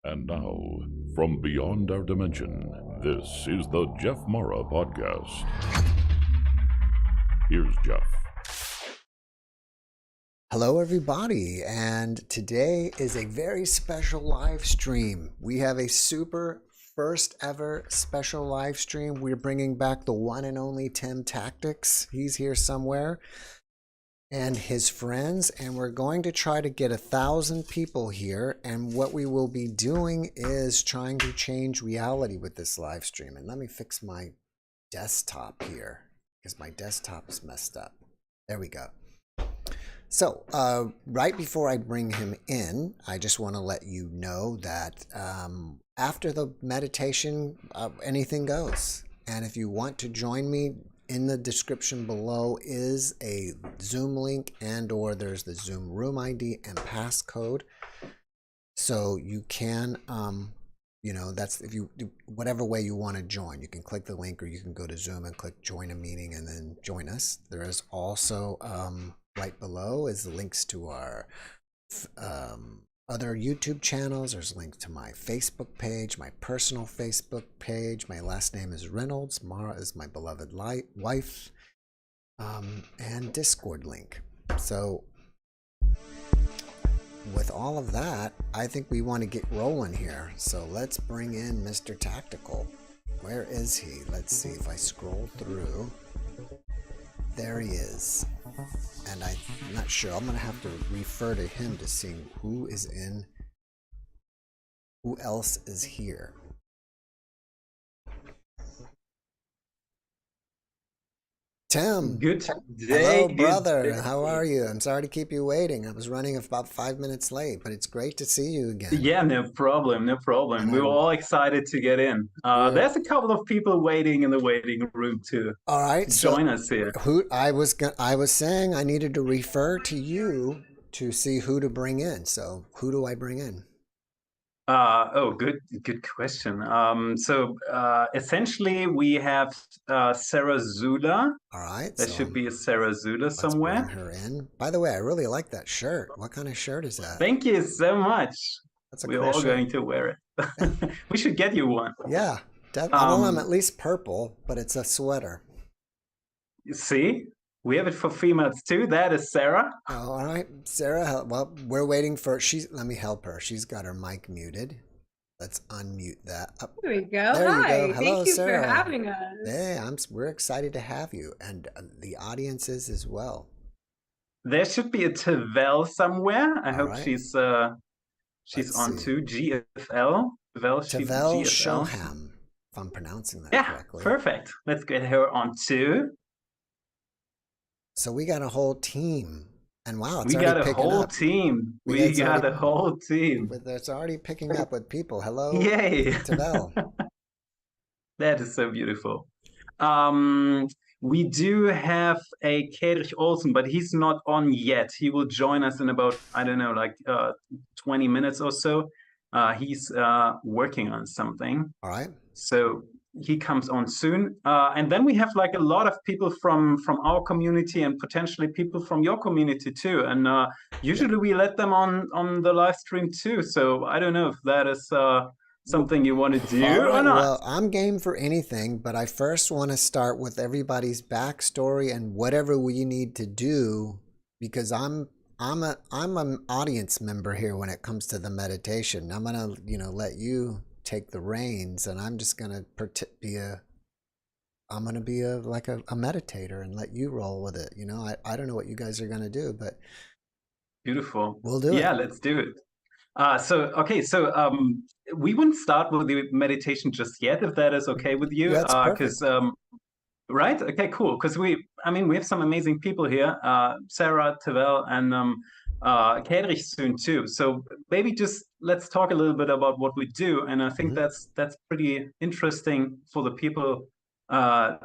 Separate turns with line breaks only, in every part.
And now, from beyond our dimension, this is the JeffMara Podcast. Here's Jeff.
Hello, everybody, and today is a very special live stream. We have a super first ever special live stream. We're bringing back the one and only Tim Tactics. He's here somewhere, and his friends, and we're going to try to get 1,000 people here. And what we will be doing is trying to change reality with this live stream. And let me fix my desktop here because my desktop is messed up. There we go. So right before I bring him in, I just want to let you know that after the meditation, anything goes. And if you want to join me, in the description below is a Zoom link, and or there's the Zoom room ID and passcode. So you can, you know, that's if you do whatever way you want to join. You can click the link, or you can go to Zoom and click join a meeting and then join us. There is also right below is the links to our other YouTube channels. There's links to my Facebook page, my personal Facebook page. My last name is Reynolds. Mara is my beloved wife, and Discord link. So with all of that, I think we want to get rolling here. So let's bring in Mr. Tactical. Where is he? Let's see if I scroll through. There he is. And I'm not sure. I'm going to have to refer to him to see who is in, who else is here. Tim.
Good day.
Hello, brother. How are you? I'm sorry to keep you waiting. I was running about 5 minutes late, but it's great to see you again.
Yeah, no problem. No problem. We were all excited to get in. There's a couple of people waiting in the waiting room to join us here.
I was saying I needed to refer to you to see who to bring in. So who do I bring in?
Good question. Essentially we have Sarah Zula.
All right.
There should be a Sarah Zula somewhere.
Let's bring her in. By the way, I really like that shirt. What kind of shirt is that?
Thank you so much.
We're all
going to wear it. We should get you one.
Yeah. I want them at least purple, but it's a sweater.
You see? We have it for females too. That is Sarah.
Oh, all right, Sarah. Well, we're waiting for. Let me help her. She's got her mic muted. Let's unmute that.
There we go.
There
Hi.
You go. Hello,
Thank you
Sarah.
for having us.
Hey, we're excited to have you, and the audience is as well.
There should be a Tavel somewhere. I hope
right.
she's on too. GFL.
Tavel Shoham, if I'm pronouncing that correctly.
Yeah, perfect. Let's get her on too.
So we got a whole team, and wow,
we got a whole team. We got a whole team.
But it's already picking up with people. Hello,
yay,
Tavel.
That is so beautiful. We do have a Kadri Olsen, but he's not on yet. He will join us in about, I don't know, like 20 minutes or so. He's working on something.
All right.
So he comes on soon. And then we have like a lot of people from our community and potentially people from your community too. And usually we let them on the live stream too. So I don't know if that is something you want to do
All
or
right,
not.
well, I'm game for anything, but I first want to start with everybody's backstory and whatever we need to do, because I'm an audience member here when it comes to the meditation. I'm gonna, let you take the reins, and I'm just gonna I'm gonna be like a meditator and let you roll with it. I don't know what you guys are gonna do, but
Beautiful.
we'll do
Yeah,
it.
let's do it. So we wouldn't start with the meditation just yet, if that is okay with you.
That's perfect.
Because right? Okay, cool. Because we have some amazing people here, Sarah, Tavel, and Kadri soon too. So maybe just let's talk a little bit about what we do, and I think
Mhm.
that's pretty interesting for the people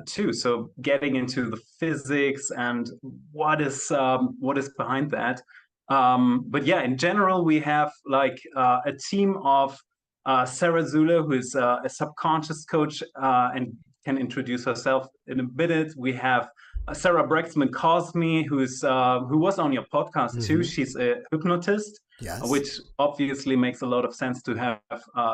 too. So getting into the physics and what is behind that. But yeah, in general, we have like a team of Sarah Zule, who is a subconscious coach and can introduce herself in a minute. We have Sarah Brexman Cosme, who was on your podcast too.
Mhm.
She's a hypnotist,
Yes.
which obviously makes a lot of sense to have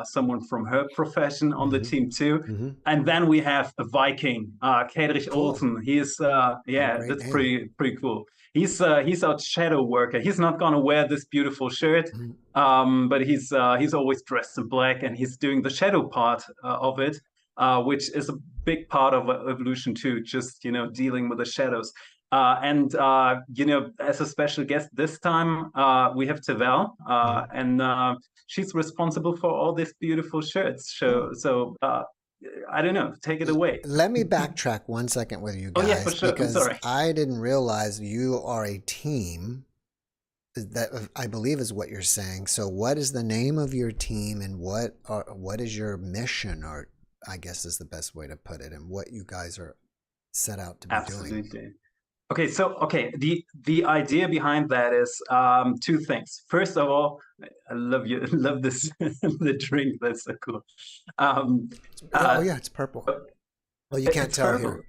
someone from her profession on the
Mhm.
team too.
Mhm.
And then we have a Viking, Kadri
Cool.
Olsen. He's
What a
yeah,
great
that's
name.
pretty cool. He's our shadow worker. He's not gonna wear this beautiful shirt,
Mhm.
but he's always dressed in black, and he's doing the shadow part of it, which is a big part of evolution too. Just dealing with the shadows. And as a special guest this time, we have Tavel,
Mhm.
and she's responsible for all these beautiful shirts.
Cool.
So I don't know. Take it away.
Let me backtrack 1 second with you
Oh yeah, for
guys,
sure. I'm
because
sorry.
I didn't realize you are a team. That I believe is what you're saying. So, what is the name of your team, and what is your mission, or I guess is the best way to put it, and what you guys are set out to be doing?
Absolutely. Okay, the idea behind that is two things. First of all, I love you, love this the drink. That's so cool. Um,
Oh
uh,
yeah, it's purple. Well, you can't
it's
tell here.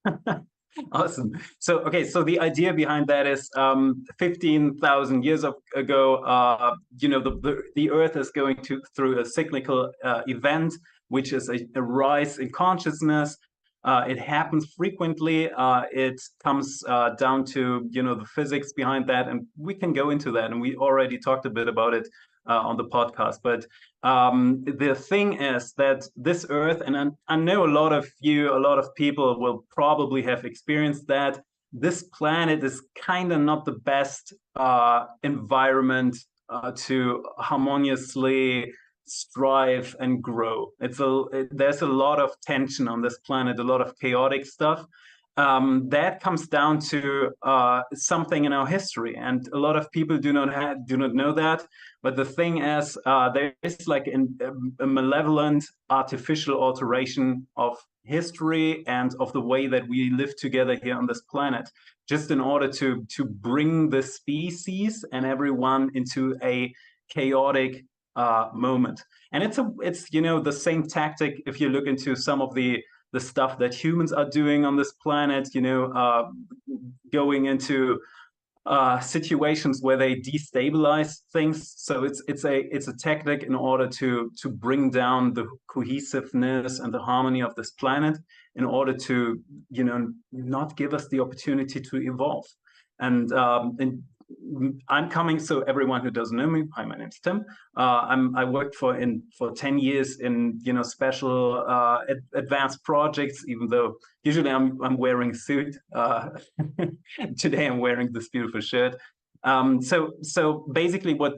purple. Awesome. So the idea behind that is 15,000 years ago, the Earth is going through a cyclical event, which is a rise in consciousness. It happens frequently. It comes down to the physics behind that, and we can go into that. And we already talked a bit about it on the podcast. But the thing is that this Earth, and I know a lot of people will probably have experienced that. This planet is kind of not the best environment to harmoniously strive and grow. There's a lot of tension on this planet, a lot of chaotic stuff. That comes down to something in our history, and a lot of people do not know that. But the thing is, there is like a malevolent artificial alteration of history and of the way that we live together here on this planet, just in order to bring the species and everyone into a chaotic moment. And it's the same tactic if you look into some of the stuff that humans are doing on this planet, going into situations where they destabilize things. So it's a tactic in order to bring down the cohesiveness and the harmony of this planet, in order to not give us the opportunity to evolve. And I'm coming. So everyone who doesn't know me, hi, my name's Tim. I worked for 10 years in special advanced projects, even though usually I'm wearing a suit. Today I'm wearing this beautiful shirt. So basically, what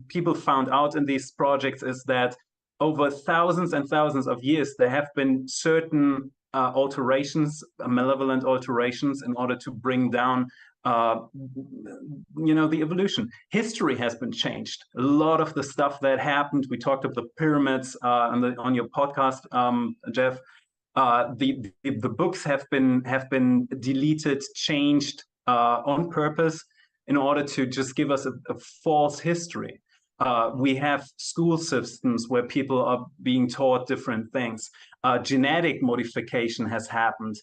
people found out in these projects is that over thousands and thousands of years, there have been certain alterations, malevolent alterations, in order to bring down the evolution. History has been changed. A lot of the stuff that happened, we talked about the pyramids on your podcast, Jeff. The books have been deleted, changed on purpose, in order to just give us a false history. We have school systems where people are being taught different things. Genetic modification has happened.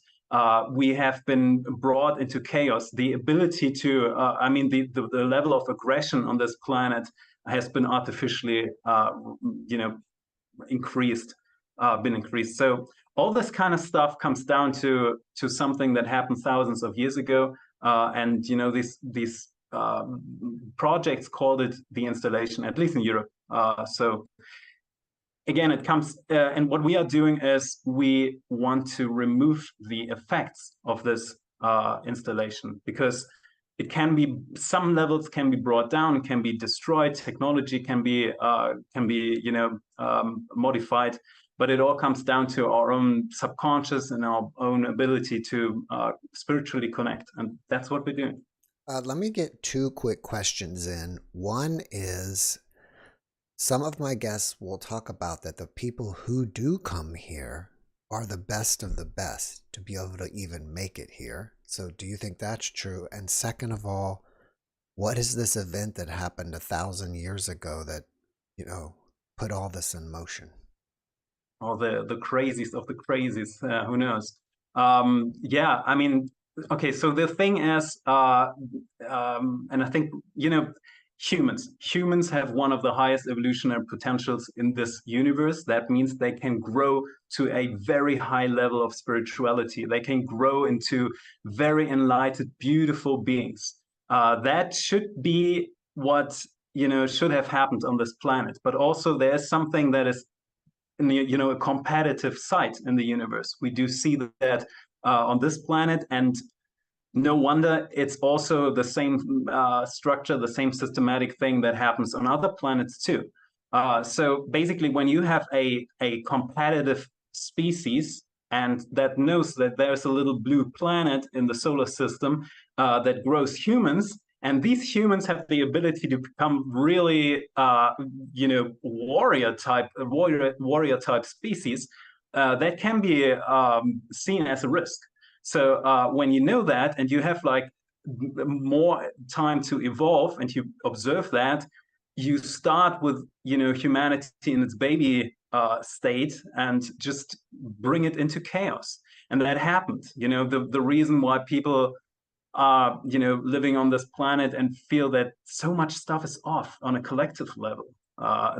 We have been brought into chaos. The ability to, the level of aggression on this planet has been artificially, increased, been increased. So all this kind of stuff comes down to something that happened thousands of years ago, and these projects called it the installation, at least in Europe. So again, it comes, and what we are doing is we want to remove the effects of this installation, because it can be, some levels can be brought down, can be destroyed, technology can be modified, but it all comes down to our own subconscious and our own ability to spiritually connect, and that's what we're doing.
Let me get two quick questions in. One is, some of my guests will talk about that the people who do come here are the best of the best to be able to even make it here. So do you think that's true? And second of all, what is this event that happened 1,000 years ago that, put all this in motion?
Or the craziest of the crazies, who knows? Okay, so the thing is, and I think, humans have one of the highest evolutionary potentials in this universe. That means they can grow to a very high level of spirituality. They can grow into very enlightened, beautiful beings. That should be what, should have happened on this planet. But also there's something that is, a competitive side in the universe. We do see that on this planet, and no wonder it's also the same structure, the same systematic thing that happens on other planets too. So basically, when you have a competitive species and that knows that there's a little blue planet in the solar system that grows humans, and these humans have the ability to become really, warrior type species, that can be seen as a risk. So when you know that, and you have like more time to evolve, and you observe that, you start with humanity in its baby state and just bring it into chaos. And that happened. The reason why people are living on this planet and feel that so much stuff is off on a collective level,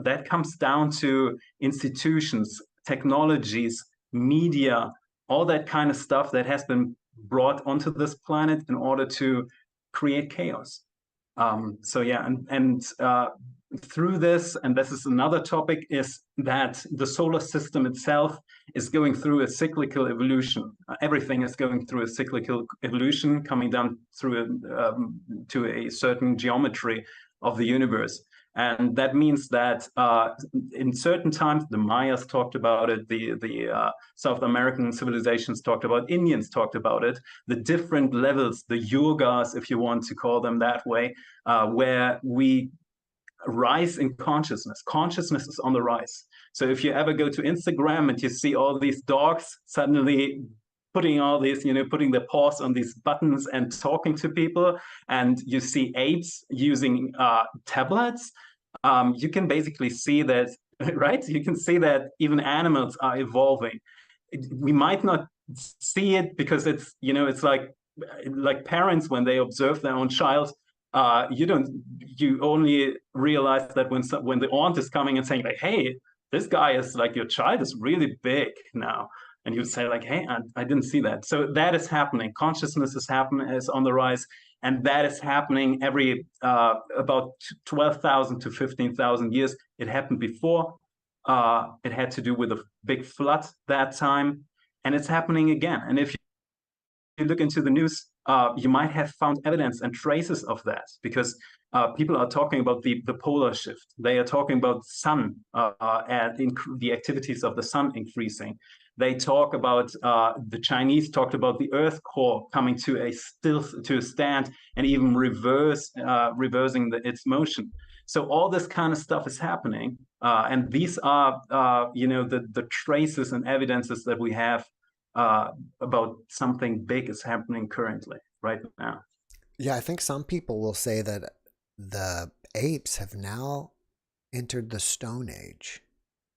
that comes down to institutions, technologies, media, all that kind of stuff that has been brought onto this planet in order to create chaos. Through this, and this is another topic, is that the solar system itself is going through a cyclical evolution. Everything is going through a cyclical evolution, coming down through to a certain geometry of the universe. And that means that in certain times, the Mayas talked about it, the South American civilizations talked about it, Indians talked about it, the different levels, the yogas, if you want to call them that way, where we rise in consciousness. Consciousness is on the rise. So if you ever go to Instagram and you see all these dogs suddenly putting all these, putting their paws on these buttons and talking to people, and you see apes using tablets, you can basically see that, right? You can see that even animals are evolving. We might not see it because it's, it's like parents when they observe their own child. You only realize that when the aunt is coming and saying like, hey, this guy is like, your child is really big now. And you say like, hey, I didn't see that. So that is happening. Consciousness is on the rise. And that is happening every about 12,000 to 15,000 years. It happened before. It had to do with a big flood that time. And it's happening again. And if you look into the news, you might have found evidence and traces of that, because people are talking about the polar shift. They are talking about sun and the activities of the sun increasing. They talk about the Chinese talked about the Earth core coming to a stand and even reversing its motion. So all this kind of stuff is happening, and these are the traces and evidences that we have about something big is happening currently right now.
Yeah, I think some people will say that the apes have now entered the Stone Age.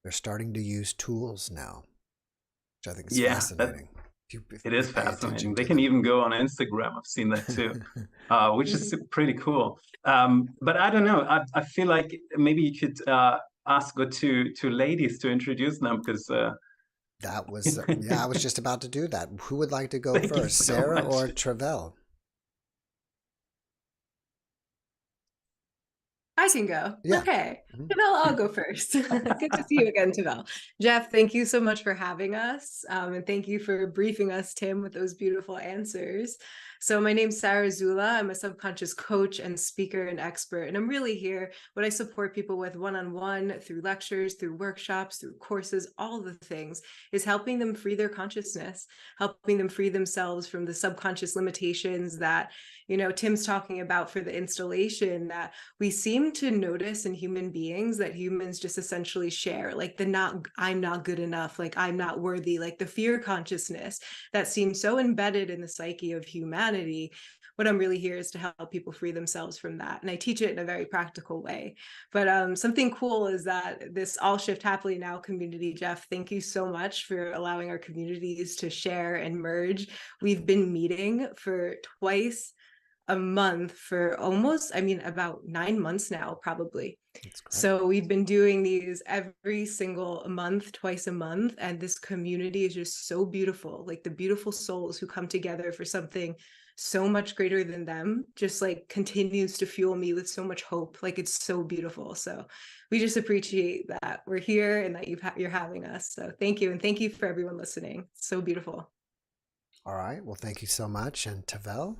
They're starting to use tools now, which I think is
Yeah,
fascinating.
it
If
is
you pay
fascinating.
attention
They
to
can
them.
even go on Instagram. I've seen that too, which is pretty cool. But I don't know. I feel like maybe you could ask the two ladies to introduce them because
That was, yeah, I was just about to do that. Who would like to go
thank you
first,
so
Sarah
much.
or Travell?
I can go.
Yeah.
Okay. Tavel, I'll go first. Good to see you again, Tavel. Jeff, thank you so much for having us. And thank you for briefing us, Tim, with those beautiful answers. So my name's Sarah Zula. I'm a subconscious coach and speaker and expert. And I'm really here. What I support people with one-on-one, through lectures, through workshops, through courses, all the things, is helping them free their consciousness, helping them free themselves from the subconscious limitations that, you know, Tim's talking about for the installation, that we seem to notice in human beings that humans just essentially share, like I'm not good enough, like I'm not worthy, like the fear consciousness that seems so embedded in the psyche of humanity. What I'm really here is to help people free themselves from that. And I teach it in a very practical way. But something cool is that this All Shift Happily Now community, Jeff, thank you so much for allowing our communities to share and merge. We've been meeting for twice a month for almost, about 9 months now, probably. So we've been doing these every single month, twice a month. And this community is just so beautiful. Like the beautiful souls who come together for something so much greater than them, just like continues to fuel me with so much hope. Like it's so beautiful. So we just appreciate that we're here and that you're having us. So thank you. And thank you for everyone listening. It's so beautiful.
All right. Well, thank you so much. And Tavel?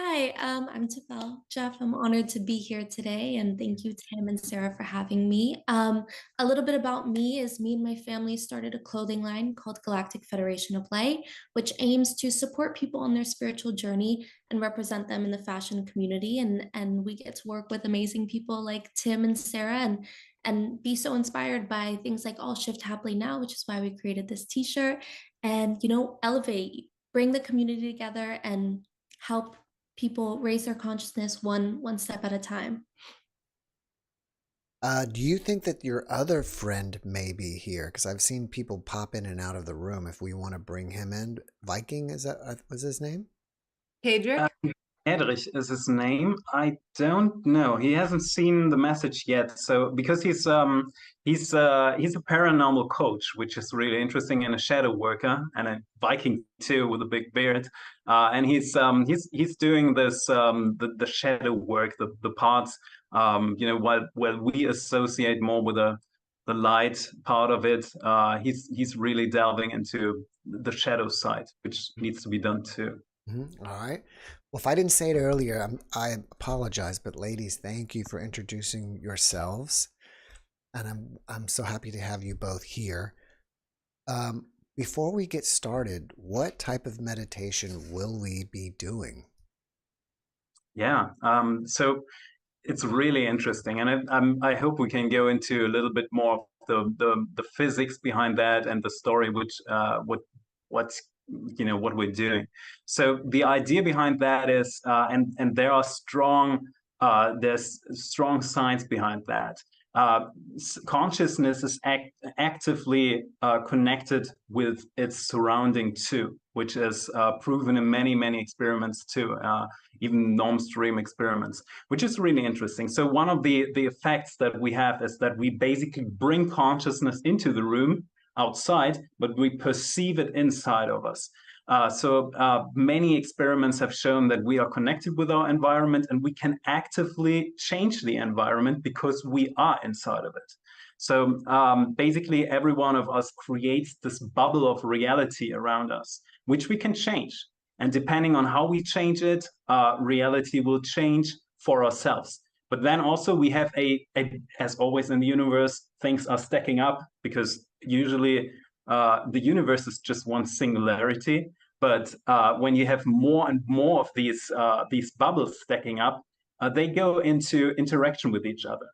Hi, I'm Tafel. Jeff, I'm honored to be here today, and thank you, Tim and Sarah, for having me. A little bit about me is me and my family started a clothing line called Galactic Federation of Light, which aims to support people on their spiritual journey and represent them in the fashion community. And we get to work with amazing people like Tim and Sarah and be so inspired by things like All Shift Happily Now, which is why we created this t-shirt, and, you know, elevate, bring the community together and help people raise their consciousness one step at a time.
Do you think that your other friend may be here? Because I've seen people pop in and out of the room. If we want to bring him in, Viking, is that was his name?
Kadri?
Kadri is his name. I don't know. He hasn't seen the message yet. So because he's a paranormal coach, which is really interesting, and a shadow worker, and a Viking too with a big beard. And he's doing this the shadow work, the parts while we associate more with the light part of it. He's really delving into the shadow side, which needs to be done too.
All right. Well, if I didn't say it earlier, I apologize. But ladies, thank you for introducing yourselves, and I'm so happy to have you both here. Before we get started, what type of meditation will we be doing?
Yeah. So it's really interesting, and I hope we can go into a little bit more of the physics behind that and the story, which what's what we're doing. So the idea behind that is, and there are there's strong science behind that. Consciousness is actively connected with its surrounding too, which is proven in many experiments too, even non-stream experiments, which is really interesting. So one of the effects that we have is that we basically bring consciousness into the room outside, but we perceive it inside of us. So many experiments have shown that we are connected with our environment, and we can actively change the environment because we are inside of it. So basically, every one of us creates this bubble of reality around us, which we can change. And depending on how we change it, reality will change for ourselves. But then also we have as always in the universe, things are stacking up, because usually the universe is just one singularity. But when you have more and more of these bubbles stacking up, they go into interaction with each other.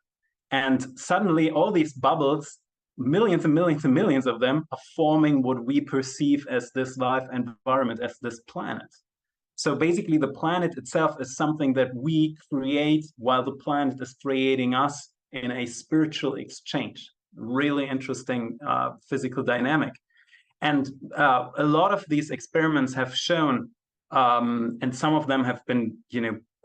And suddenly all these bubbles, millions and millions and millions of them, are forming what we perceive as this life environment, as this planet. So basically the planet itself is something that we create while the planet is creating us in a spiritual exchange. Really interesting physical dynamic. And a lot of these experiments have shown, and some of them have been,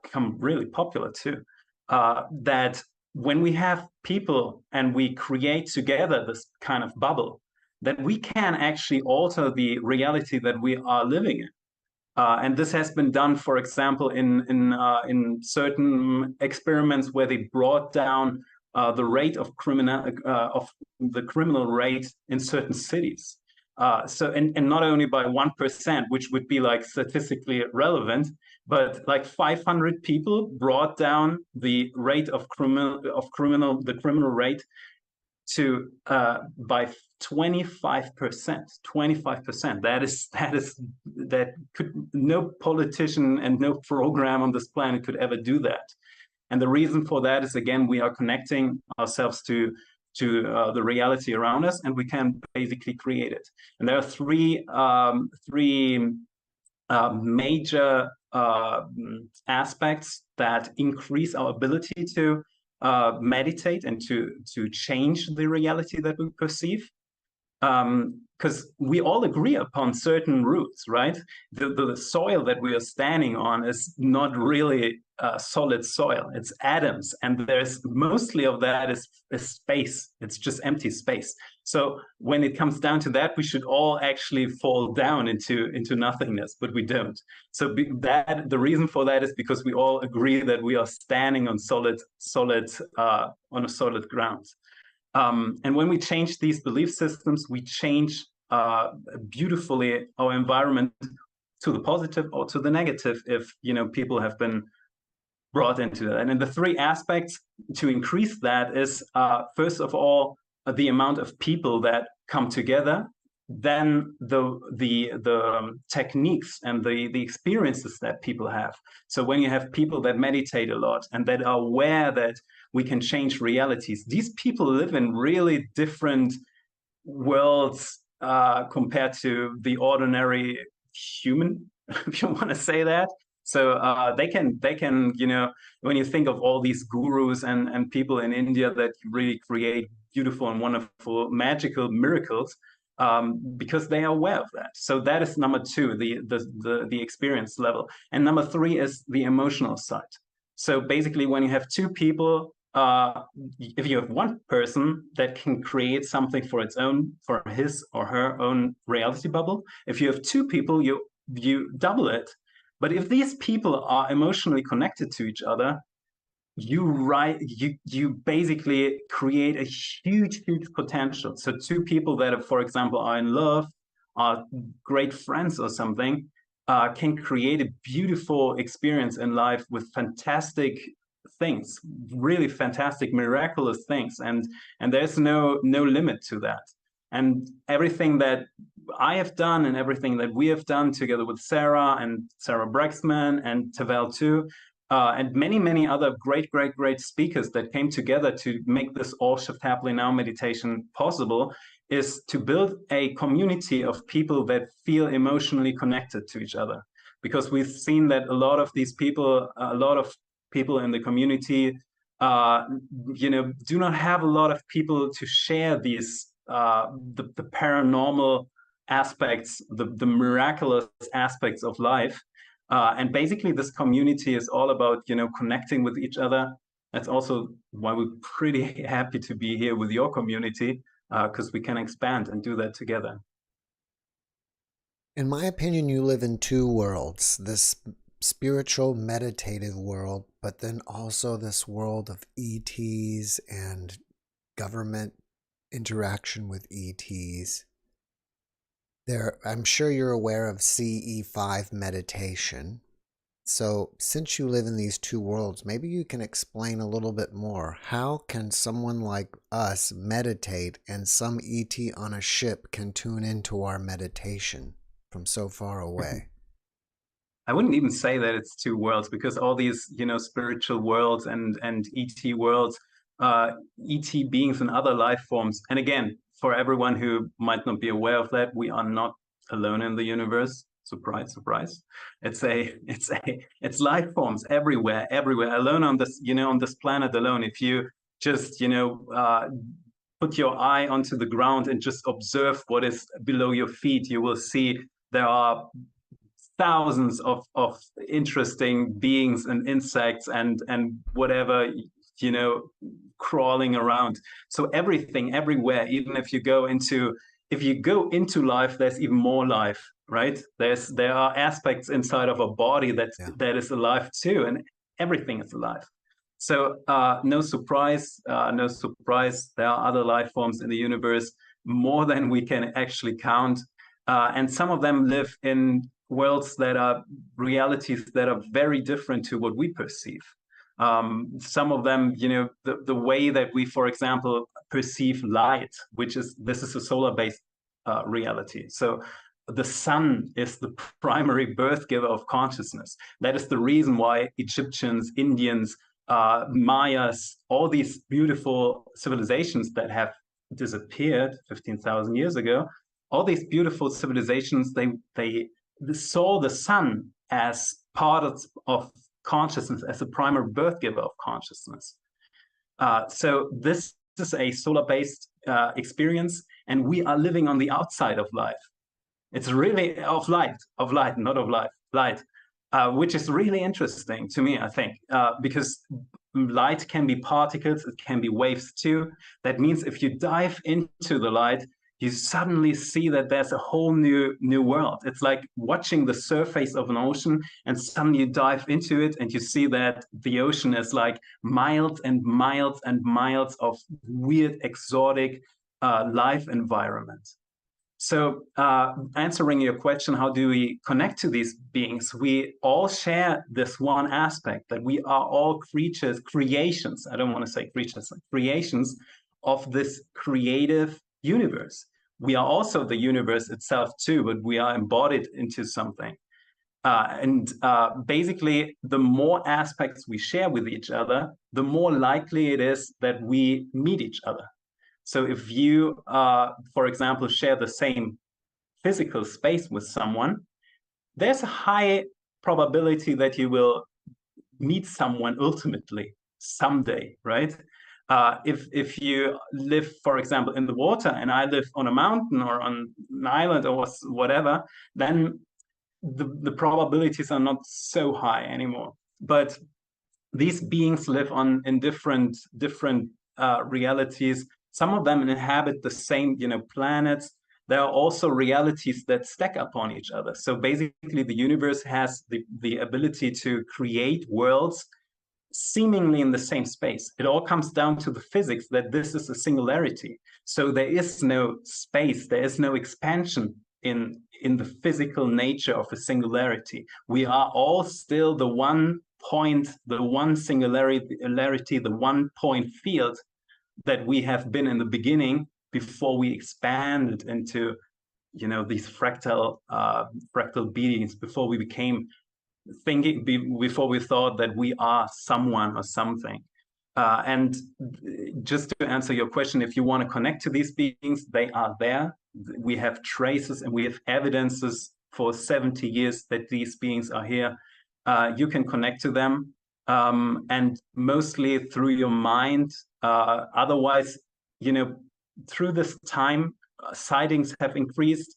become really popular too, that when we have people and we create together this kind of bubble, that we can actually alter the reality that we are living in. And this has been done, for example, in certain experiments where they brought down the rate of the criminal rate in certain cities. And not only by 1%, which would be like statistically relevant, but like 500 people brought down the rate of the criminal rate to by 25%. 25%. That could, no politician and no program on this planet could ever do that. And the reason for that is, again, we are connecting ourselves to the reality around us, and we can basically create it. And there are three major aspects that increase our ability to meditate and to change the reality that we perceive. Because we all agree upon certain roots, right? The soil that we are standing on is not really solid soil. It's atoms, and there's mostly of that is space. It's just empty space. So when it comes down to that, we should all actually fall down into nothingness, but we don't. So the reason for that is because we all agree that we are standing on on a solid ground. And when we change these belief systems, we change beautifully our environment to the positive or to the negative if people have been brought into that. And the three aspects to increase that is first of all the amount of people that come together, then the techniques and the experiences that people have. So when you have people that meditate a lot and that are aware that we can change realities, these people live in really different worlds compared to the ordinary human, if you want to say that. So they can, when you think of all these gurus and people in India that really create beautiful and wonderful, magical miracles, because they are aware of that. So that is number two, the experience level. And number three is the emotional side. So basically, when you have two people, if you have one person that can create something for his or her own reality bubble, if you have two people, you double it. But if these people are emotionally connected to each other, you basically create a huge potential. So two people that, for example, are in love, are great friends or something, can create a beautiful experience in life with fantastic things, really fantastic, miraculous things, and there's no limit to that. And everything that I have done and everything that we have done together with Sarah and Sarah Brexman and Tavel too, and many other great speakers that came together to make this All Shift Happily Now meditation possible, is to build a community of people that feel emotionally connected to each other. Because we've seen that a lot of these people, a lot of people in the community, do not have a lot of people to share these, the paranormal aspects, the miraculous aspects of life. And basically this community is all about, connecting with each other. That's also why we're pretty happy to be here with your community, because we can expand and do that together.
In my opinion, you live in two worlds, this spiritual meditative world, but then also this world of ETs and government interaction with ETs. I'm sure you're aware of CE5 meditation. So since you live in these two worlds, maybe you can explain a little bit more. How can someone like us meditate and some ET on a ship can tune into our meditation from so far away?
I wouldn't even say that it's two worlds, because all these, spiritual worlds and ET worlds, ET beings and other life forms. And again, for everyone who might not be aware of that, we are not alone in the universe. Surprise, surprise. It's life forms everywhere. Alone on this, on this planet alone. If you just, put your eye onto the ground and just observe what is below your feet, you will see there are thousands of interesting beings and insects and whatever, crawling around. So everything, everywhere, even if you go into life, there's even more life, right? There are aspects inside of a body that is alive too, and everything is alive. So no surprise, there are other life forms in the universe, more than we can actually count. And some of them live in worlds that are realities that are very different to what we perceive. Some of them, the way that we, for example, perceive light, this is a solar-based reality. So the sun is the primary birth giver of consciousness. That is the reason why Egyptians, Indians, Mayas, all these beautiful civilizations that have disappeared 15,000 years ago, all these beautiful civilizations, they saw the sun as part of consciousness, as a primary birth giver of consciousness. So this is a solar-based experience, and we are living on the outside of life. It's really of light, not of light, which is really interesting to me, I think, because light can be particles, it can be waves too. That means if you dive into the light, you suddenly see that there's a whole new world. It's like watching the surface of an ocean, and suddenly you dive into it and you see that the ocean is like miles and miles and miles of weird, exotic life environment. So answering your question, how do we connect to these beings? We all share this one aspect, that we are all creations. I don't want to say creatures, creations of this creative universe. We are also the universe itself too, but we are embodied into something. Basically, the more aspects we share with each other, the more likely it is that we meet each other. So if you, for example, share the same physical space with someone, there's a high probability that you will meet someone ultimately someday, right? If you live, for example, in the water, and I live on a mountain or on an island or whatever, then the probabilities are not so high anymore. But these beings live in different realities. Some of them inhabit the same, planets. There are also realities that stack upon each other. So basically, the universe has the ability to create worlds seemingly in the same space. It all comes down to the physics that this is a singularity. So there is no space, there is no expansion in the physical nature of a singularity. We are all still the one point, the one singularity, the one point field that we have been in the beginning, before we expanded into, these fractal beings, before we became before we thought that we are someone or something. And just to answer your question, if you want to connect to these beings, they are there. We have traces and we have evidences for 70 years that these beings are here. You can connect to them, and mostly through your mind. Otherwise, through this time, sightings have increased.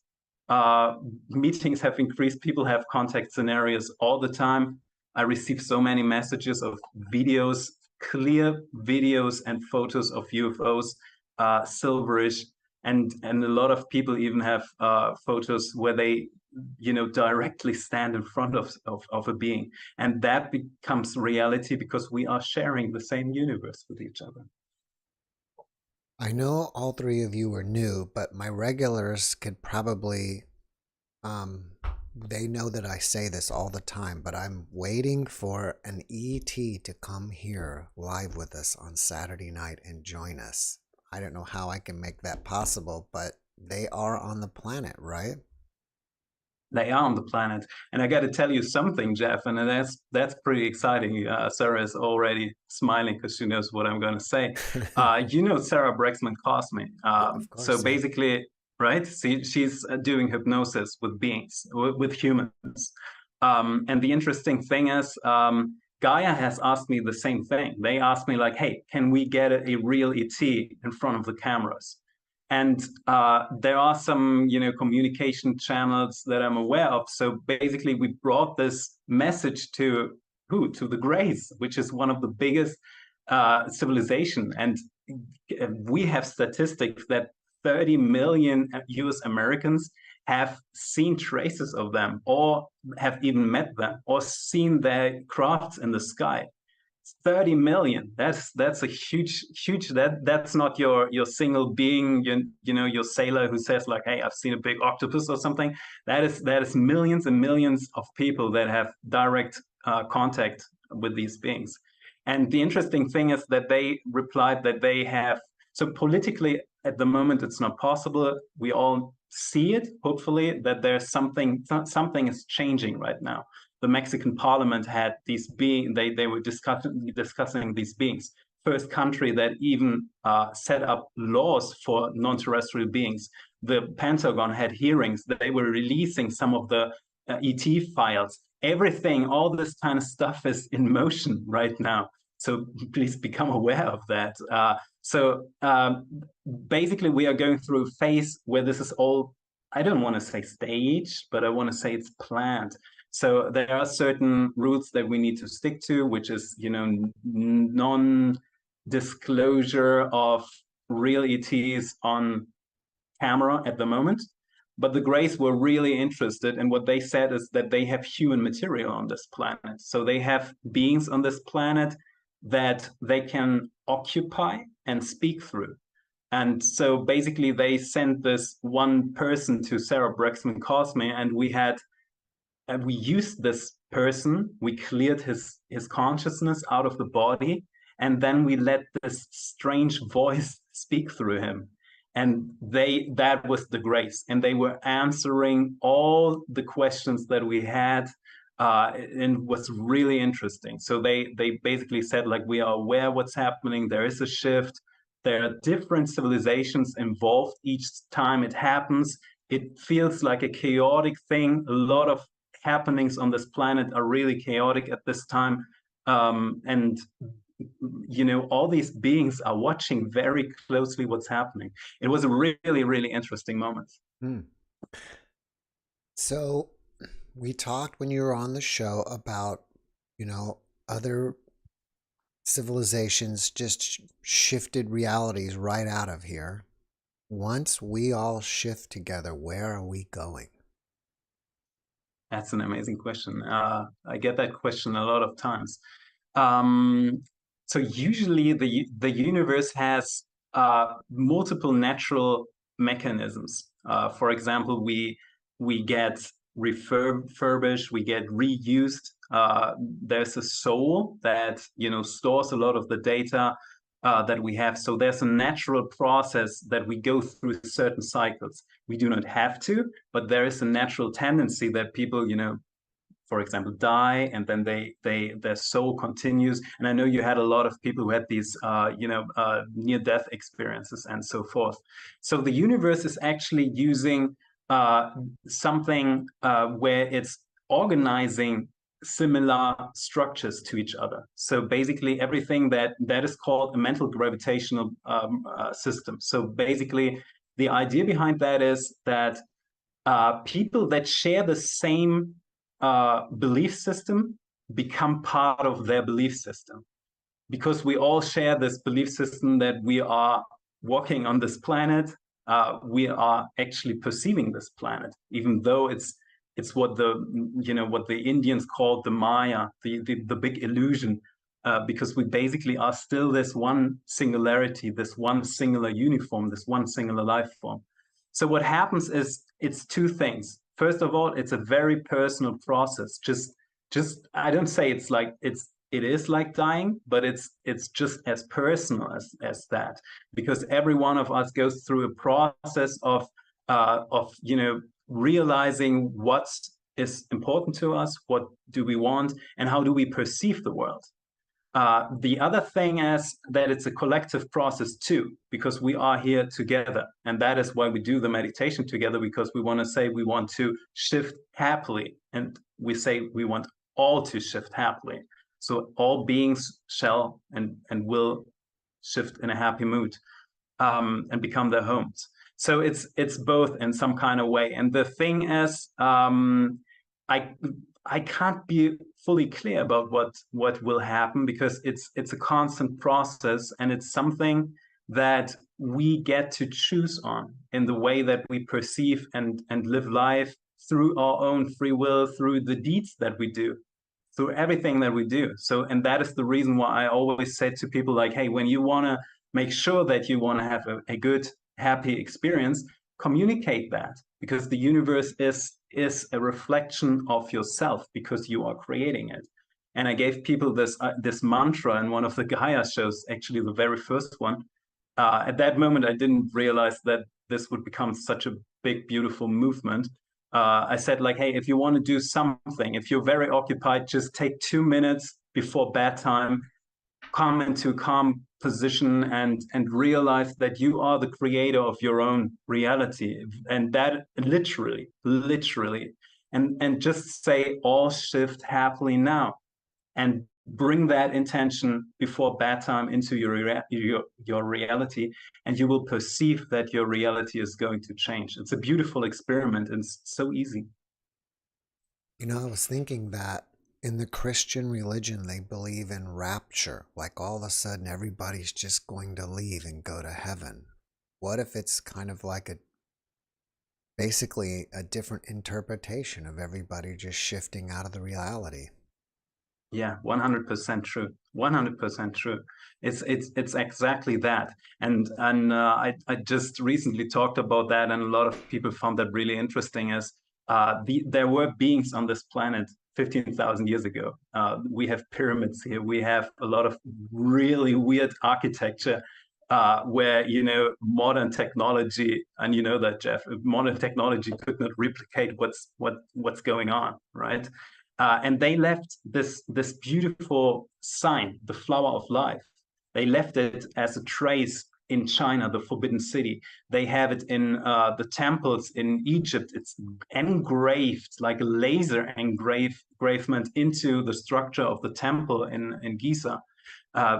Meetings have increased. People have contact scenarios all the time. I receive so many messages of videos, clear videos and photos of UFOs, silverish, and a lot of people even have photos where they, directly stand in front of a being, and that becomes reality because we are sharing the same universe with each other.
I know all three of you are new, but my regulars could probably, they know that I say this all the time, but I'm waiting for an ET to come here live with us on Saturday night and join us. I don't know how I can make that possible, but they are on the planet, right?
They are on the planet. And I got to tell you something, Jeff, and that's pretty exciting. Sarah is already smiling because she knows what I'm going to say. Sarah Brexman-Cosme. So basically, right, she's doing hypnosis with beings, with humans. And the interesting thing is, Gaia has asked me the same thing. They asked me like, hey, can we get a real ET in front of the cameras? And there are some, communication channels that I'm aware of. So basically, we brought this message to who? To the Greys, which is one of the biggest civilization. And we have statistics that 30 million US Americans have seen traces of them, or have even met them, or seen their crafts in the sky. 30 million. That's a huge. That's not your single being, your sailor who says like, hey, I've seen a big octopus or something. That is millions and millions of people that have direct contact with these beings. And the interesting thing is that they replied that they have, so politically at the moment it's not possible. We all see it, hopefully, that there's something is changing right now. The Mexican parliament had these beings, they were discussing these beings. First country that even set up laws for non-terrestrial beings. The Pentagon had hearings, they were releasing some of the ET files. Everything, all this kind of stuff is in motion right now. So please become aware of that. Basically, we are going through a phase where this is all, I don't want to say staged, but I want to say it's planned. So there are certain rules that we need to stick to, which is, non-disclosure of real ETs on camera at the moment. But the Greys were really interested, and what they said is that they have human material on this planet. So they have beings on this planet that they can occupy and speak through. And so basically they sent this one person to Sarah Brexman Cosme, and we used this person, we cleared his consciousness out of the body, and then we let this strange voice speak through him. And that was the Greys, and they were answering all the questions that we had, and was really interesting. So they basically said, like, we are aware what's happening, there is a shift, there are different civilizations involved each time it happens. It feels like a chaotic thing. A lot of happenings on this planet are really chaotic at this time. And all these beings are watching very closely what's happening. It was a really, really interesting moment.
So we talked when you were on the show about, other civilizations just shifted realities right out of here. Once we all shift together, where are we going?
That's an amazing question. I get that question a lot of times. So usually the universe has multiple natural mechanisms. For example, we get refurbished, we get reused. There's a soul that stores a lot of the data that we have. So there's a natural process that we go through certain cycles. We do not have to, but there is a natural tendency that people, for example, die, and then their soul continues. And I know you had a lot of people who had these, near-death experiences and so forth. So the universe is actually using something where it's organizing similar structures to each other. So basically everything that is called a mental gravitational system. So basically the idea behind that is that people that share the same belief system become part of their belief system, because we all share this belief system that we are walking on this planet. We are actually perceiving this planet, even though it's what the Indians called the Maya, the big illusion, because we basically are still this one singularity, this one singular uniform, this one singular life form. So what happens is it's two things. First of all, it's a very personal process. Just I don't say it's like it is like dying, but it's just as personal as that, because every one of us goes through a process of realizing what is important to us, what do we want, and how do we perceive the world. The other thing is that it's a collective process too, because we are here together. And that is why we do the meditation together, because we want to say we want to shift happily. And we say we want all to shift happily. So all beings shall and will shift in a happy mood, and become their homes. So it's both in some kind of way. And the thing is, I can't be fully clear about what will happen, because it's a constant process, and it's something that we get to choose on in the way that we perceive and live life, through our own free will, through the deeds that we do, through everything that we do. So, and that is the reason why I always say to people like, hey, when you want to make sure that you want to have a good, happy experience, communicate that, because the universe is a reflection of yourself, because you are creating it. And I gave people this mantra in one of the Gaia shows, actually the very first one. At that moment, I didn't realize that this would become such a big, beautiful movement. I said, like, hey, if you want to do something, if you're very occupied, just take 2 minutes before bedtime, come into a calm position, and realize that you are the creator of your own reality. And that literally, and just say, all shift happily now, and bring that intention before bedtime into your reality, and you will perceive that your reality is going to change. It's a beautiful experiment, and it's so easy.
You know, I was thinking that in the Christian religion, they believe in rapture, like all of a sudden everybody's just going to leave and go to heaven. What if it's kind of like basically a different interpretation of everybody just shifting out of the reality?
Yeah, 100% true. 100% true. It's exactly that. And I just recently talked about that, and a lot of people found that really interesting. As there were beings on this planet 15,000 years ago. We have pyramids here. We have a lot of really weird architecture, where, you know, modern technology, and you know that, Jeff, modern technology could not replicate what's going on, right? And they left this beautiful sign, the flower of life. They left it as a trace in China, the Forbidden City. They have it in the temples in Egypt. It's engraved, like a laser engravement into the structure of the temple in Giza.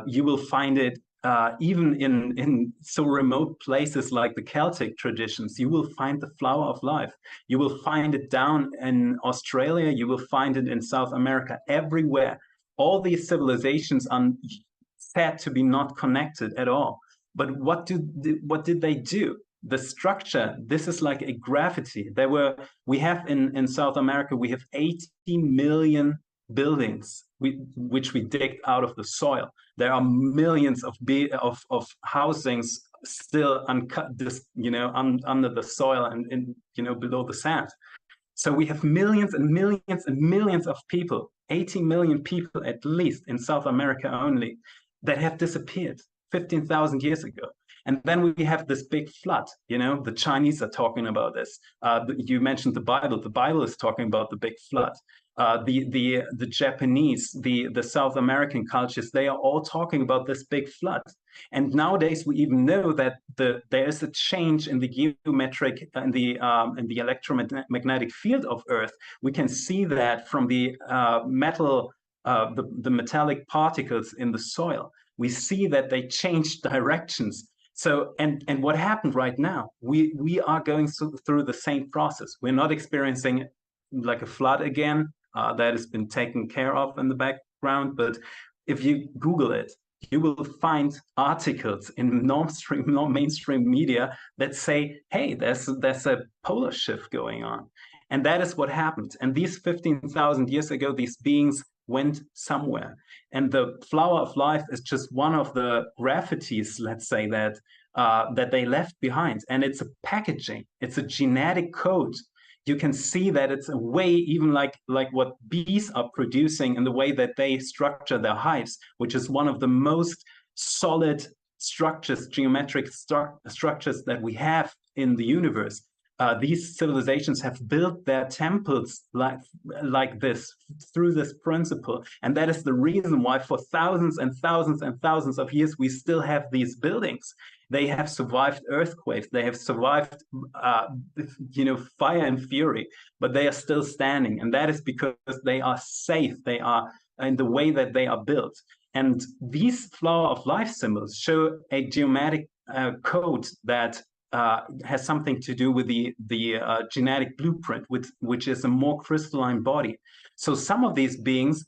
You will find it even in so remote places like the Celtic traditions. You will find the flower of life. You will find it down in Australia. You will find it in South America, everywhere. All these civilizations are said to be not connected at all. But what did they do? The structure, this is like a gravity. We have in South America, we have 80 million buildings which we dig out of the soil. There are millions of housings still uncut, under the soil and below the sand. So we have millions and millions and millions of people, 80 million people at least in South America only, that have disappeared 15,000 years ago. And then we have this big flood. The Chinese are talking about this. You mentioned the Bible. The Bible is talking about the big flood. The Japanese, the South American cultures, they are all talking about this big flood. And nowadays we even know that there is a change in the geometric and the electromagnetic field of Earth. We can see that from the the metallic particles in the soil. We see that they change directions. So, and what happened right now? We are going through the same process. We're not experiencing like a flood again. That has been taken care of in the background. But if you Google it, you will find articles in mainstream media that say, hey, there's a polar shift going on. And that is what happened. And these 15,000 years ago, these beings went somewhere. And the flower of life is just one of the graffitis, let's say, that they left behind. And it's a packaging. It's a genetic code. You can see that it's a way, even like what bees are producing in the way that they structure their hives, which is one of the most solid structures, geometric structures that we have in the universe. These civilizations have built their temples like this, through this principle. And that is the reason why for thousands and thousands and thousands of years, we still have these buildings. They have survived earthquakes. They have survived, fire and fury, but they are still standing. And that is because they are safe. They are in the way that they are built. And these flower of life symbols show a geometric code that has something to do with the genetic blueprint, which is a more crystalline body. So some of these beings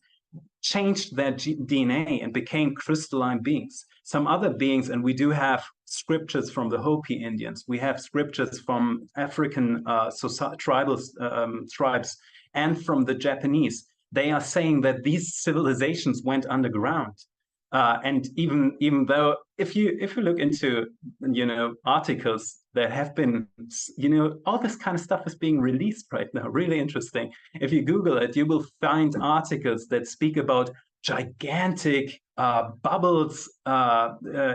changed their DNA and became crystalline beings. Some other beings, and we do have scriptures from the Hopi Indians, we have scriptures from African tribes, and from the Japanese. They are saying that these civilizations went underground. And even though if you look into articles that have been all this kind of stuff is being released right now, really interesting. If you Google it, you will find articles that speak about gigantic bubbles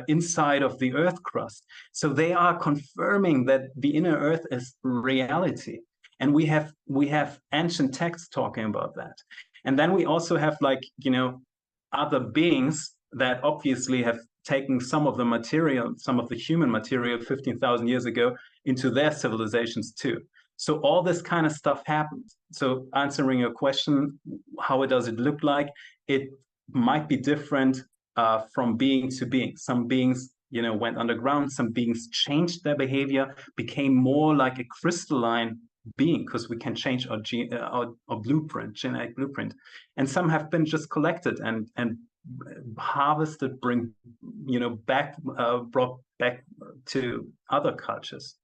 inside of the Earth crust. So they are confirming that the inner Earth is reality, and we have ancient texts talking about that. And then we also have other beings that obviously have taken some of the material, some of the human material 15,000 years ago into their civilizations too. So all this kind of stuff happens. So answering your question, how does it look like? It might be different from being to being. Some beings, went underground. Some beings changed their behavior, became more like a crystalline being, because we can change our blueprint, genetic blueprint. And some have been just collected and harvested, brought back to other cultures.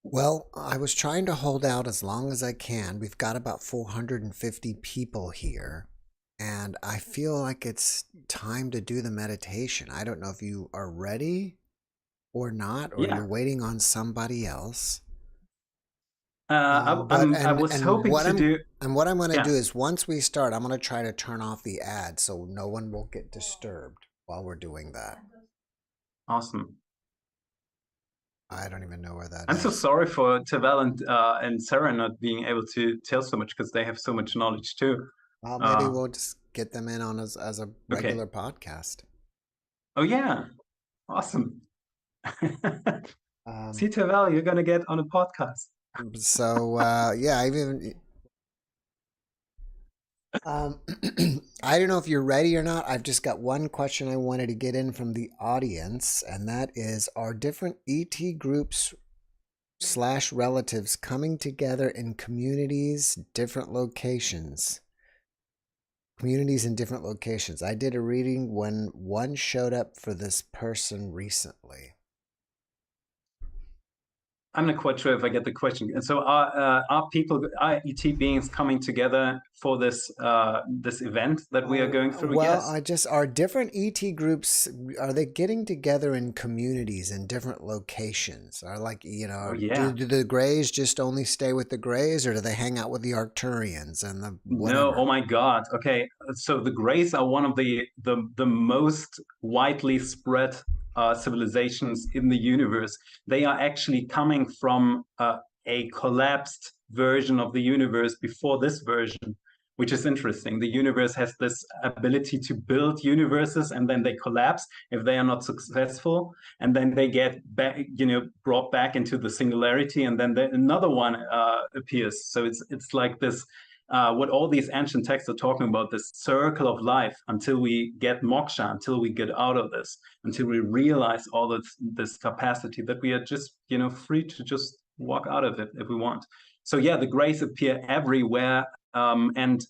Well, I was trying to hold out as long as I can. We've got about 450 people here, and I feel like it's time to do the meditation. I don't know if you are ready or not, or you're waiting on somebody else.
I was hoping to do.
And what I'm going to do is, once we start, I'm going to try to turn off the ad so no one will get disturbed while we're doing that.
Awesome.
I don't even know where that is.
I'm so sorry for Tavel and Sarah not being able to tell so much, because they have so much knowledge too.
Well, maybe we'll just get them in on as a regular podcast.
Oh yeah, awesome. See, Tavel, you're gonna get on a podcast.
So yeah, I don't know if you're ready or not. I've just got one question I wanted to get in from the audience, and that is, are different ET groups / relatives coming together in communities, different locations? Communities in different locations. I did a reading when one showed up for this person recently.
I'm not quite sure if I get the question. And so are ET beings coming together for this this event that we are going through?
Well, yes. Are different ET groups, are they getting together in communities in different locations? Are do the Greys just only stay with the Greys, or do they hang out with the Arcturians and the whatever?
No, oh my God. Okay, so the Greys are one of the most widely spread civilizations in the universe. They are actually coming from a collapsed version of the universe before this version, which is interesting. The universe has this ability to build universes, and then they collapse if they are not successful, and then they get back, brought back into the singularity, and then another one appears. So it's like this. What all these ancient texts are talking about, this circle of life, until we get moksha, until we get out of this, until we realize all this capacity that we are just, free to just walk out of it if we want. So yeah, the Greys appear everywhere. And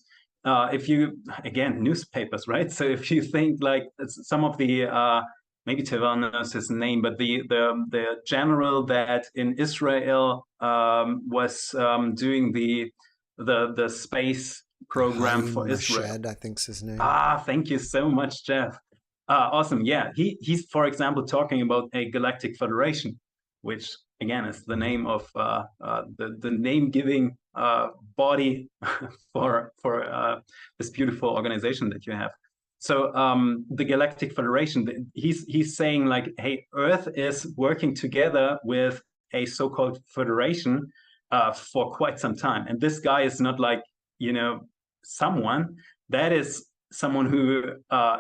if you, again, newspapers, right? So if you think like some of the, maybe Tavel knows his name, but the general that in Israel was doing the space program for Israel.
Shed, I think's his name.
Thank you so much, Jeff. Awesome. Yeah, he's for example talking about a galactic federation, which again is the name of the name-giving body for this beautiful organization that you have. So the Galactic Federation, he's saying like, hey, Earth is working together with a so-called federation for quite some time. And this guy is not like, someone. That is someone who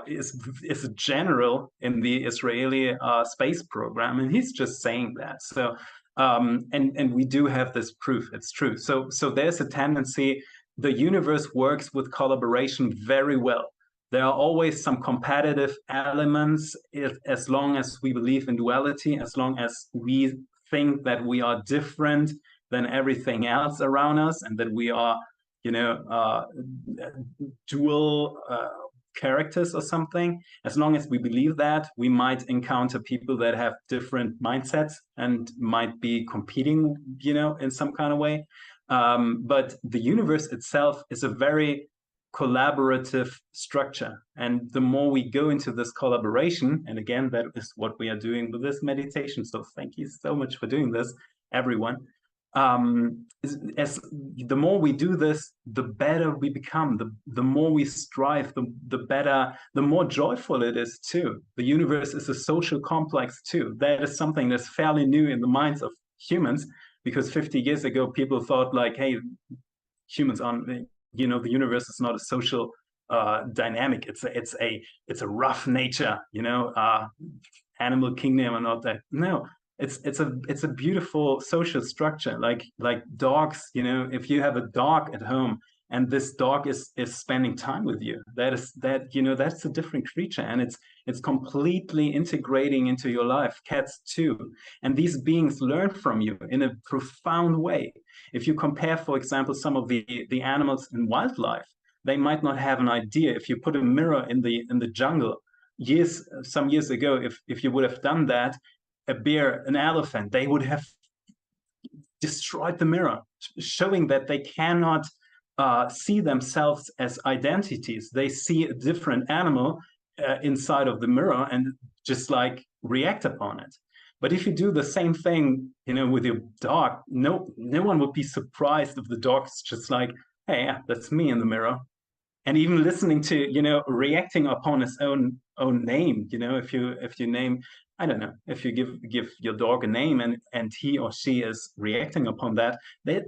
is a general in the Israeli space program. And he's just saying that. So, and we do have this proof. It's true. So there's a tendency the universe works with collaboration very well. There are always some competitive elements as long as we believe in duality, as long as we think that we are different than everything else around us, and that we are, dual characters or something. As long as we believe that, we might encounter people that have different mindsets and might be competing, in some kind of way. But the universe itself is a very collaborative structure. And the more we go into this collaboration, and again, that is what we are doing with this meditation. So thank you so much for doing this, everyone. As the more we do this, the better we become, the more we strive, the better, the more joyful it is too. The universe is a social complex too. That is something that's fairly new in the minds of humans, because 50 years ago, people thought like, hey, humans aren't, the universe is not a social dynamic. It's a rough nature, animal kingdom and all that. No, it's a beautiful social structure, like dogs. If you have a dog at home and this dog is spending time with you, that's a different creature, and it's completely integrating into your life. Cats too, and these beings learn from you in a profound way. If you compare, for example, some of the animals in wildlife, they might not have an idea. If you put a mirror in the jungle, some years ago, if you would have done that, a bear, an elephant, they would have destroyed the mirror, showing that they cannot see themselves as identities. They see a different animal inside of the mirror and just like react upon it. But if you do the same thing, with your dog, no one would be surprised if the dog's just like, hey, yeah, that's me in the mirror. And even listening to, reacting upon his own name, if you name, I don't know, if you give your dog a name and he or she is reacting upon that,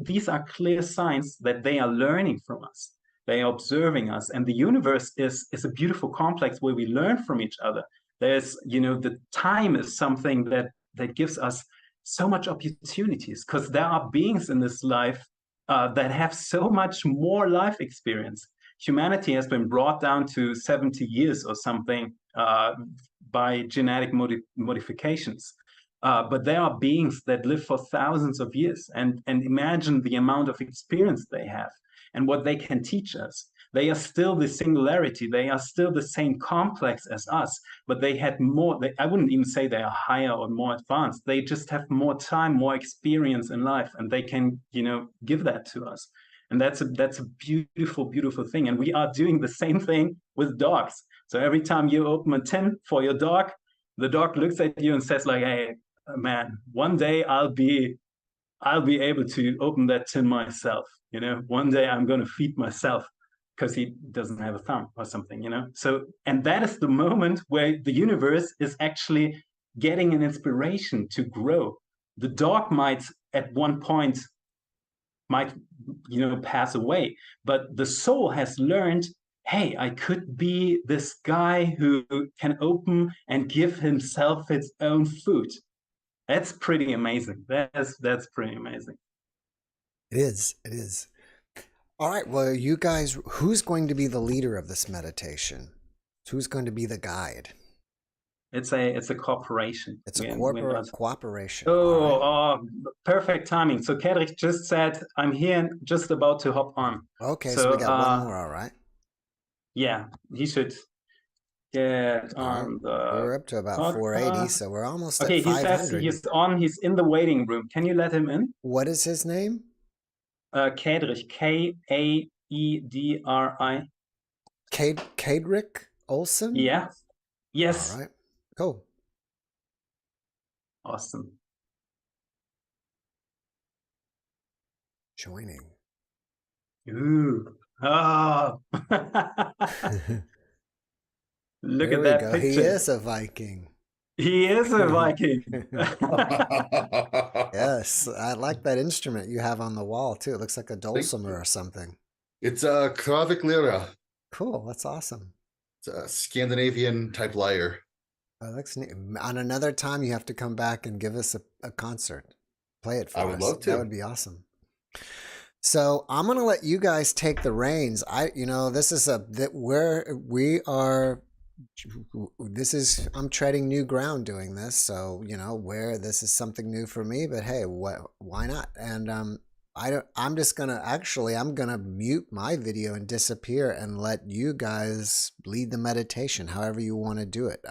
these are clear signs that they are learning from us. They are observing us. And the universe is a beautiful complex where we learn from each other. There's, the time is something that gives us so much opportunities, because there are beings in this life that have so much more life experience. Humanity has been brought down to 70 years or something by genetic modifications. But there are beings that live for thousands of years, and imagine the amount of experience they have and what they can teach us. They are still the singularity. They are still the same complex as us, but they had more. I wouldn't even say they are higher or more advanced. They just have more time, more experience in life, and they can, give that to us. And that's a beautiful, beautiful thing. And we are doing the same thing with dogs. So every time you open a tin for your dog, the dog looks at you and says like, hey, man, one day I'll be able to open that tin myself. One day I'm going to feed myself, because he doesn't have a thumb or something, So, and that is the moment where the universe is actually getting an inspiration to grow. The dog might at one point pass away, but the soul has learned, hey, I could be this guy who can open and give himself its own food. That's pretty amazing. That's pretty amazing.
It is. All right, well, you guys, who's going to be the leader of this meditation? Who's going to be the guide?
It's a cooperation.
It's a cooperation.
Oh, perfect timing. So Kadri just said, I'm here, just about to hop on.
Okay, so we got one more, all right?
Yeah, he should get on the...
We're up to about 480, so we're almost at 500.
Okay, he says he's in the waiting room. Can you let him in?
What is his name?
Kadri, Kaedri.
Kadri Olsen?
Yeah. Yes.
All right. Cool.
Awesome.
Joining.
Ooh. Oh. Look at that picture.
He is a Viking.
He is a Viking.
Yes, I like that instrument you have on the wall too. It looks like a dulcimer or something.
It's a Kravik lyra.
Cool, that's awesome.
It's a Scandinavian type lyre.
Oh, that's neat. On another time, you have to come back and give us a concert. Play it for us.
I would love to.
That would be awesome. So I'm gonna let you guys take the reins. This is where we are. I'm treading new ground doing this. So where this is something new for me. But hey, why not? And I'm just gonna I'm gonna mute my video and disappear and let you guys lead the meditation, however you want to do it.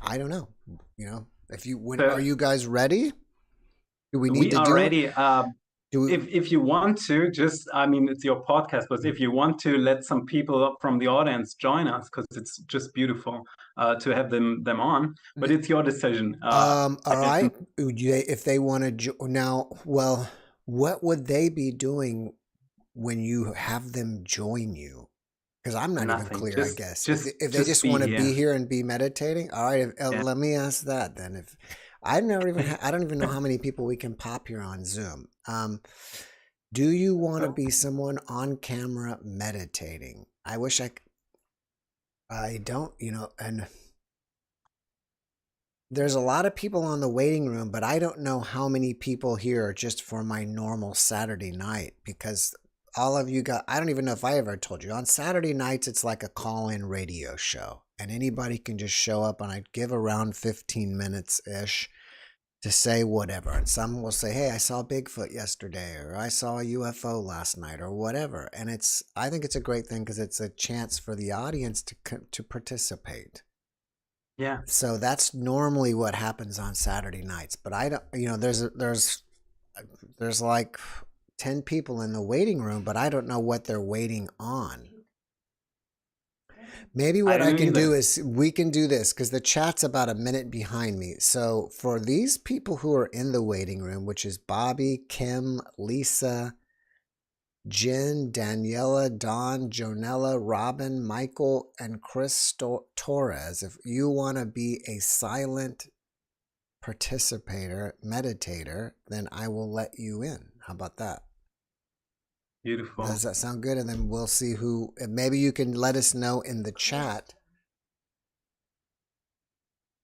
I don't know. Are you guys ready? Do we need to
are
do
ready.
it?
If you want to, it's your podcast, but if you want to let some people from the audience join us, because it's just beautiful to have them on, but it's your decision.
All right. If they want to now, well, what would they be doing when you have them join you? Because I'm not even clear, I guess. If they just want to be here and be meditating, all right. Let me ask that then. If I don't even know how many people we can pop here on Zoom. Do you want to be someone on camera meditating? I wish I don't, and there's a lot of people on the waiting room, but I don't know how many people here are just for my normal Saturday night, because all of you I don't even know if I ever told you, on Saturday nights, it's like a call-in radio show and anybody can just show up, and I give around 15 minutes-ish to say whatever. And some will say, hey, I saw Bigfoot yesterday, or I saw a UFO last night, or whatever. And I think it's a great thing because it's a chance for the audience to participate.
Yeah.
So that's normally what happens on Saturday nights. But I don't, there's like 10 people in the waiting room, but I don't know what they're waiting on. Maybe what I can do is we can do this, because the chat's about a minute behind me. So for these people who are in the waiting room, which is Bobby, Kim, Lisa, Jen, Daniela, Dawn, Jonella, Robin, Michael, and Chris Torres, if you want to be a silent meditator, then I will let you in. How about that?
Beautiful.
Does that sound good? And then we'll see maybe you can let us know in the chat.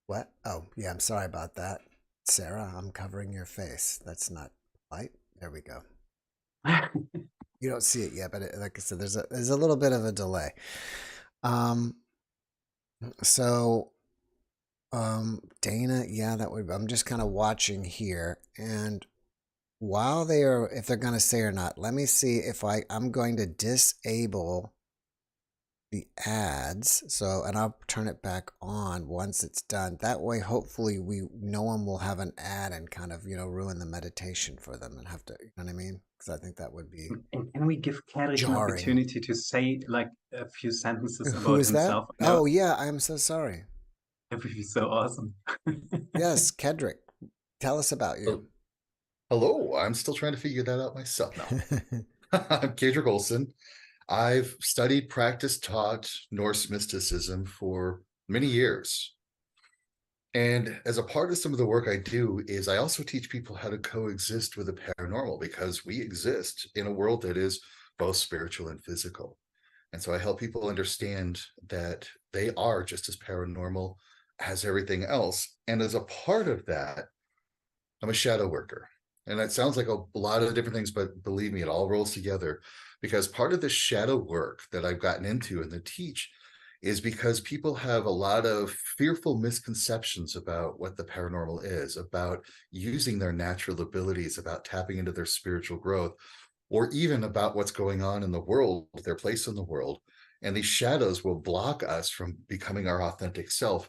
What? Oh, yeah, I'm sorry about that. Sarah, I'm covering your face. That's not light. There we go. You don't see it yet, but like I said, there's a little bit of a delay. Dana, yeah, I'm just kind of watching here, and while if they're going to say or not, let me see if I'm going to disable the ads. And I'll turn it back on once it's done. That way, hopefully no one will have an ad and kind of, ruin the meditation for them and have to, you know what I mean? Because I think that would be
And can we give Kadri an opportunity to say like a few sentences about himself?
That? No. Oh, yeah, I'm so sorry.
That would be so awesome.
Yes, Kedrick, tell us about you.
Hello, I'm still trying to figure that out myself now. I'm Kadri Olson. I've studied, practiced, taught Norse mysticism for many years. And as a part of some of the work I do is I also teach people how to coexist with the paranormal, because we exist in a world that is both spiritual and physical. And so I help people understand that they are just as paranormal as everything else. And as a part of that, I'm a shadow worker. And that sounds like a lot of different things, but believe me, it all rolls together, because part of the shadow work that I've gotten into and to teach is because people have a lot of fearful misconceptions about what the paranormal is, about using their natural abilities, about tapping into their spiritual growth, or even about what's going on in the world, their place in the world. And these shadows will block us from becoming our authentic self,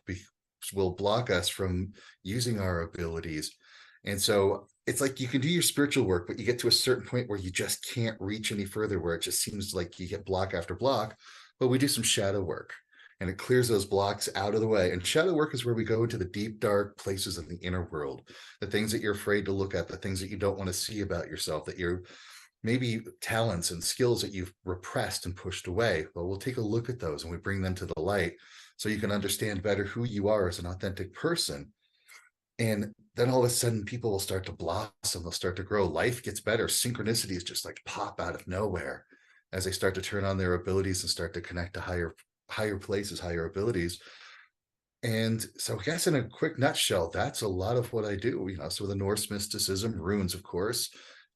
will block us from using our abilities. And so it's like you can do your spiritual work, but you get to a certain point where you just can't reach any further, where it just seems like you get block after block. But we do some shadow work, and it clears those blocks out of the way. And shadow work is where we go into the deep, dark places of the inner world, the things that you're afraid to look at, the things that you don't want to see about yourself, that you're maybe talents and skills that you've repressed and pushed away. Well, we'll take a look at those and we bring them to the light so you can understand better who you are as an authentic person. And then all of a sudden people will start to blossom, they'll start to grow, life gets better, synchronicities just like pop out of nowhere as they start to turn on their abilities and start to connect to higher places, higher abilities. And so I guess in a quick nutshell, that's a lot of what I do. So the Norse mysticism, runes, of course,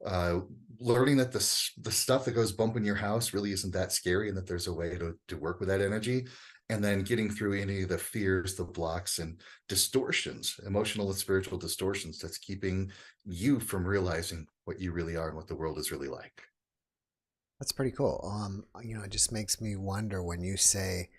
uh, learning that the stuff that goes bump in your house really isn't that scary, and that there's a way to work with that energy, and then getting through any of the fears, the blocks, and distortions, emotional and spiritual distortions, that's keeping you from realizing what you really are and what the world is really like.
That's pretty cool. It just makes me wonder when you say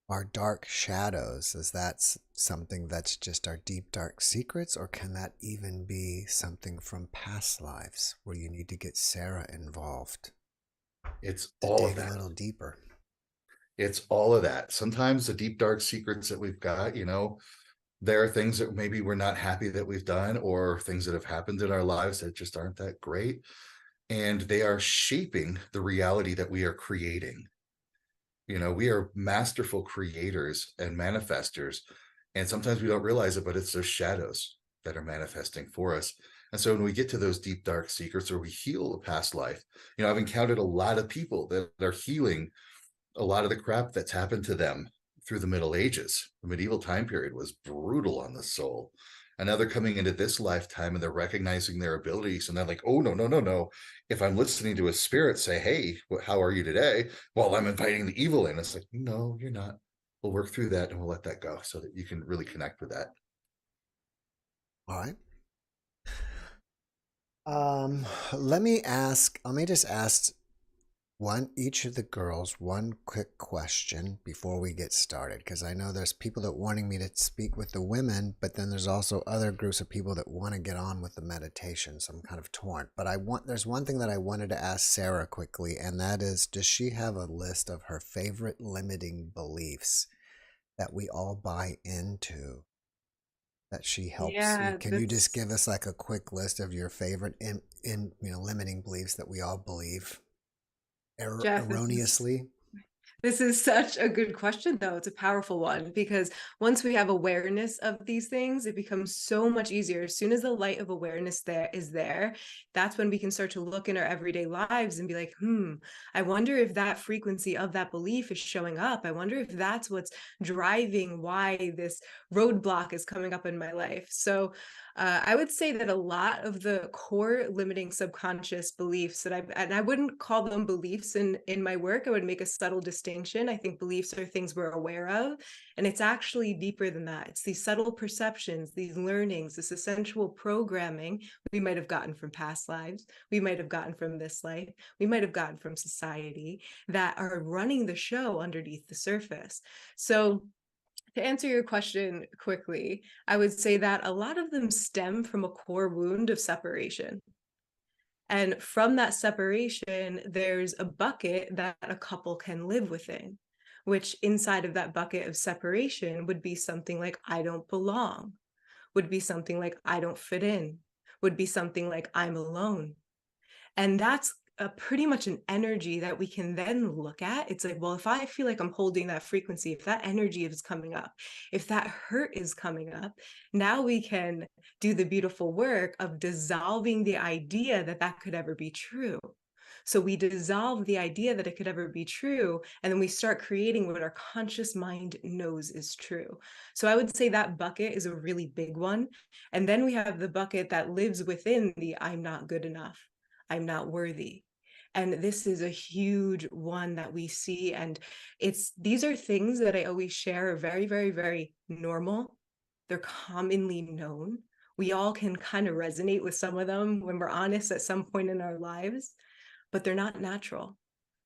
our dark shadows, is that something that's just our deep, dark secrets, or can that even be something from past lives where you need to get Sarah involved
It's
to
all of
dig a
that.
little deeper?
It's all of that. Sometimes the deep, dark secrets that we've got, there are things that maybe we're not happy that we've done, or things that have happened in our lives that just aren't that great. And they are shaping the reality that we are creating. We are masterful creators and manifestors. And sometimes we don't realize it, but it's those shadows that are manifesting for us. And so when we get to those deep, dark secrets, or we heal a past life, I've encountered a lot of people that are healing a lot of the crap that's happened to them through the Middle Ages. The medieval time period was brutal on the soul. And now they're coming into this lifetime and they're recognizing their abilities. And they're like, oh, no, no, no, no. If I'm listening to a spirit say, hey, how are you today? Well, I'm inviting the evil in. It's like, no, you're not. We'll work through that and we'll let that go so that you can really connect with that.
All right. Let me just ask each of the girls one quick question before we get started, because I know there's people that wanting me to speak with the women, but then there's also other groups of people that want to get on with the meditation, so I'm kind of torn. But there's one thing that I wanted to ask Sarah quickly, and that is, does she have a list of her favorite limiting beliefs that we all buy into, that she helps?
Yeah,
Can you just give us like a quick list of your favorite limiting beliefs that we all believe
Jeff,
erroneously?
this is such a good question, though. It's a powerful one, because once we have awareness of these things, it becomes so much easier. As soon as the light of awareness is there, that's when we can start to look in our everyday lives and be like, I wonder if that frequency of that belief is showing up. I wonder if that's what's driving why this roadblock is coming up in my life. So I would say that a lot of the core limiting subconscious beliefs that and I wouldn't call them beliefs in my work. I would make a subtle distinction. I think beliefs are things we're aware of, and it's actually deeper than that. It's these subtle perceptions, these learnings, this essential programming we might have gotten from past lives, we might have gotten from this life, we might have gotten from society, that are running the show underneath the surface. So to answer your question quickly, I would say that a lot of them stem from a core wound of separation. And from that separation, there's a bucket that a couple can live within, which inside of that bucket of separation would be something like, I don't belong, would be something like, I don't fit in, would be something like, I'm alone. And that's pretty much an energy that we can then look at. It's like, well, if I feel like I'm holding that frequency, if that energy is coming up, if that hurt is coming up, now we can do the beautiful work of dissolving the idea that that could ever be true. So we dissolve the idea that it could ever be true, and then we start creating what our conscious mind knows is true. So I would say that bucket is a really big one. And then we have the bucket that lives within the I'm not good enough, I'm not worthy. And this is a huge one that we see. And these are things that I always share are very, very, very normal. They're commonly known. We all can kind of resonate with some of them when we're honest at some point in our lives, but they're not natural.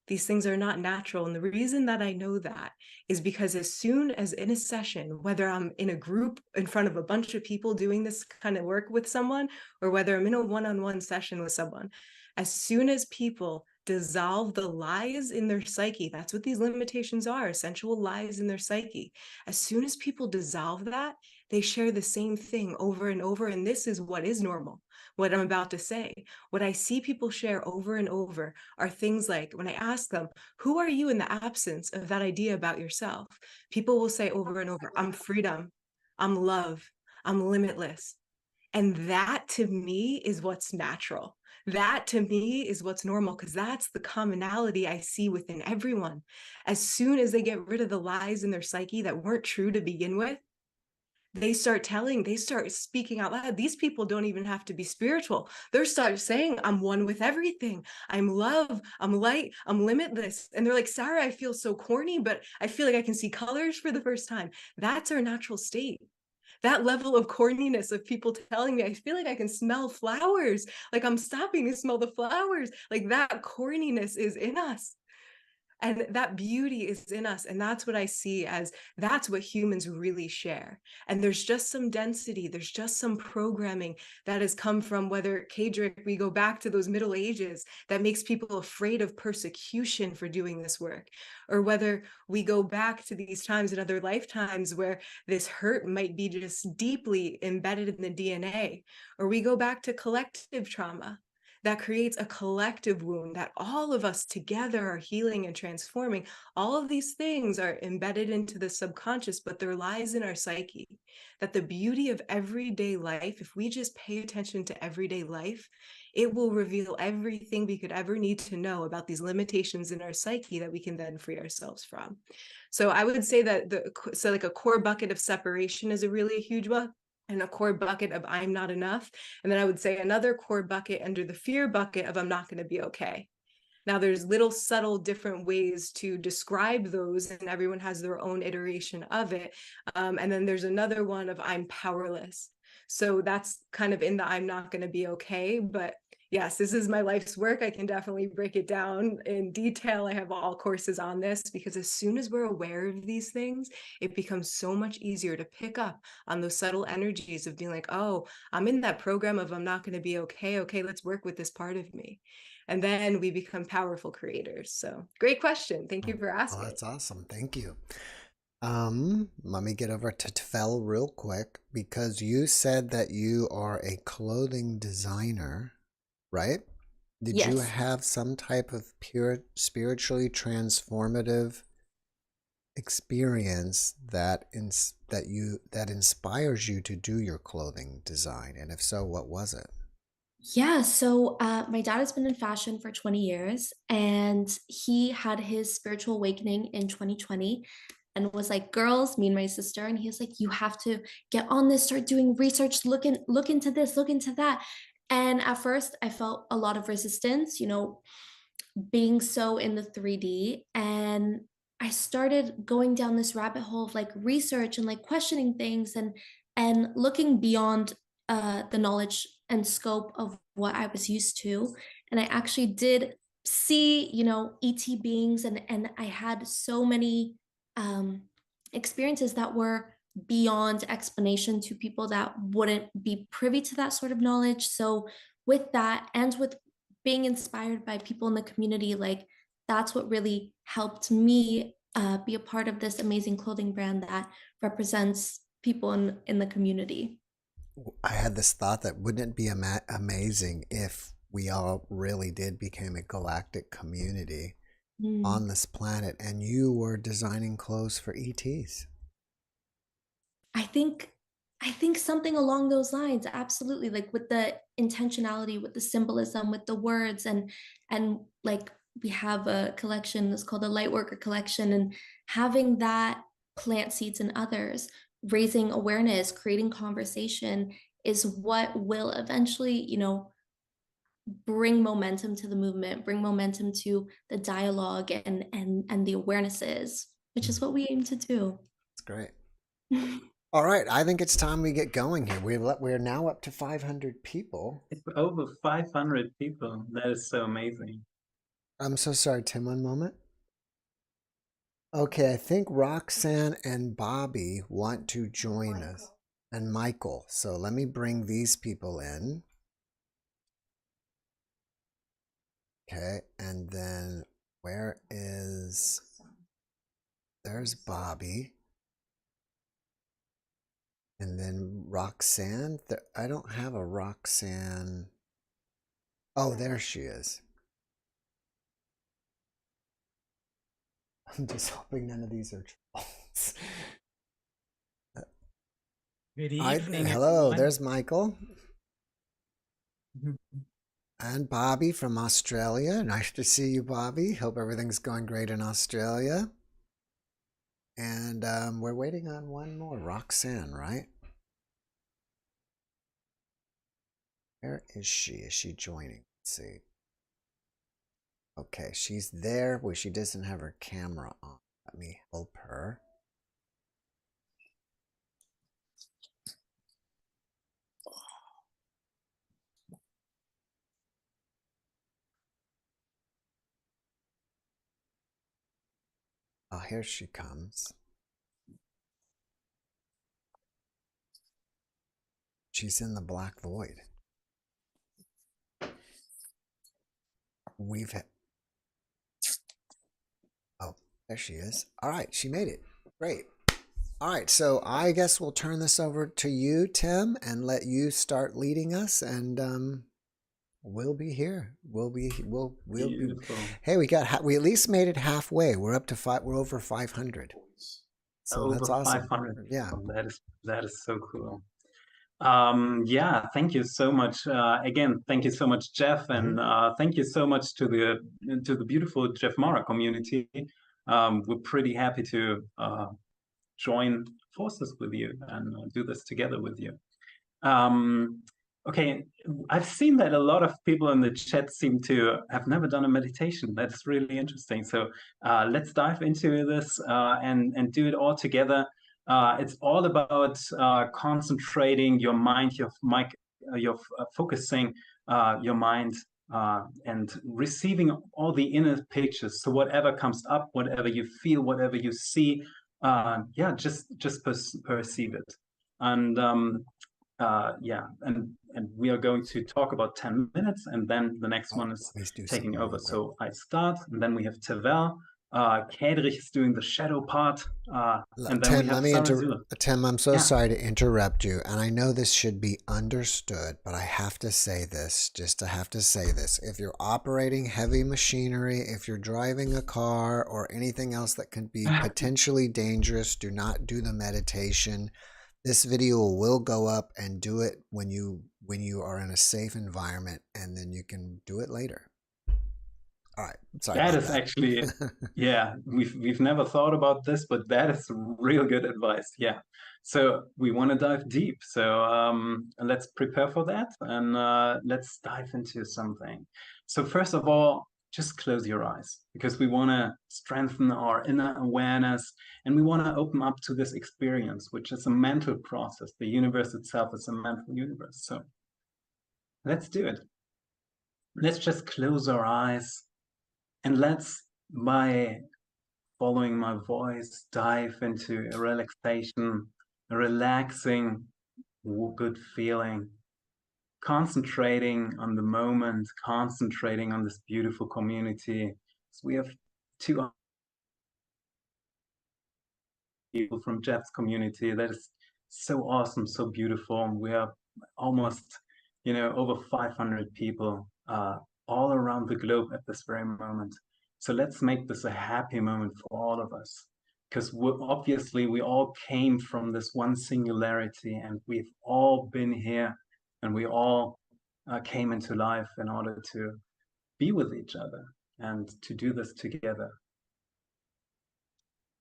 These things are not natural. And the reason that I know that is because as soon as in a session, whether I'm in a group in front of a bunch of people doing this kind of work with someone, or whether I'm in a one-on-one session with someone, as soon as people dissolve the lies in their psyche, that's what these limitations are, essential lies in their psyche. As soon as people dissolve that, they share the same thing over and over. And this is what is normal, what I'm about to say. What I see people share over and over are things like, when I ask them, who are you in the absence of that idea about yourself? People will say over and over, I'm freedom, I'm love, I'm limitless. And that to me is what's natural. That to me is what's normal, because that's the commonality I see within everyone. As soon as they get rid of the lies in their psyche that weren't true to begin with, they start speaking out loud. These people don't even have to be spiritual. They start saying, I'm one with everything. I'm love, I'm light, I'm limitless. And they're like, Sarah, I feel so corny, but I feel like I can see colors for the first time. That's our natural state. That level of corniness of people telling me, I feel like I can smell flowers. Like I'm stopping to smell the flowers. Like that corniness is in us. And that beauty is in us. And that's what I see as that's what humans really share. And there's just some density, there's just some programming that has come from, whether Kadri, we go back to those Middle Ages, that makes people afraid of persecution for doing this work, or whether we go back to these times in other lifetimes where this hurt might be just deeply embedded in the DNA, or we go back to collective trauma that creates a collective wound that all of us together are healing and transforming. All of these things are embedded into the subconscious, but there lies in our psyche that the beauty of everyday life, if we just pay attention to everyday life, it will reveal everything we could ever need to know about these limitations in our psyche that we can then free ourselves from. So I would say that like a core bucket of separation is a really huge one, and a core bucket of I'm not enough. And then I would say another core bucket under the fear bucket of I'm not going to be okay. Now there's little subtle different ways to describe those, and everyone has their own iteration of it. And then there's another one of I'm powerless. So that's kind of in the I'm not going to be okay. But yes, this is my life's work. I can definitely break it down in detail. I have all courses on this, because as soon as we're aware of these things, it becomes so much easier to pick up on those subtle energies of being like, oh, I'm in that program of I'm not going to be okay. Okay, let's work with this part of me. And then we become powerful creators. So great question. Thank you for asking.
Oh, that's awesome. Thank you. Let me get over to Tefel real quick, because you said that you are a clothing designer, right? Did you
Yes.
have some type of pure spiritually transformative experience that inspires you to do your clothing design? And if so, what was it?
Yeah, so my dad has been in fashion for 20 years, and he had his spiritual awakening in 2020 and was like, girls, me and my sister, and he was like, you have to get on this, start doing research, look into this, look into that. And at first I felt a lot of resistance, being so in the 3D. And I started going down this rabbit hole of like research and like questioning things and looking beyond the knowledge and scope of what I was used to. And I actually did see, ET beings, and I had so many um, experiences that were beyond explanation to people that wouldn't be privy to that sort of knowledge. So with that, and with being inspired by people in the community, like that's what really helped me be a part of this amazing clothing brand that represents people in the community.
I had this thought that wouldn't it be amazing if we all really did become a galactic community on this planet, and you were designing clothes for ETs?
I think something along those lines, absolutely, like with the intentionality, with the symbolism, with the words, and like we have a collection that's called the Lightworker Collection, and having that plant seeds in others, raising awareness, creating conversation is what will eventually, bring momentum to the movement, bring momentum to the dialogue and the awarenesses, which is what we aim to do.
That's great. All right, I think it's time we get going here. We're now up to 500 people.
It's over 500 people. That is so amazing.
I'm so sorry, Tim, one moment. Okay, I think Roxanne and Bobby want to join us. And Michael. So let me bring these people in. Okay, and then there's Bobby. And then Roxanne. I don't have a Roxanne. Oh, there she is. I'm just hoping none of these are trolls.
Good evening.
Hello,
everyone.
there's Michael. And Bobby from Australia. Nice to see you, Bobby. Hope everything's going great in Australia. And we're waiting on one more, Roxanne, right? Where is she? Is she joining? Let's see. Okay, she's there where she doesn't have her camera on. Let me help her. Oh, here she comes. She's in the black void. We've had... Oh, there she is. All right, she made it. Great. All right, so I guess we'll turn this over to you, Tim, and let you start leading us, and we'll be here. We'll be.
Beautiful.
Hey, we at least made it halfway. We're up to we're over 500. So
Over
that's awesome.
500.
Yeah.
Oh, that is so cool. Yeah, thank you so much. Again, thank you so much, Jeff, and thank you so much to the beautiful JeffMara community. We're pretty happy to join forces with you and do this together with you. Okay, I've seen that a lot of people in the chat seem to have never done a meditation. That's really interesting. So let's dive into this and do it all together. It's all about concentrating your mind, focusing your mind and receiving all the inner pictures. So whatever comes up, whatever you feel, whatever you see, yeah, just perceive it. And yeah, and we are going to talk about 10 minutes, and then the next one is taking over. So I start, and then we have Tevel. Kadri is doing the shadow part, and then we have
Tim, I'm so sorry to interrupt you, and I know this should be understood, but I have to say this, If you're operating heavy machinery, if you're driving a car or anything else that can be potentially dangerous, do not do the meditation. This video will go up, and do it when you are in a safe environment, and then you can do it later. All right. Sorry.
That is actually, yeah, we've never thought about this, but that is real good advice. Yeah. So we want to dive deep. So let's prepare for that, and let's dive into something. So first of all, just close your eyes, because we want to strengthen our inner awareness, and we want to open up to this experience, which is a mental process. The universe itself is a mental universe. So let's do it. Let's just close our eyes, and let's, by following my voice, dive into a relaxation, a relaxing, good feeling, concentrating on the moment, concentrating on this beautiful community. So we have 2 people from Jeff's community. That is so awesome, so beautiful. We are almost, over 500 people all around the globe at this very moment. So let's make this a happy moment for all of us, because obviously we all came from this one singularity, and we've all been here, and we all came into life in order to be with each other and to do this together.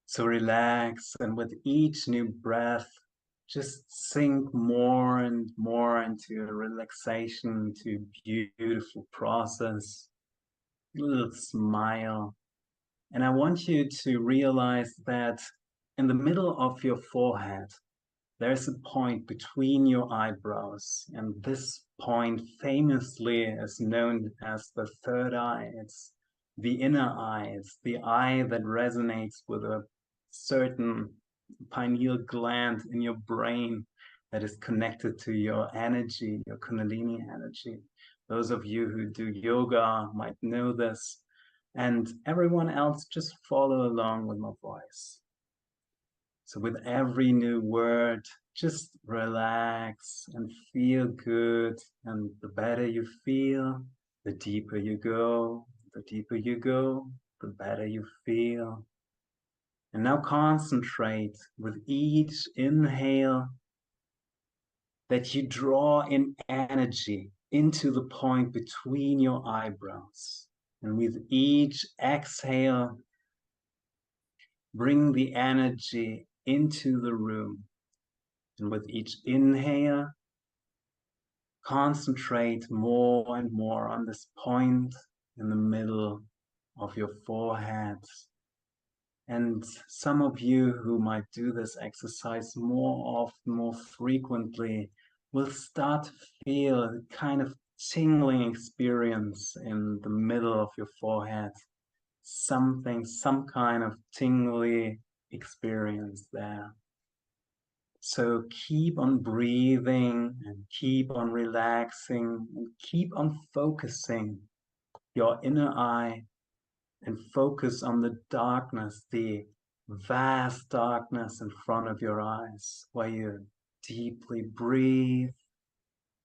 So relax, and with each new breath, just sink more and more into a relaxation, to a beautiful process. A little smile. And I want you to realize that in the middle of your forehead, there's a point between your eyebrows. And this point famously is known as the third eye. It's the inner eye. It's the eye that resonates with a certain pineal gland in your brain that is connected to your energy, your Kundalini energy. Those of you who do yoga might know this, and everyone else, just follow along with my voice. So with every new word, just relax and feel good, and the better you feel, the deeper you go, the better you feel. And now concentrate with each inhale that you draw in energy into the point between your eyebrows. And with each exhale, bring the energy into the room. And with each inhale, concentrate more and more on this point in the middle of your forehead. And some of you who might do this exercise more often, more frequently, will start to feel a kind of tingling experience in the middle of your forehead. Some kind of tingly experience there. So keep on breathing and keep on relaxing and keep on focusing your inner eye and focus on the darkness, the vast darkness in front of your eyes, where you deeply breathe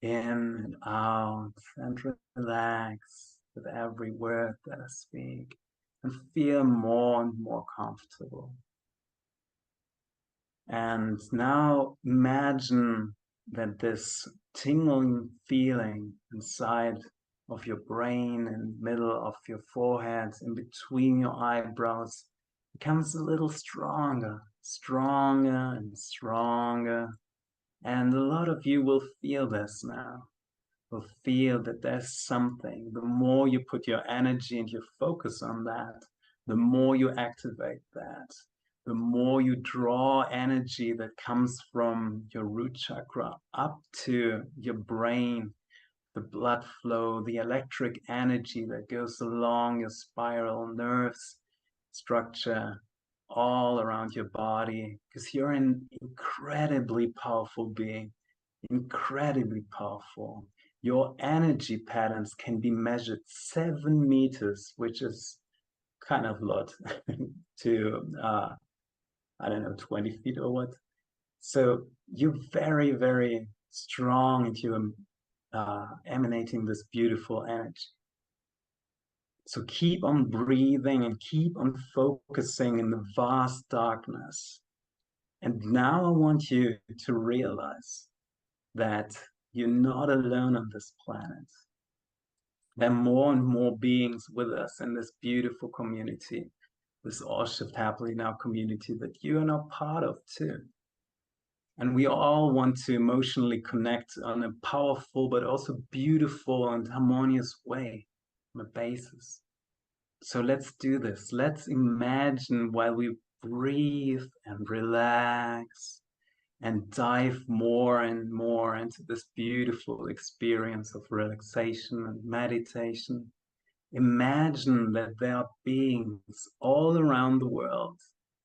in and out and relax with every word that I speak and feel more and more comfortable. And now imagine that this tingling feeling inside of your brain and middle of your forehead, in between your eyebrows, becomes a little stronger, stronger and stronger. And a lot of you will feel this now, will feel that there's something. The more you put your energy and your focus on that, the more you activate that, the more you draw energy that comes from your root chakra up to your brain, the blood flow, the electric energy that goes along your spiral nerves structure all around your body, because you're an incredibly powerful being, incredibly powerful. Your energy patterns can be measured 7 meters, which is kind of a lot to, I don't know, 20 feet or what. So you're very, very strong and you're emanating this beautiful energy. So keep on breathing and keep on focusing in the vast darkness. And now I want you to realize that you're not alone on this planet. There are more and more beings with us in this beautiful community, this all shift happily now community that you are now part of too. And we all want to emotionally connect on a powerful but also beautiful and harmonious way on a basis. So let's do this. Let's imagine while we breathe and relax and dive more and more into this beautiful experience of relaxation and meditation. Imagine that there are beings all around the world,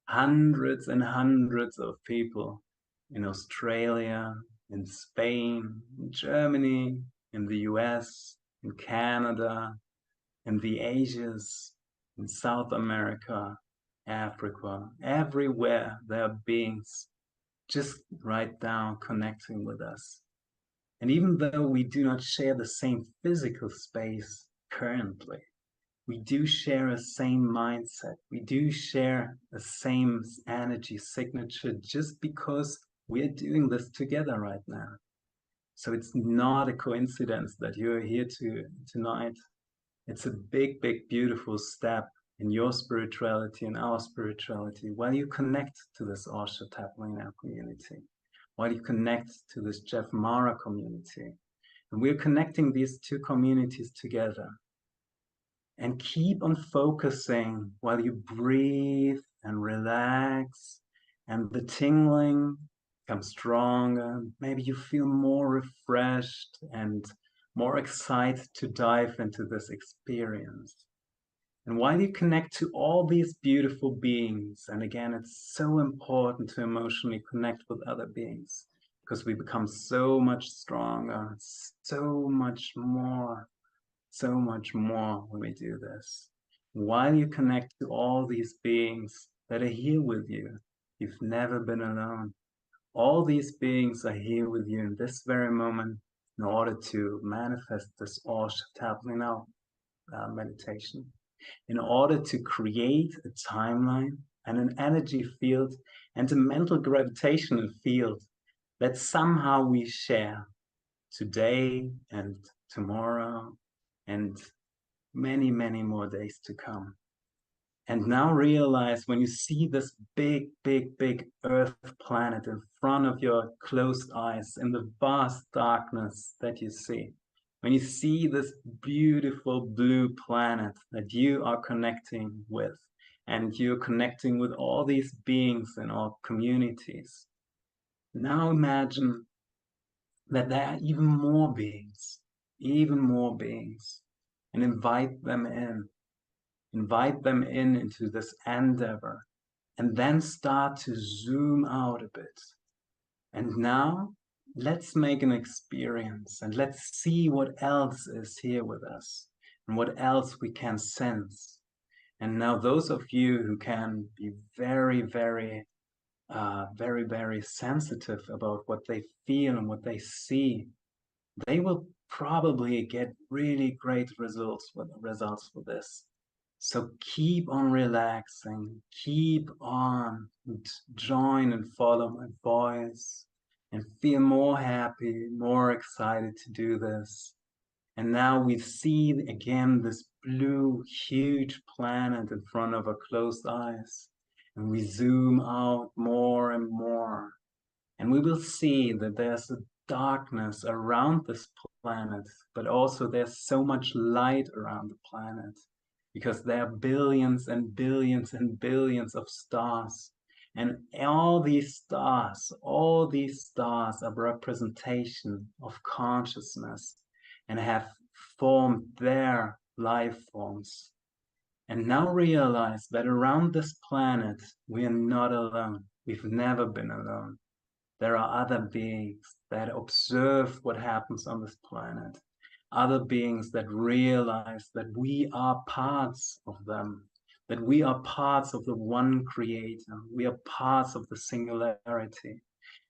hundreds and hundreds of people in Australia, in Spain, in Germany, in the US, in Canada, in the Asias, in South America, Africa, everywhere there are beings just right now connecting with us. And even though we do not share the same physical space currently, we do share a same mindset. We do share the same energy signature just because we're doing this together right now. So it's not a coincidence that you're here tonight. It's a big, big, beautiful step in your spirituality and our spirituality while you connect to this Osha Taplina community, while you connect to this JeffMara community. And we're connecting these two communities together. And keep on focusing while you breathe and relax, and the tingling becomes stronger. Maybe you feel more refreshed and more excited to dive into this experience. And while you connect to all these beautiful beings, and again, it's so important to emotionally connect with other beings because we become so much stronger, so much more when we do this. While you connect to all these beings that are here with you, you've never been alone. All these beings are here with you in this very moment in order to manifest this Taplina meditation, in order to create a timeline and an energy field and a mental gravitational field that somehow we share today and tomorrow and many, many more days to come. And now realize when you see this big, big, big Earth planet in front of your closed eyes in the vast darkness that you see, when you see this beautiful blue planet that you are connecting with, and you're connecting with all these beings in all communities, now imagine that there are even more beings, and invite them in. Invite them in into this endeavor, and then start to zoom out a bit. And now let's make an experience, and let's see what else is here with us and what else we can sense. And now those of you who can be very, very, very sensitive about what they feel and what they see, they will probably get really great results with this. So keep on relaxing, keep on, join and follow my voice, and feel more happy, more excited to do this. And now we see again this blue, huge planet in front of our closed eyes. And we zoom out more and more. And we will see that there's a darkness around this planet, but also there's so much light around the planet, because there are billions and billions and billions of stars. And all these stars are representation of consciousness and have formed their life forms. And now realize that around this planet, we are not alone. We've never been alone. There are other beings that observe what happens on this planet, other beings that realize that we are parts of them, that we are parts of the one creator, we are parts of the singularity.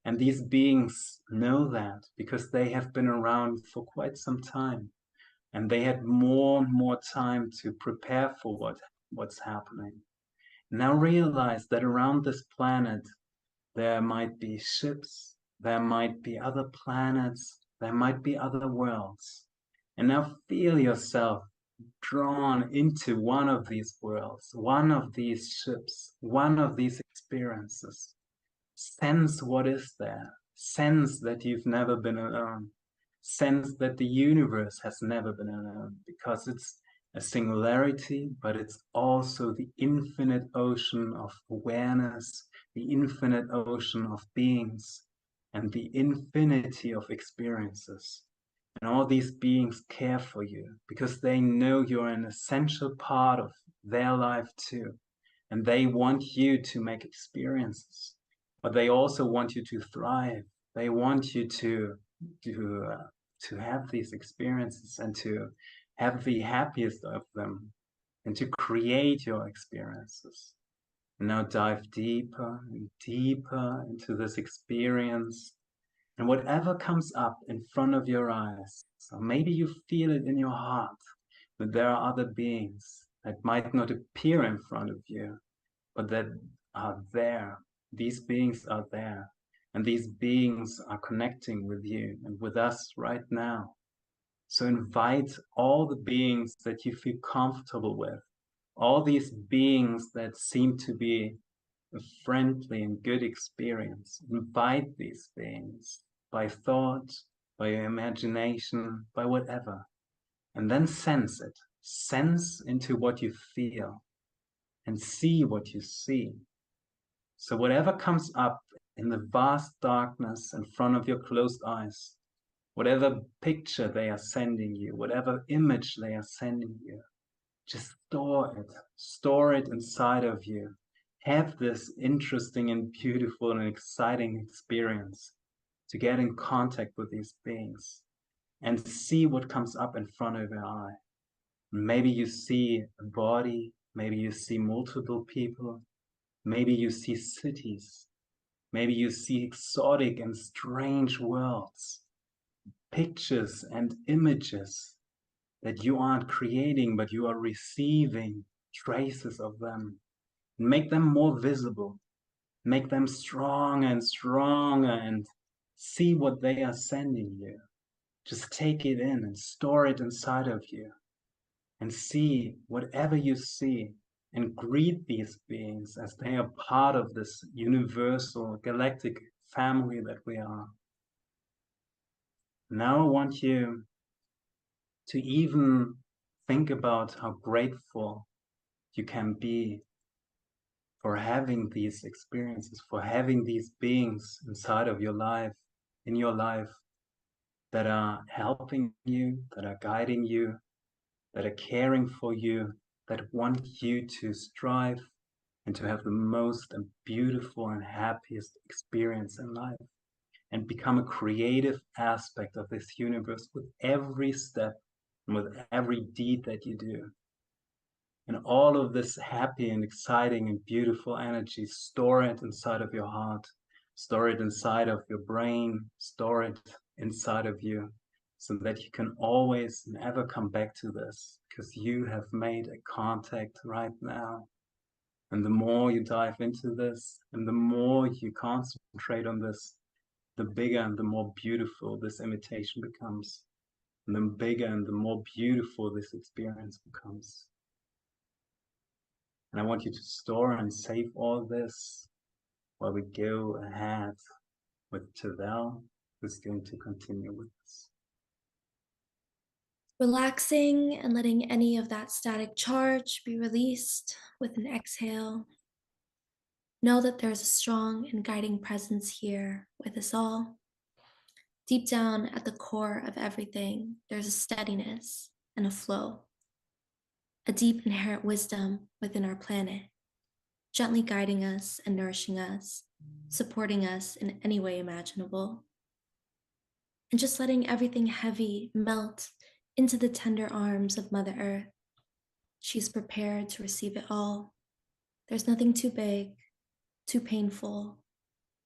And these beings know that because they have been around for quite some time, and they had more and more time to prepare for what's happening. Now realize that around this planet, there might be ships, there might be other planets, there might be other worlds. And now feel yourself drawn into one of these worlds, one of these ships, one of these experiences. Sense what is there. Sense that you've never been alone. Sense that the universe has never been alone, because it's a singularity, but it's also the infinite ocean of awareness, the infinite ocean of beings, and the infinity of experiences. And all these beings care for you because they know you're an essential part of their life too. And they want you to make experiences, but they also want you to thrive. They want you to have these experiences and to have the happiest of them and to create your experiences. And now dive deeper and deeper into this experience. And whatever comes up in front of your eyes, so maybe you feel it in your heart that there are other beings that might not appear in front of you, but that are there. These beings are there. And these beings are connecting with you and with us right now. So invite all the beings that you feel comfortable with, all these beings that seem to be a friendly and good experience. Invite these beings by thought, by your imagination, by whatever. And then sense it. Sense into what you feel and see what you see. So whatever comes up in the vast darkness in front of your closed eyes, whatever picture they are sending you, whatever image they are sending you, just store it inside of you. Have this interesting and beautiful and exciting experience to get in contact with these beings and see what comes up in front of your eye. Maybe you see a body, maybe you see multiple people, maybe you see cities, maybe you see exotic and strange worlds, pictures and images that you aren't creating, but you are receiving traces of them. Make them more visible, make them stronger and stronger, and see what they are sending you. Just take it in and store it inside of you and see whatever you see, and greet these beings as they are part of this universal galactic family that we are. Now I want you to even think about how grateful you can be for having these experiences, for having these beings inside of your life, in your life, that are helping you, that are guiding you, that are caring for you, that want you to strive and to have the most and beautiful and happiest experience in life, and become a creative aspect of this universe with every step and with every deed that you do. And all of this happy and exciting and beautiful energy, store it inside of your heart, store it inside of your brain, store it inside of you, so that you can always never come back to this, because you have made a contact right now. And the more you dive into this, and the more you concentrate on this, the bigger and the more beautiful this imitation becomes. And the bigger and the more beautiful this experience becomes. And I want you to store and save all this while we go ahead with Tavel, who's going to continue with this.
Relaxing and letting any of that static charge be released with an exhale. Know that there's a strong and guiding presence here with us all. Deep down at the core of everything, there's a steadiness and a flow, a deep inherent wisdom within our planet, gently guiding us and nourishing us, supporting us in any way imaginable. And just letting everything heavy melt into the tender arms of Mother Earth. She's prepared to receive it all. There's nothing too big, too painful,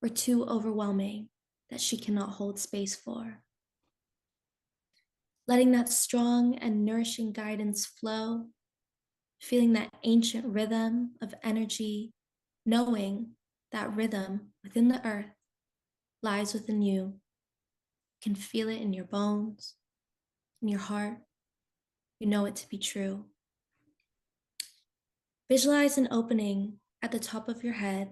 or too overwhelming that she cannot hold space for. Letting that strong and nourishing guidance flow, feeling that ancient rhythm of energy, knowing that rhythm within the earth lies within you. You can feel it in your bones, in your heart. You know it to be true. Visualize an opening at the top of your head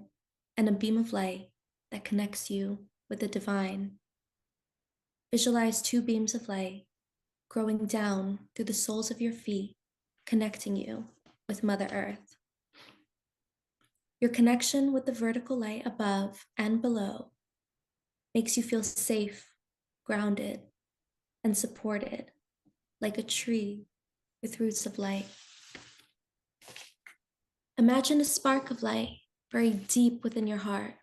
and a beam of light that connects you with the divine. Visualize two beams of light growing down through the soles of your feet, connecting you with Mother Earth. Your connection with the vertical light above and below makes you feel safe, grounded, and supported like a tree with roots of light. Imagine a spark of light buried deep within your heart.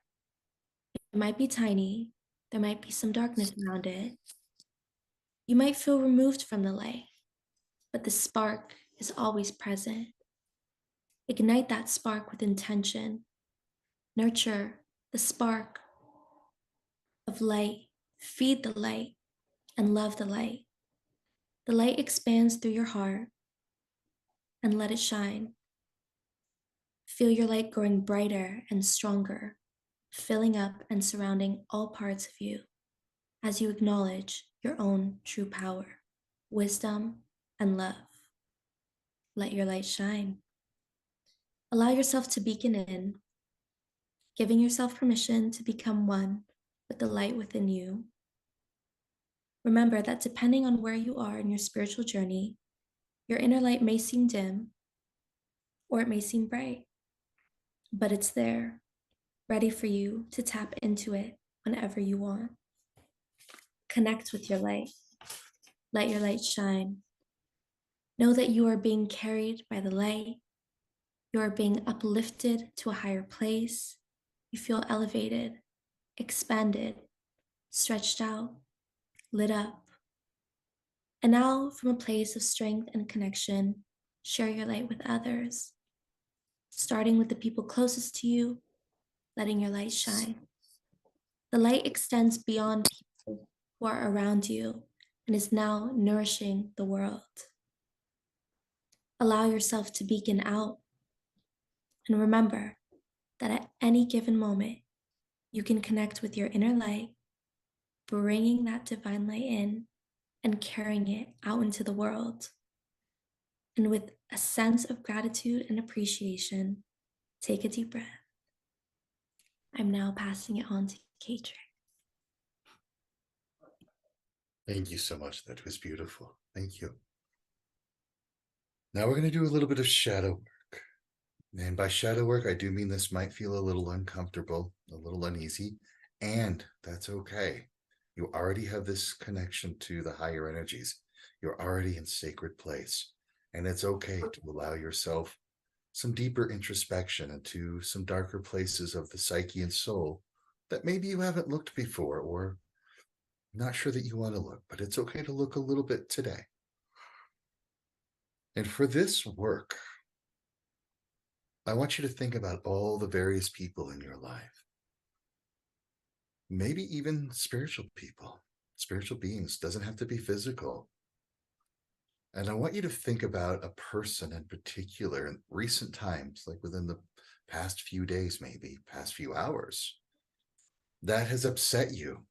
It might be tiny, there might be some darkness around it. You might feel removed from the light, but the spark is always present. Ignite that spark with intention. Nurture the spark of light. Feed the light and love the light. The light expands through your heart and let it shine. Feel your light growing brighter and stronger, filling up and surrounding all parts of you as you acknowledge your own true power, wisdom, and love. Let your light shine. Allow yourself to beacon in, giving yourself permission to become one with the light within you. Remember that depending on where you are in your spiritual journey, your inner light may seem dim or it may seem bright, but it's there, ready for you to tap into it whenever you want. Connect with your light. Let your light shine. Know that you are being carried by the light. You are being uplifted to a higher place. You feel elevated, expanded, stretched out, lit up. And now, from a place of strength and connection, share your light with others, starting with the people closest to you, letting your light shine. The light extends beyond people who are around you and is now nourishing the world. Allow yourself to beacon out. And remember that at any given moment, you can connect with your inner light, bringing that divine light in and carrying it out into the world. And with a sense of gratitude and appreciation, take a deep breath. I'm now passing it on to Kadri.
Thank you so much. That was beautiful. Thank you. Now we're going to do a little bit of shadow work. And by shadow work, I do mean this might feel a little uncomfortable, a little uneasy, and that's okay. You already have this connection to the higher energies. You're already in sacred place, and it's okay to allow yourself some deeper introspection into some darker places of the psyche and soul that maybe you haven't looked before or not sure that you want to look, but it's okay to look a little bit today. And for this work, I want you to think about all the various people in your life. Maybe even spiritual people, spiritual beings, doesn't have to be physical. And I want you to think about a person in particular in recent times, like within the past few days, maybe past few hours, that has upset you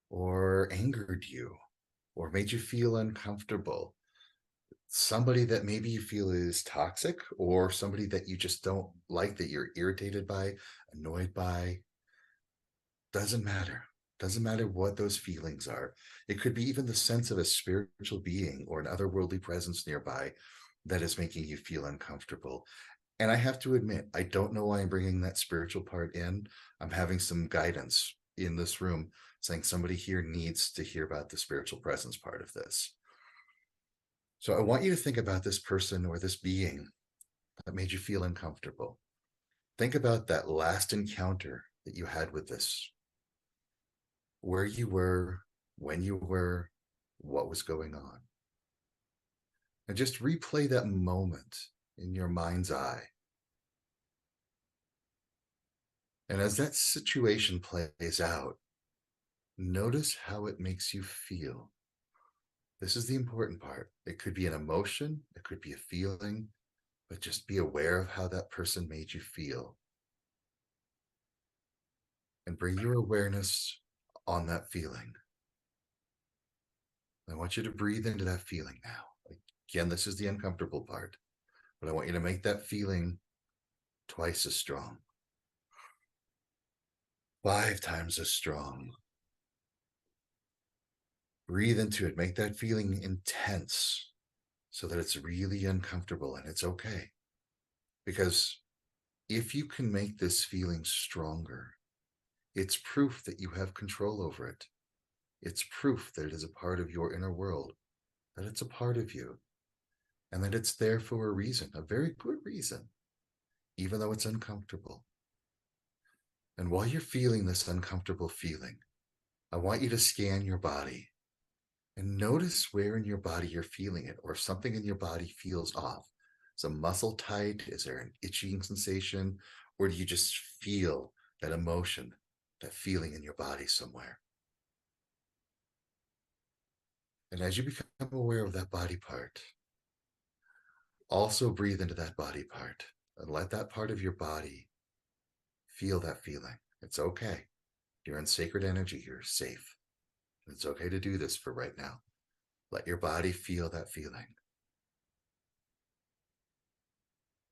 or angered you or made you feel uncomfortable. Somebody that maybe you feel is toxic, or somebody that you just don't like, that you're irritated by, annoyed by. Doesn't matter. Doesn't matter what those feelings are. It could be even the sense of a spiritual being or an otherworldly presence nearby that is making you feel uncomfortable. And I have to admit, I don't know why I'm bringing that spiritual part in. I'm having some guidance in this room saying somebody here needs to hear about the spiritual presence part of this. So I want you to think about this person or this being that made you feel uncomfortable. Think about that last encounter that you had with this, where you were, when you were, what was going on. And just replay that moment in your mind's eye. And as that situation plays out, notice how it makes you feel. This is the important part. It could be an emotion, it could be a feeling, but just be aware of how that person made you feel. And bring your awareness on that feeling. I want you to breathe into that feeling now. Again, this is the uncomfortable part, but I want you to make that feeling twice as strong, 5 times as strong. Breathe into it. Make that feeling intense so that it's really uncomfortable, and it's okay. Because if you can make this feeling stronger, it's proof that you have control over it. It's proof that it is a part of your inner world, that it's a part of you, and that it's there for a reason, a very good reason, even though it's uncomfortable. And while you're feeling this uncomfortable feeling, I want you to scan your body and notice where in your body you're feeling it, or if something in your body feels off. Is a muscle tight? Is there an itching sensation? Or do you just feel that emotion, that feeling in your body somewhere? And as you become aware of that body part, also breathe into that body part and let that part of your body feel that feeling. It's okay. You're in sacred energy. You're safe. It's okay to do this for right now. Let your body feel that feeling.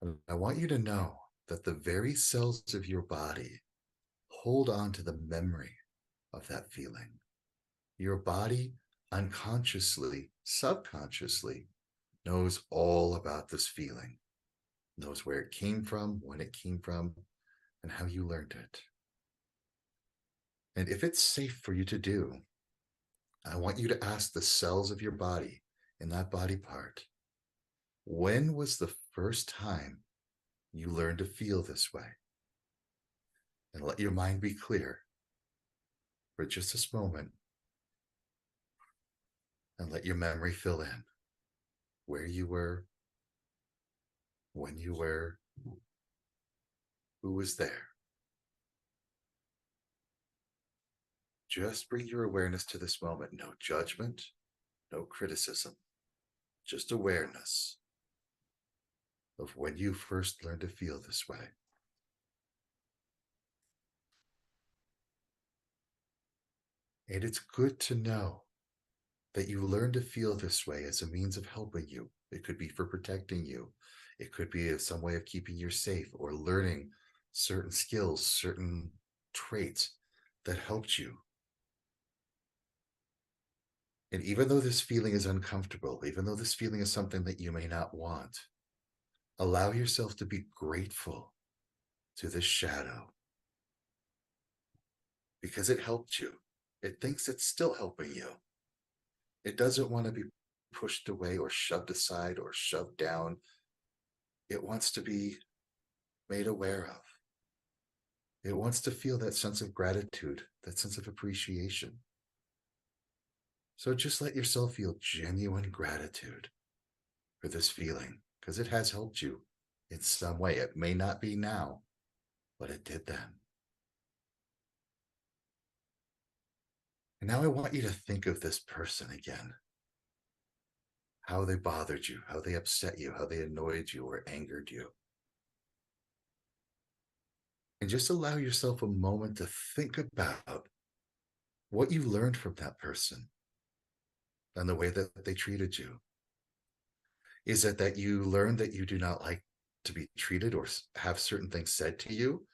And I want you to know that the very cells of your body hold on to the memory of that feeling. Your body unconsciously, subconsciously knows all about this feeling, knows where it came from, when it came from, and how you learned it. And if it's safe for you to do, I want you to ask the cells of your body in that body part, when was the first time you learned to feel this way? And let your mind be clear for just this moment, and let your memory fill in where you were, when you were, who was there. Just bring your awareness to this moment. No judgment, no criticism, just awareness of when you first learned to feel this way. And it's good to know that you learn to feel this way as a means of helping you It could be for protecting you. It could be some way of keeping you safe or learning certain skills, certain traits that helped you. And even though this feeling is uncomfortable, even though this feeling is something that you may not want, allow yourself to be grateful to this shadow because it helped you. It thinks it's still helping you. It doesn't want to be pushed away or shoved aside or shoved down. It wants to be made aware of. It wants to feel that sense of gratitude, that sense of appreciation. So just let yourself feel genuine gratitude for this feeling because it has helped you in some way. It may not be now, but it did then. And now I want you to think of this person again. How they bothered you, how they upset you, how they annoyed you or angered you. And just allow yourself a moment to think about what you learned from that person and the way that they treated you. Is it that you learned that you do not like to be treated or have certain things said to you?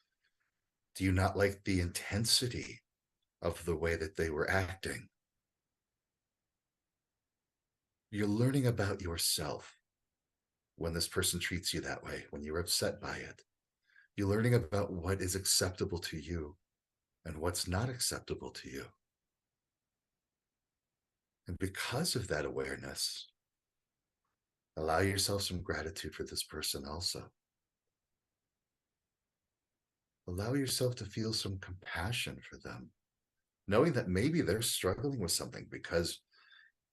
Do you not like the intensity of the way that they were acting? You're learning about yourself when this person treats you that way, when you're upset by it. You're learning about what is acceptable to you and what's not acceptable to you. And because of that awareness, allow yourself some gratitude for this person also. Allow yourself to feel some compassion for them, knowing that maybe they're struggling with something, because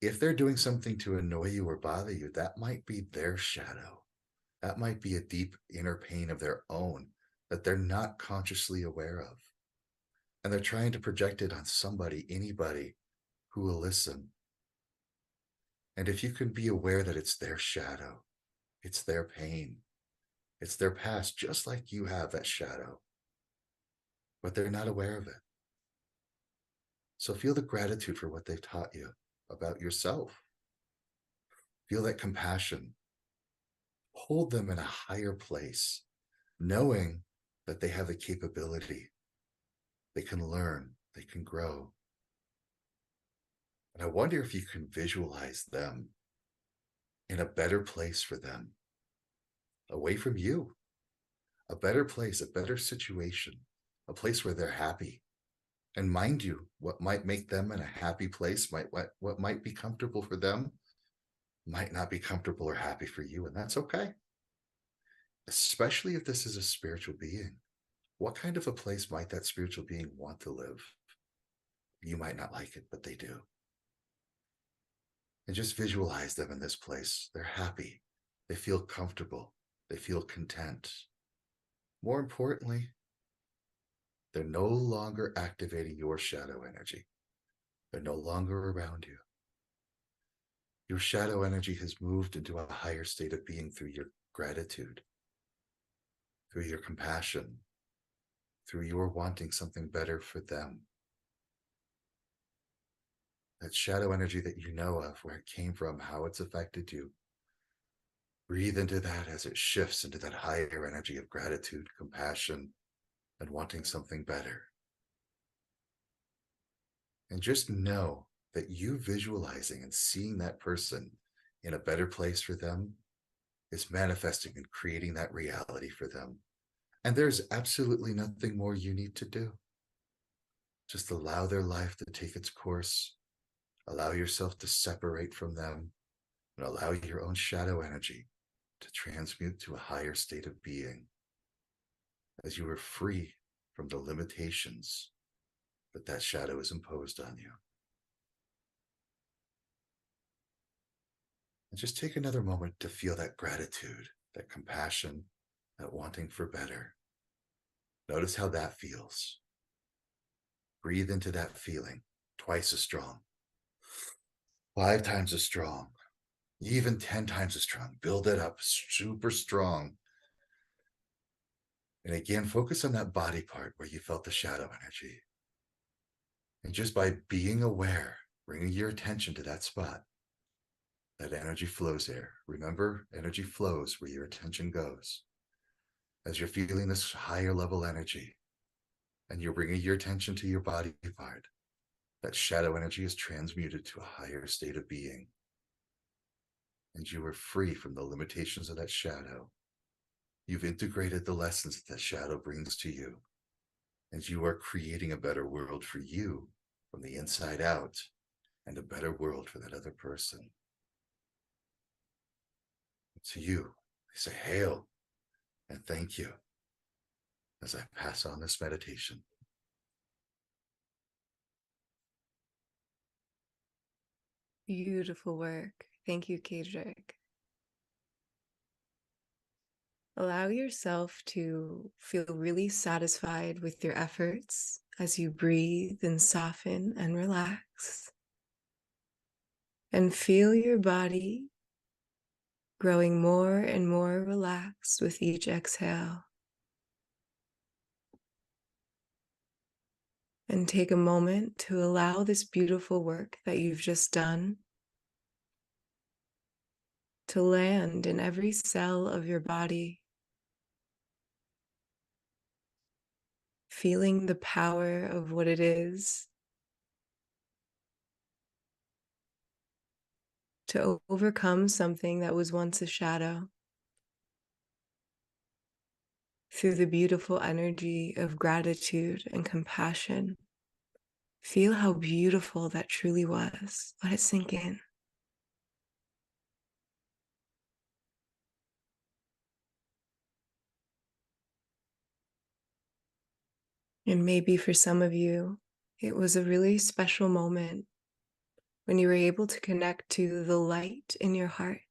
if they're doing something to annoy you or bother you, that might be their shadow. That might be a deep inner pain of their own that they're not consciously aware of. And they're trying to project it on somebody, anybody who will listen. And if you can be aware that it's their shadow, it's their pain, it's their past, just like you have that shadow, but they're not aware of it. So feel the gratitude for what they've taught you about yourself. Feel that compassion. Hold them in a higher place, knowing that they have the capability. They can learn, they can grow. And I wonder if you can visualize them in a better place for them, away from you, a better place, a better situation, a place where they're happy. And mind you, what might make them in a happy place, what might be comfortable for them, might not be comfortable or happy for you, and that's okay. Especially if this is a spiritual being. What kind of a place might that spiritual being want to live? You might not like it, but they do. And just visualize them in this place. They're happy. They feel comfortable. They feel content. More importantly, they're no longer activating your shadow energy. They're no longer around you. Your shadow energy has moved into a higher state of being through your gratitude, through your compassion, through your wanting something better for them. That shadow energy that you know of, where it came from, how it's affected you. Breathe into that as it shifts into that higher energy of gratitude, compassion, and wanting something better. And just know that you visualizing and seeing that person in a better place for them is manifesting and creating that reality for them. And there's absolutely nothing more you need to do. Just allow their life to take its course. Allow yourself to separate from them and allow your own shadow energy to transmute to a higher state of being as you are free from the limitations that shadow is imposed on you. And just take another moment to feel that gratitude, that compassion, that wanting for better. Notice how that feels. Breathe into that feeling, twice as strong, 5 times as strong, even 10 times as strong. Build it up super strong. And again, focus on that body part where you felt the shadow energy. And just by being aware, bringing your attention to that spot, That energy flows there. Remember, energy flows where your attention goes. As you're feeling this higher level energy and you're bringing your attention to your body part, that shadow energy is transmuted to a higher state of being. And you are free from the limitations of that shadow. You've integrated the lessons that shadow brings to you. And you are creating a better world for you from the inside out, and a better world for that other person. To you, I say hail and thank you as I pass on this meditation.
Beautiful work. Thank you, Kadri. Allow yourself to feel really satisfied with your efforts as you breathe and soften and relax. And feel your body growing more and more relaxed with each exhale. And take a moment to allow this beautiful work that you've just done to land in every cell of your body, feeling the power of what it is to overcome something that was once a shadow through the beautiful energy of gratitude and compassion. Feel how beautiful that truly was. Let it sink in. And maybe for some of you, it was a really special moment when you were able to connect to the light in your heart,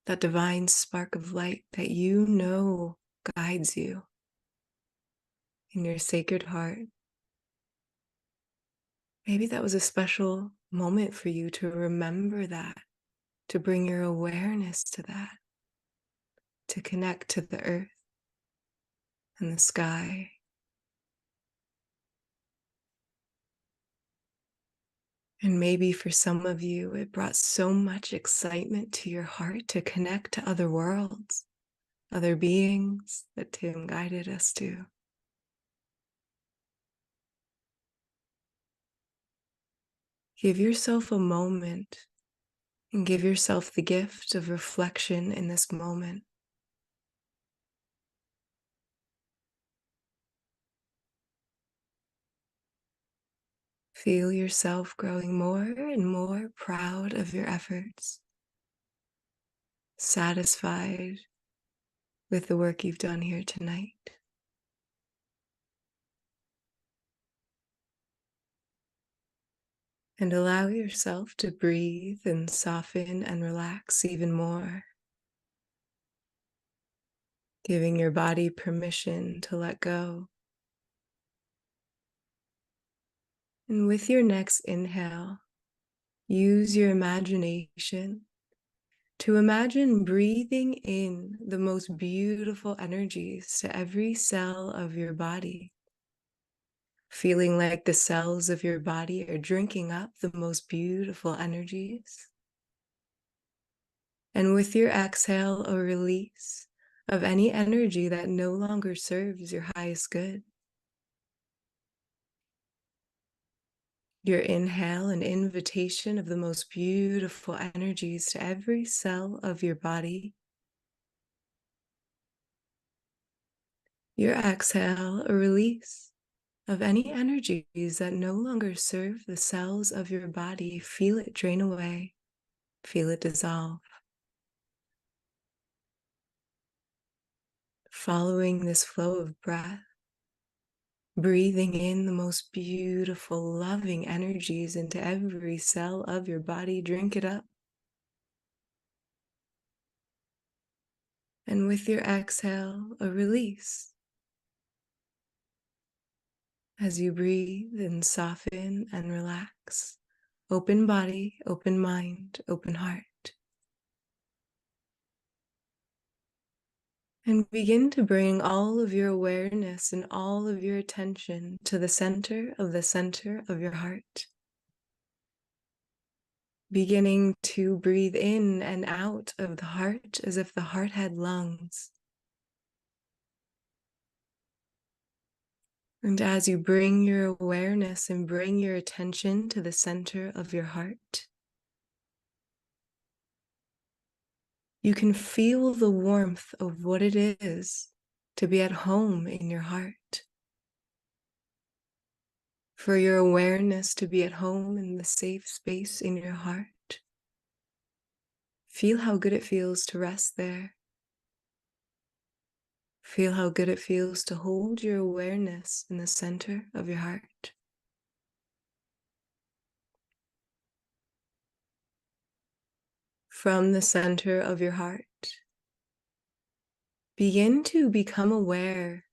that divine spark of light that you know guides you in your sacred heart. Maybe that was a special moment for you to remember that, to bring your awareness to that, to connect to the earth and the sky. And maybe for some of you, it brought so much excitement to your heart to connect to other worlds, other beings that Tim guided us to. Give yourself a moment and give yourself the gift of reflection in this moment. Feel yourself growing more and more proud of your efforts, satisfied with the work you've done here tonight. And allow yourself to breathe and soften and relax even more, giving your body permission to let go. And with your next inhale, use your imagination to imagine breathing in the most beautiful energies to every cell of your body, feeling like the cells of your body are drinking up the most beautiful energies. And with your exhale, a release of any energy that no longer serves your highest good. Your inhale, an invitation of the most beautiful energies to every cell of your body. Your exhale, a release of any energies that no longer serve the cells of your body. Feel it drain away. Feel it dissolve. Following this flow of breath, breathing in the most beautiful, loving energies into every cell of your body. Drink it up. And with your exhale, a release. As you breathe and soften and relax. Open body, open mind, open heart. And begin to bring all of your awareness and all of your attention to the center of your heart. beginning to breathe in and out of the heart as if the heart had lungs. And as you bring your awareness and bring your attention to the center of your heart, you can feel the warmth of what it is to be at home in your heart. For your awareness to be at home in the safe space in your heart. Feel how good it feels to rest there. Feel how good it feels to hold your awareness in the center of your heart. From the center of your heart, begin to become aware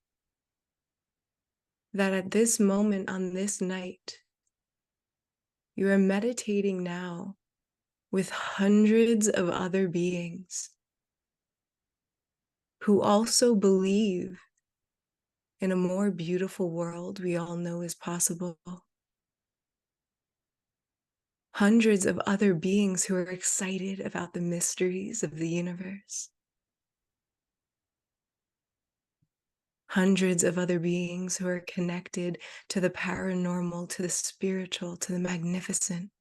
that at this moment on this night, you are meditating now with hundreds of other beings who also believe in a more beautiful world we all know is possible. Hundreds of other beings who are excited about the mysteries of the universe. Hundreds of other beings who are connected to the paranormal, to the spiritual, to the magnificent.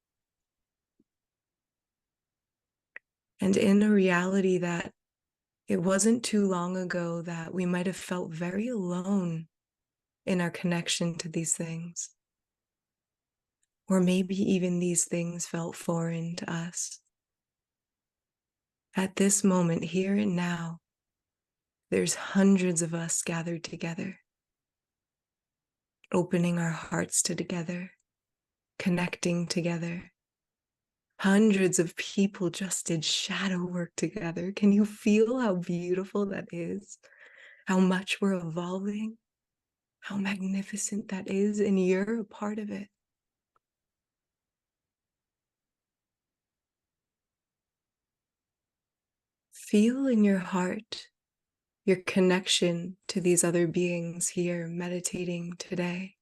And in a reality that it wasn't too long ago that we might have felt very alone in our connection to these things. Or maybe even these things felt foreign to us. At this moment, here and now, there's hundreds of us gathered together, opening our hearts to together, connecting together. Hundreds of people just did shadow work together. Can you feel how beautiful that is? How much we're evolving? How magnificent that is, and you're a part of it. Feel in your heart your connection to these other beings here meditating today.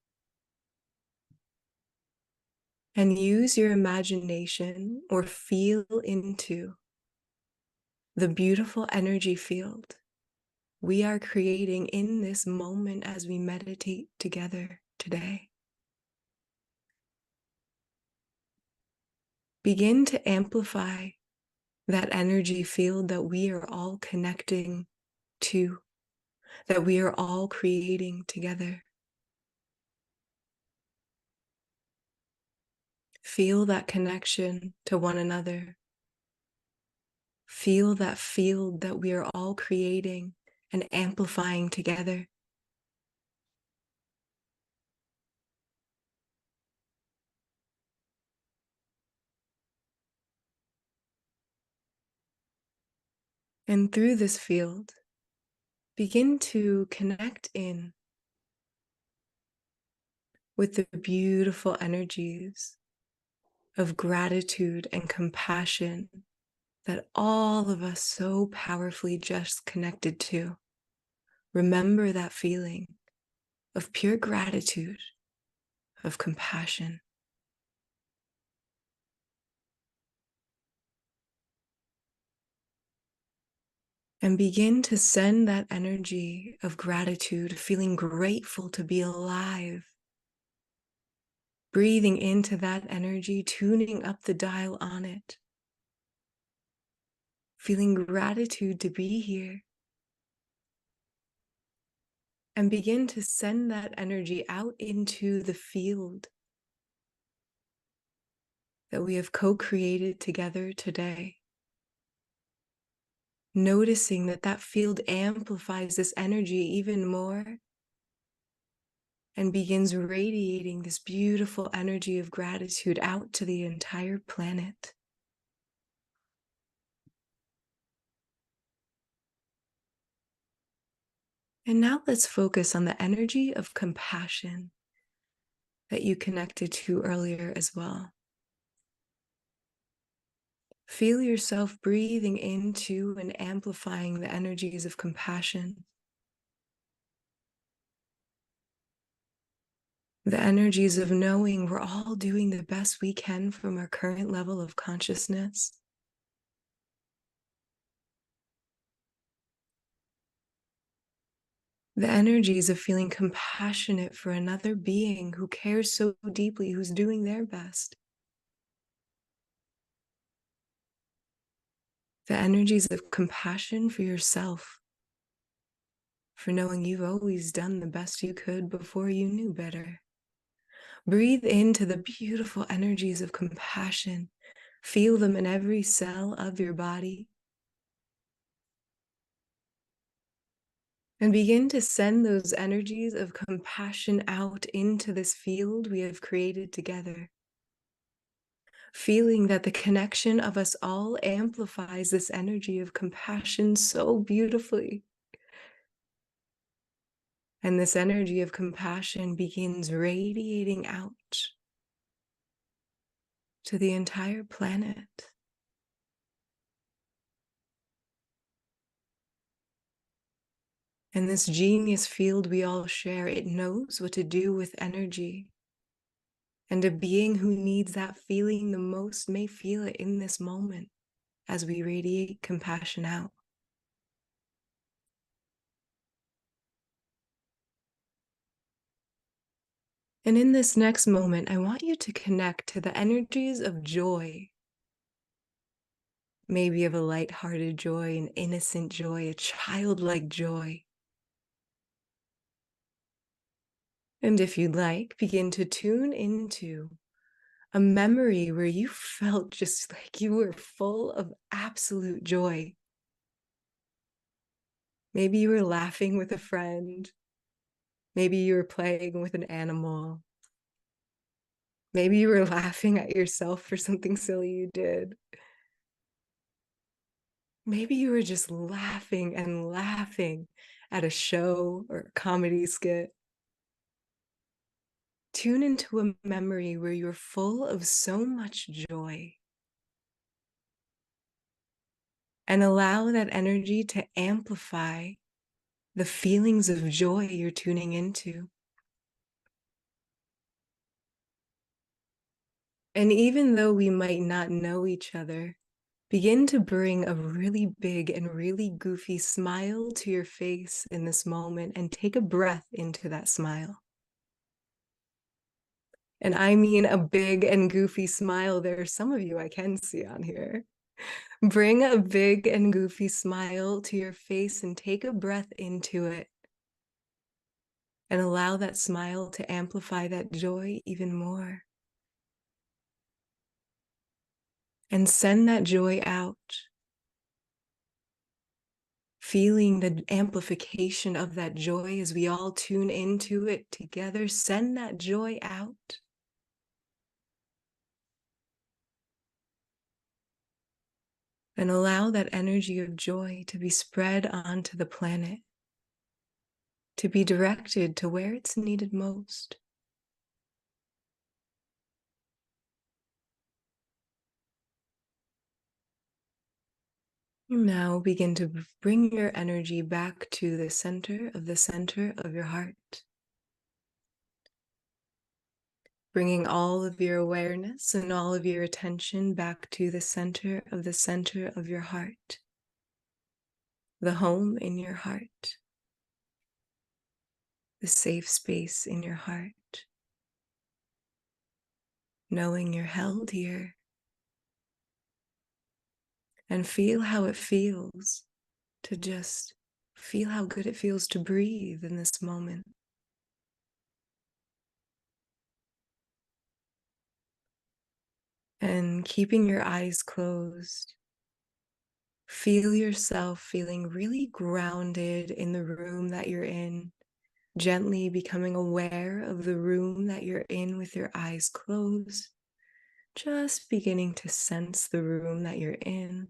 And use your imagination or feel into the beautiful energy field we are creating in this moment as we meditate together today. Begin to amplify that energy field that we are all connecting to, that we are all creating together. Feel that connection to one another. Feel that field that we are all creating and amplifying together. And through this field, begin to connect in with the beautiful energies of gratitude and compassion that all of us so powerfully just connected to. Remember that feeling of pure gratitude, of compassion. And begin to send that energy of gratitude, feeling grateful to be alive. Breathing into that energy, tuning up the dial on it. Feeling gratitude to be here. And begin to send that energy out into the field that we have co-created together today. Noticing that that field amplifies this energy even more and begins radiating this beautiful energy of gratitude out to the entire planet. And now let's focus on the energy of compassion that you connected to earlier as well. Feel yourself breathing into and amplifying the energies of compassion. The energies of knowing we're all doing the best we can from our current level of consciousness. The energies of feeling compassionate for another being who cares so deeply, who's doing their best. The energies of compassion for yourself, for knowing you've always done the best you could before you knew better. Breathe into the beautiful energies of compassion. Feel them in every cell of your body. And begin to send those energies of compassion out into this field we have created together. Feeling that the connection of us all amplifies this energy of compassion so beautifully. And this energy of compassion begins radiating out to the entire planet. And this genius field we all share, it knows what to do with energy. And a being who needs that feeling the most may feel it in this moment as we radiate compassion out. And in this next moment, I want you to connect to the energies of joy. Maybe of a lighthearted joy, an innocent joy, a childlike joy. And if you'd like, begin to tune into a memory where you felt just like you were full of absolute joy. Maybe you were laughing with a friend. Maybe you were playing with an animal. Maybe you were laughing at yourself for something silly you did. Maybe you were just laughing and laughing at a show or a comedy skit. Tune into a memory where you're full of so much joy. And allow that energy to amplify the feelings of joy you're tuning into. And even though we might not know each other, begin to bring a really big and really goofy smile to your face in this moment and take a breath into that smile. And I mean a big and goofy smile. There are some of you I can see on here. Bring a big and goofy smile to your face and take a breath into it. And allow that smile to amplify that joy even more. And send that joy out. Feeling the amplification of that joy as we all tune into it together. Send that joy out. And allow that energy of joy to be spread onto the planet, to be directed to where it's needed most. Now begin to bring your energy back to the center of your heart. Bringing all of your awareness and all of your attention back to the center of your heart. The home in your heart. The safe space in your heart. Knowing you're held here. And feel how it feels to just feel how good it feels to breathe in this moment. And keeping your eyes closed, feel yourself feeling really grounded in the room that you're in, gently becoming aware of the room that you're in with your eyes closed, just beginning to sense the room that you're in.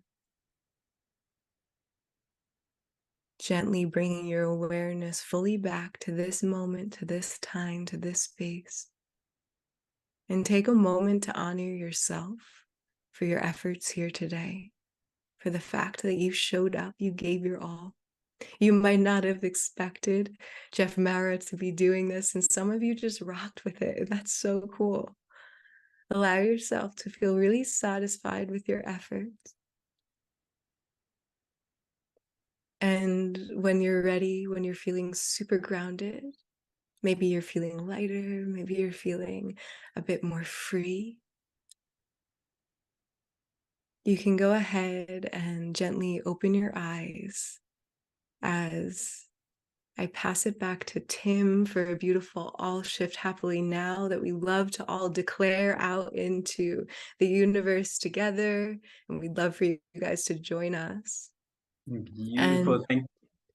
Gently bringing your awareness fully back to this moment, to this time, to this space. And take a moment to honor yourself for your efforts here today, for the fact that you showed up, you gave your all. You might not have expected JeffMara to be doing this, and some of you just rocked with it. That's so cool. Allow yourself to feel really satisfied with your efforts. And when you're ready, when you're feeling super grounded, maybe you're feeling lighter, maybe you're feeling a bit more free, you can go ahead and gently open your eyes as I pass it back to Tim for a beautiful all shift happily now that we love to all declare out into the universe together. And we'd love for you guys to join us.
Beautiful.
And
Thank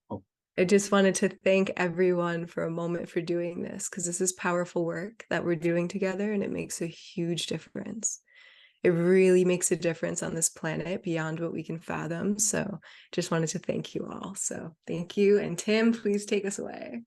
you.
I just wanted to thank everyone for a moment for doing this, because this is powerful work that we're doing together, and it makes a huge difference. It really makes a difference on this planet beyond what we can fathom. So just wanted to thank you all. So thank you. And Tim, please take us away.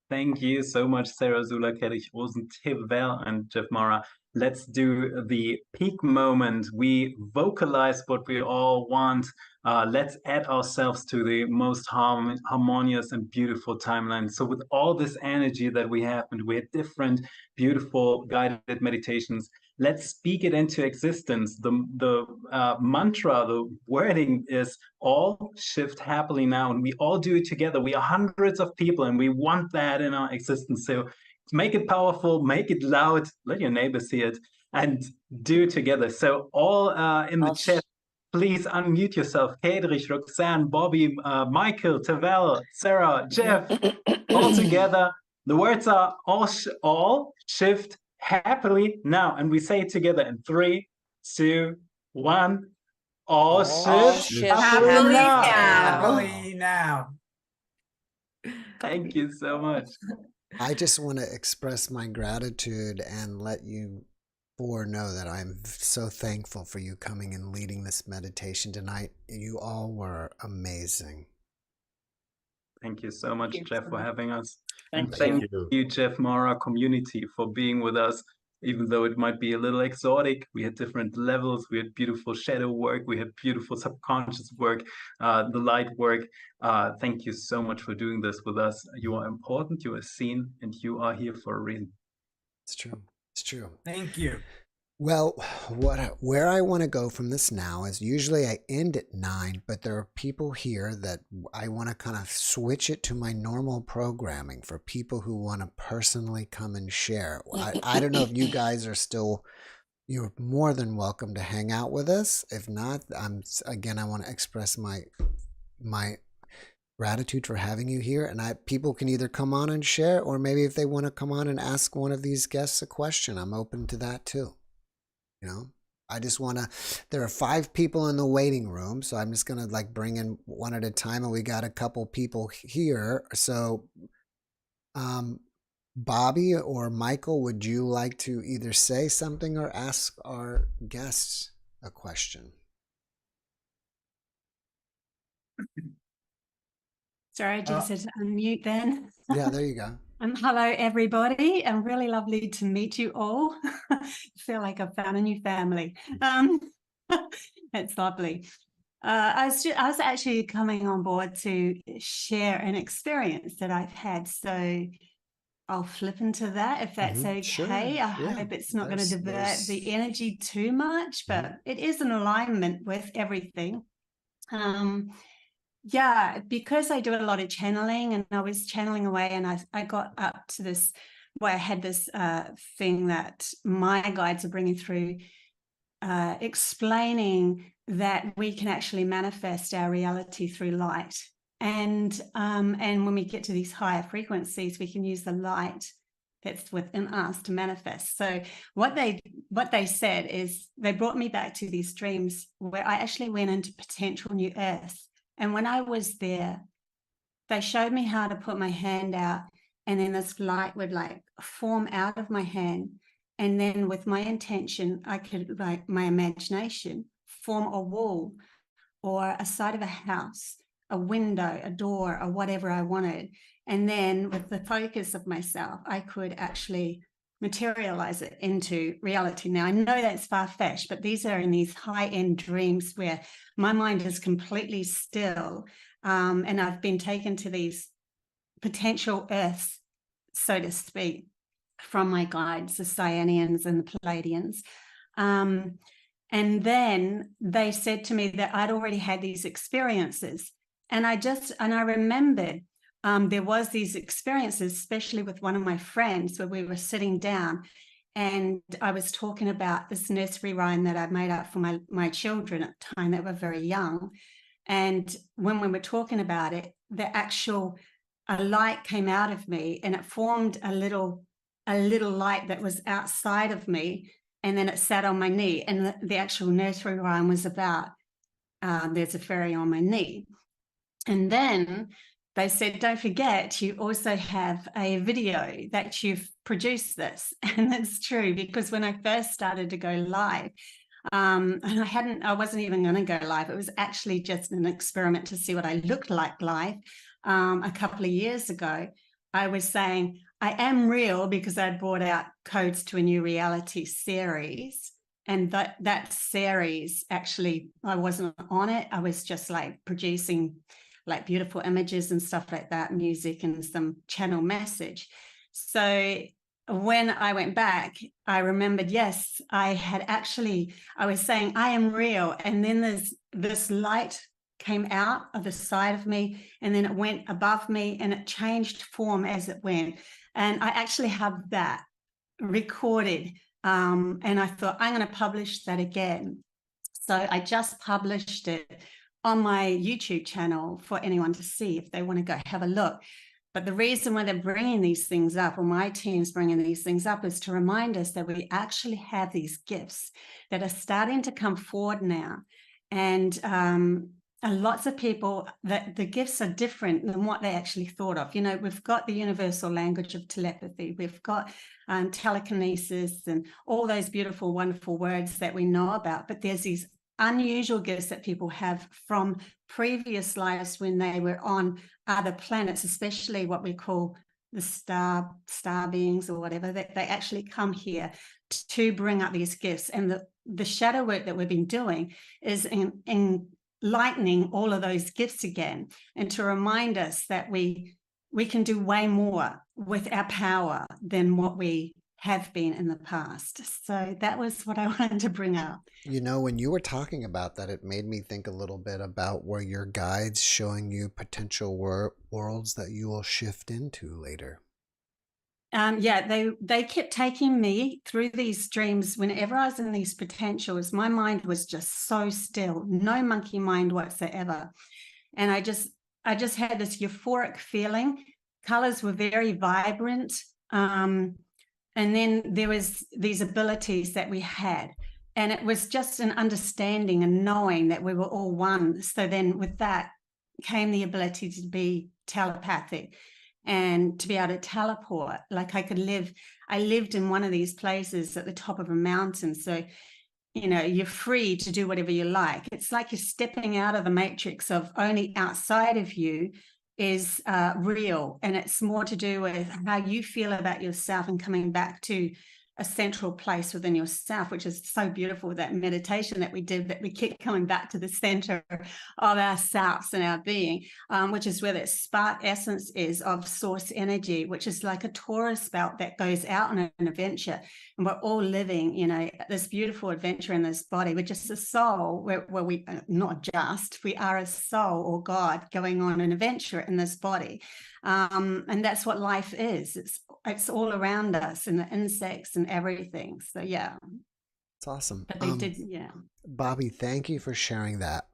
Thank you so much, Sarah Zula, Kadri Rosen, Tevel, and JeffMara. Let's do the peak moment. We vocalize what we all want. Let's add ourselves to the most harmonious and beautiful timeline. So with all this energy that we have, and we have different beautiful guided meditations, let's speak it into existence. The mantra, the wording is all shift happily now, and we all do it together. We are hundreds of people, and we want that in our existence. So make it powerful, make it loud, let your neighbors see it, and do it together. So all in the chat, please unmute yourself. Kadri, Roxanne, Bobby, Michael, Tavel, Sarah, Jeff, all together. The words are all shift happily now. And we say it together in 3, 2, 1. All shift happily now.
Happily now.
Thank you so much.
I just want to express my gratitude and let you four know that I'm so thankful for you coming and leading this meditation tonight. You all were amazing.
Thank you so much, Jeff, for having us.
Thank
And thank you, JeffMara community, for being with us. Even though it might be a little exotic, we had different levels. We had beautiful shadow work. We had beautiful subconscious work, the light work. Thank you so much for doing this with us. You are important, you are seen, and you are here for a reason.
It's true. It's true.
Thank you.
Well, where I want to go from this now is usually I end at 9, but there are people here that I want to kind of switch it to my normal programming for people who want to personally come and share. I don't know if you guys are still, you're more than welcome to hang out with us. If not, I want to express my gratitude for having you here. And people can either come on and share, or maybe if they want to come on and ask one of these guests a question, I'm open to that too. You know, I just want to, there are 5 people in the waiting room, so I'm just going to like bring in one at a time, and we got a couple people here. So, Bobby or Michael, would you like to either say something or ask our guests a question?
Sorry, I just said to unmute then.
Yeah, there you go.
Hello, everybody, and really lovely to meet you all. I feel like I've found a new family. It's lovely. I was actually coming on board to share an experience that I've had, so I'll flip into that if that's okay.
Sure.
I hope it's not going to divert the energy too much, but it is in alignment with everything. Yeah, because I do a lot of channeling, and I was channeling away, and I got up to this where I had this thing that my guides are bringing through, explaining that we can actually manifest our reality through light. And when we get to these higher frequencies, we can use the light that's within us to manifest. So what they said is they brought me back to these dreams where I actually went into potential new earth. And when I was there, they showed me how to put my hand out, and then this light would like form out of my hand. And then with my intention, I could, like my imagination, form a wall or a side of a house, a window, a door, or whatever I wanted. And then with the focus of myself, I could actually materialize it into reality. Now, I know that's far-fetched, but these are in these high-end dreams where my mind is completely still. And I've been taken to these potential Earths, so to speak, from my guides, the Cyanians and the Palladians. And then they said to me that I'd already had these experiences. And I remembered there was these experiences, especially with one of my friends, where we were sitting down and I was talking about this nursery rhyme that I'd made up for my children at the time that were very young. And when we were talking about it, a light came out of me and it formed a little light that was outside of me. And then it sat on my knee. And the actual nursery rhyme was about there's a fairy on my knee. And then they said, don't forget, you also have a video that you've produced this. And that's true, because when I first started to go live, and I wasn't even going to go live. It was actually just an experiment to see what I looked like live. A couple of years ago, I was saying, I am real, because I'd brought out Codes to a New Reality series. And that series, actually, I wasn't on it. I was just like producing like beautiful images and stuff like that, music and some channel message. So when I went back, I remembered, yes, I was saying, I am real. And then there's this light came out of the side of me, and then it went above me, and it changed form as it went. And I actually have that recorded. And I thought, I'm going to publish that again. So I just published it on my YouTube channel for anyone to see if they want to go have a look. But the reason why they're bringing these things up, or my team's bringing these things up, is to remind us that we actually have these gifts that are starting to come forward now. And lots of people, that the gifts are different than what they actually thought of. You know, we've got the universal language of telepathy, we've got telekinesis and all those beautiful, wonderful words that we know about. But there's these unusual gifts that people have from previous lives when they were on other planets, especially what we call the star beings or whatever, that they actually come here to bring up these gifts. And the shadow work that we've been doing is enlightening all of those gifts again, and to remind us that we can do way more with our power than what we have been in the past. So that was what I wanted to bring up.
You know, when you were talking about that, it made me think a little bit about were your guides showing you potential worlds that you will shift into later?
Yeah, they kept taking me through these dreams. Whenever I was in these potentials, my mind was just so still, no monkey mind whatsoever. And I just had this euphoric feeling. Colors were very vibrant. And then there was these abilities that we had. And it was just an understanding and knowing that we were all one. So then with that came the ability to be telepathic and to be able to teleport. Like I lived in one of these places at the top of a mountain. So, you know, you're free to do whatever you like. It's like you're stepping out of the matrix of only outside of you is real. And it's more to do with how you feel about yourself and coming back to a central place within yourself, which is so beautiful, that meditation that we did, that we keep coming back to the center of ourselves and our being, which is where that spark essence is of source energy, which is like a Taurus belt that goes out on an adventure. And we're all living, you know, this beautiful adventure in this body. We're just a soul, where we we are a soul or God going on an adventure in this body. And that's what life is. It's all around us, and the insects and everything. So yeah,
it's awesome.
But they did, yeah.
Bobby, thank you for sharing that.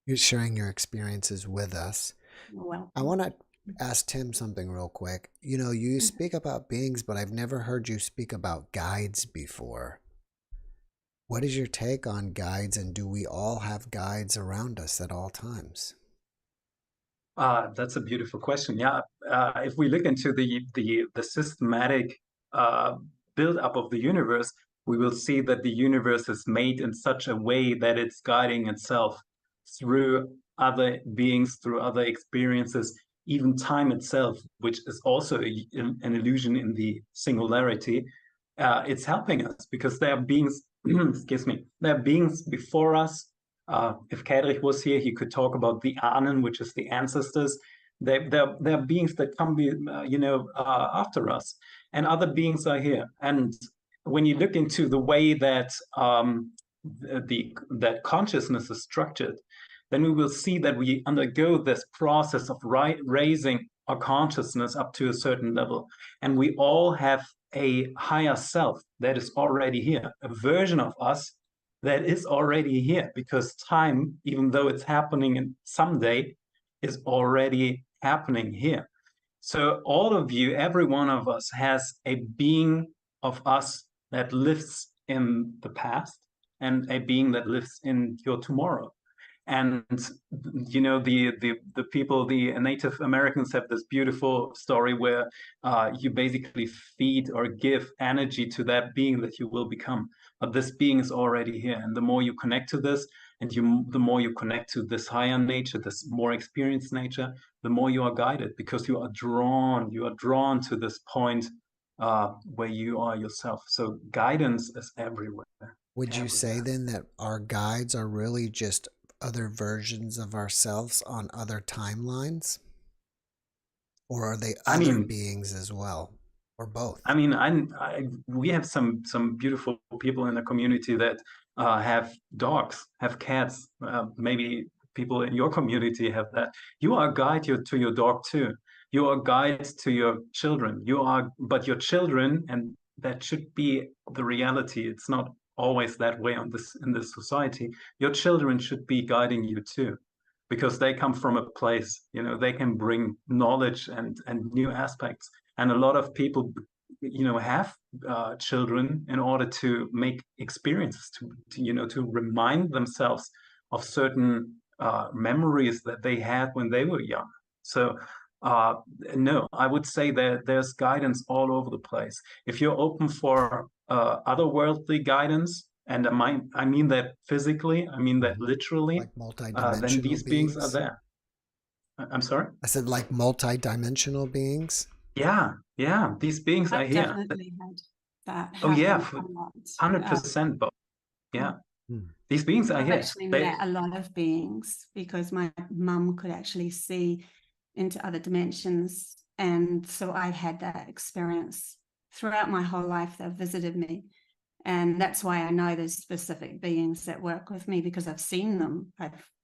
You're sharing your experiences with us.
Well,
I want to ask Tim something real quick. You know, you speak about beings, but I've never heard you speak about guides before. What is your take on guides, and do we all have guides around us at all times?
That's a beautiful question. Yeah, if we look into the systematic build-up of the universe, we will see that the universe is made in such a way that it's guiding itself through other beings, through other experiences, even time itself, which is also an illusion in the singularity. It's helping us because there are beings, excuse me, there are beings before us, If Kadri was here, he could talk about the Ahnen, which is the ancestors. They're beings that come, after us, and other beings are here. And when you look into the way that that consciousness is structured, then we will see that we undergo this process of raising our consciousness up to a certain level, and we all have a higher self that is already here, a version of us that is already here, because time, even though it's happening in someday, is already happening here. So all of you, every one of us, has a being of us that lives in the past and a being that lives in your tomorrow. And the people, the Native Americans, have this beautiful story where you basically feed or give energy to that being that you will become. But this being is already here, and the more you connect to this, and the more you connect to this higher nature, this more experienced nature, the more you are guided, because you are drawn to this point where you are yourself. So guidance is everywhere.
Would you say then that our guides are really just other versions of ourselves on other timelines? Or are they other beings as well? Or both?
I mean, we have some beautiful people in the community that have dogs, have cats. Maybe people in your community have that. You are a guide to your dog too. You are a guide to your children. But your children, and that should be the reality. It's not always that way in this society. Your children should be guiding you too, because they come from a place, they can bring knowledge and new aspects. And a lot of people, have children in order to make experiences, to remind themselves of certain memories that they had when they were young. So no, I would say that there's guidance all over the place. If you're open for otherworldly guidance, and I mean that physically, I mean that literally,
like multi-dimensional
then these beings are there. I'm sorry?
I said like multi-dimensional beings?
Yeah, these beings are
I've
here.
definitely had that
Oh yeah,
happen a lot.
100%, Bob. Yeah. These beings are
I've
here.
actually met a lot of beings because my mum could actually see into other dimensions, and so I've had that experience throughout my whole life. They've visited me, and that's why I know there's specific beings that work with me, because I've seen them.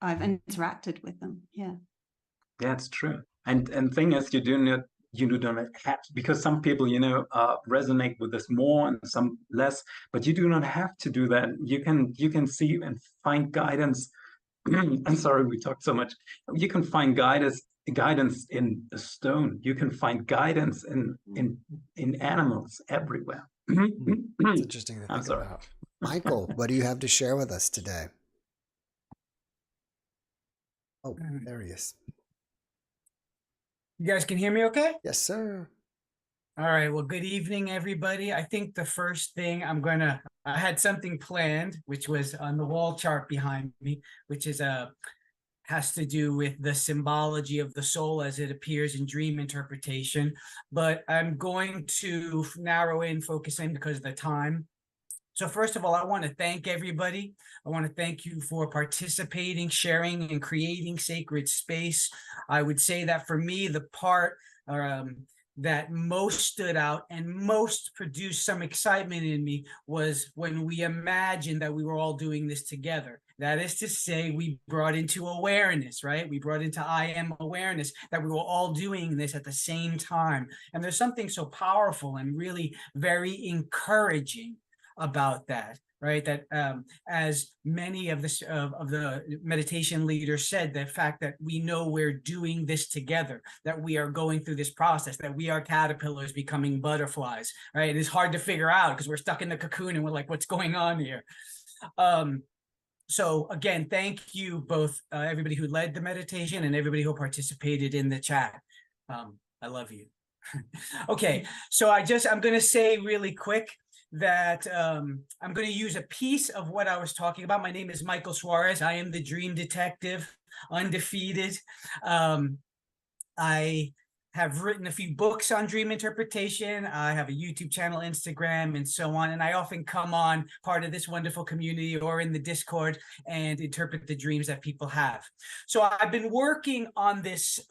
I've interacted with them. Yeah,
it's true. And thing is, you do not have, because some people resonate with this more and some less, but you do not have to do that. You can see and find guidance. I'm sorry we talked so much. You can find guidance in a stone. You can find guidance in animals everywhere.
It's interesting to think about. Michael, what do you have to share with us today? Oh, there he is.
You guys can hear me okay?
Yes, sir.
All right. Well, good evening, everybody. I think the first thing I had something planned, which was on the wall chart behind me, which is has to do with the symbology of the soul as it appears in dream interpretation. But I'm going to narrow in, focus in because of the time. So first of all, I want to thank everybody. I want to thank you for participating, sharing, and creating sacred space. I would say that for me, the part that most stood out and most produced some excitement in me was when we imagined that we were all doing this together. That is to say, we brought into awareness, right? We brought into I am awareness that we were all doing this at the same time. And there's something so powerful and really very encouraging about that, right? That as many of the meditation leaders said, the fact that we know we're doing this together, that we are going through this process, that we are caterpillars becoming butterflies, right? It is hard to figure out because we're stuck in the cocoon and we're like, what's going on here? So again, thank you both, everybody who led the meditation and everybody who participated in the chat. I love you. Okay, so I'm going to say really quick that I'm going to use a piece of what I was talking about. My name is Michael Suarez. I am the Dream Detective, undefeated. I have written a few books on dream interpretation. I have a YouTube channel, Instagram, and so on. And I often come on part of this wonderful community or in the Discord and interpret the dreams that people have. So I've been working on this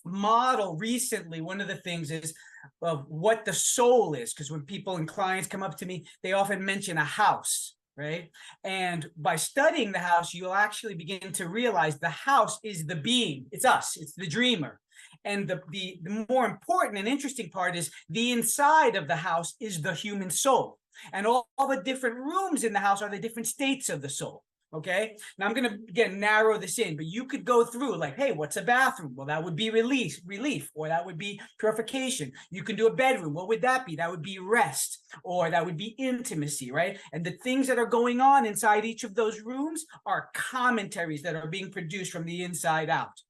model recently. One of the things is of what the soul is, because when people and clients come up to me, they often mention a house, right? And by studying the house, you'll actually begin to realize the house is the being. It's us. It's the dreamer. And the more important and interesting part is the inside of the house is the human soul. And all the different rooms in the house are the different states of the soul. Okay. Now I'm going to again narrow this in, but you could go through like, hey, what's a bathroom? Well, that would be relief, or that would be purification. You can do a bedroom. What would that be? That would be rest, or that would be intimacy, right? And the things that are going on inside each of those rooms are commentaries that are being produced from the inside out.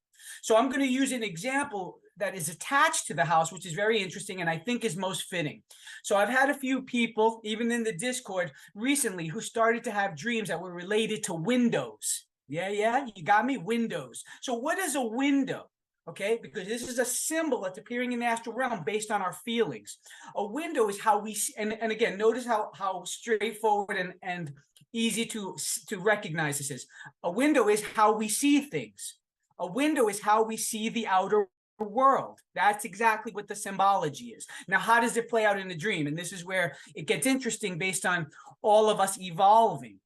So I'm going to use an example that is attached to the house, which is very interesting and I think is most fitting. So I've had a few people, even in the Discord recently, who started to have dreams that were related to windows. Yeah, you got me? Windows. So what is a window? Okay, because this is a symbol that's appearing in the astral realm based on our feelings. A window is how we see, and again, notice how straightforward and easy to recognize this is. A window is how we see things. A window is how we see the outer world. That's exactly what the symbology is. Now, how does it play out in a dream? And this is where it gets interesting based on all of us evolving.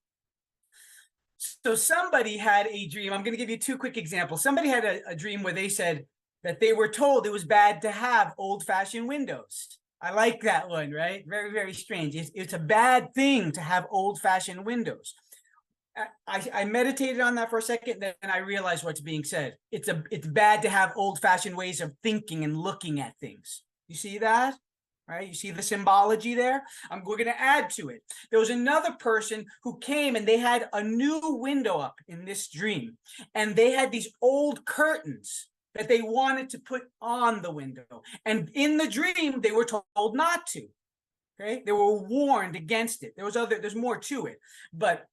So somebody had a dream. I'm going to give you two quick examples. Somebody had a dream where they said that they were told it was bad to have old-fashioned windows. I like that one, right? Very, very strange. It's a bad thing to have old-fashioned windows. I meditated on that for a second, then I realized what's being said. It's bad to have old-fashioned ways of thinking and looking at things. You see that? Right? You see the symbology there? We're going to add to it. There was another person who came and they had a new window up in this dream. And they had these old curtains that they wanted to put on the window. And in the dream, they were told not to. Okay? They were warned against it. There's more to it. But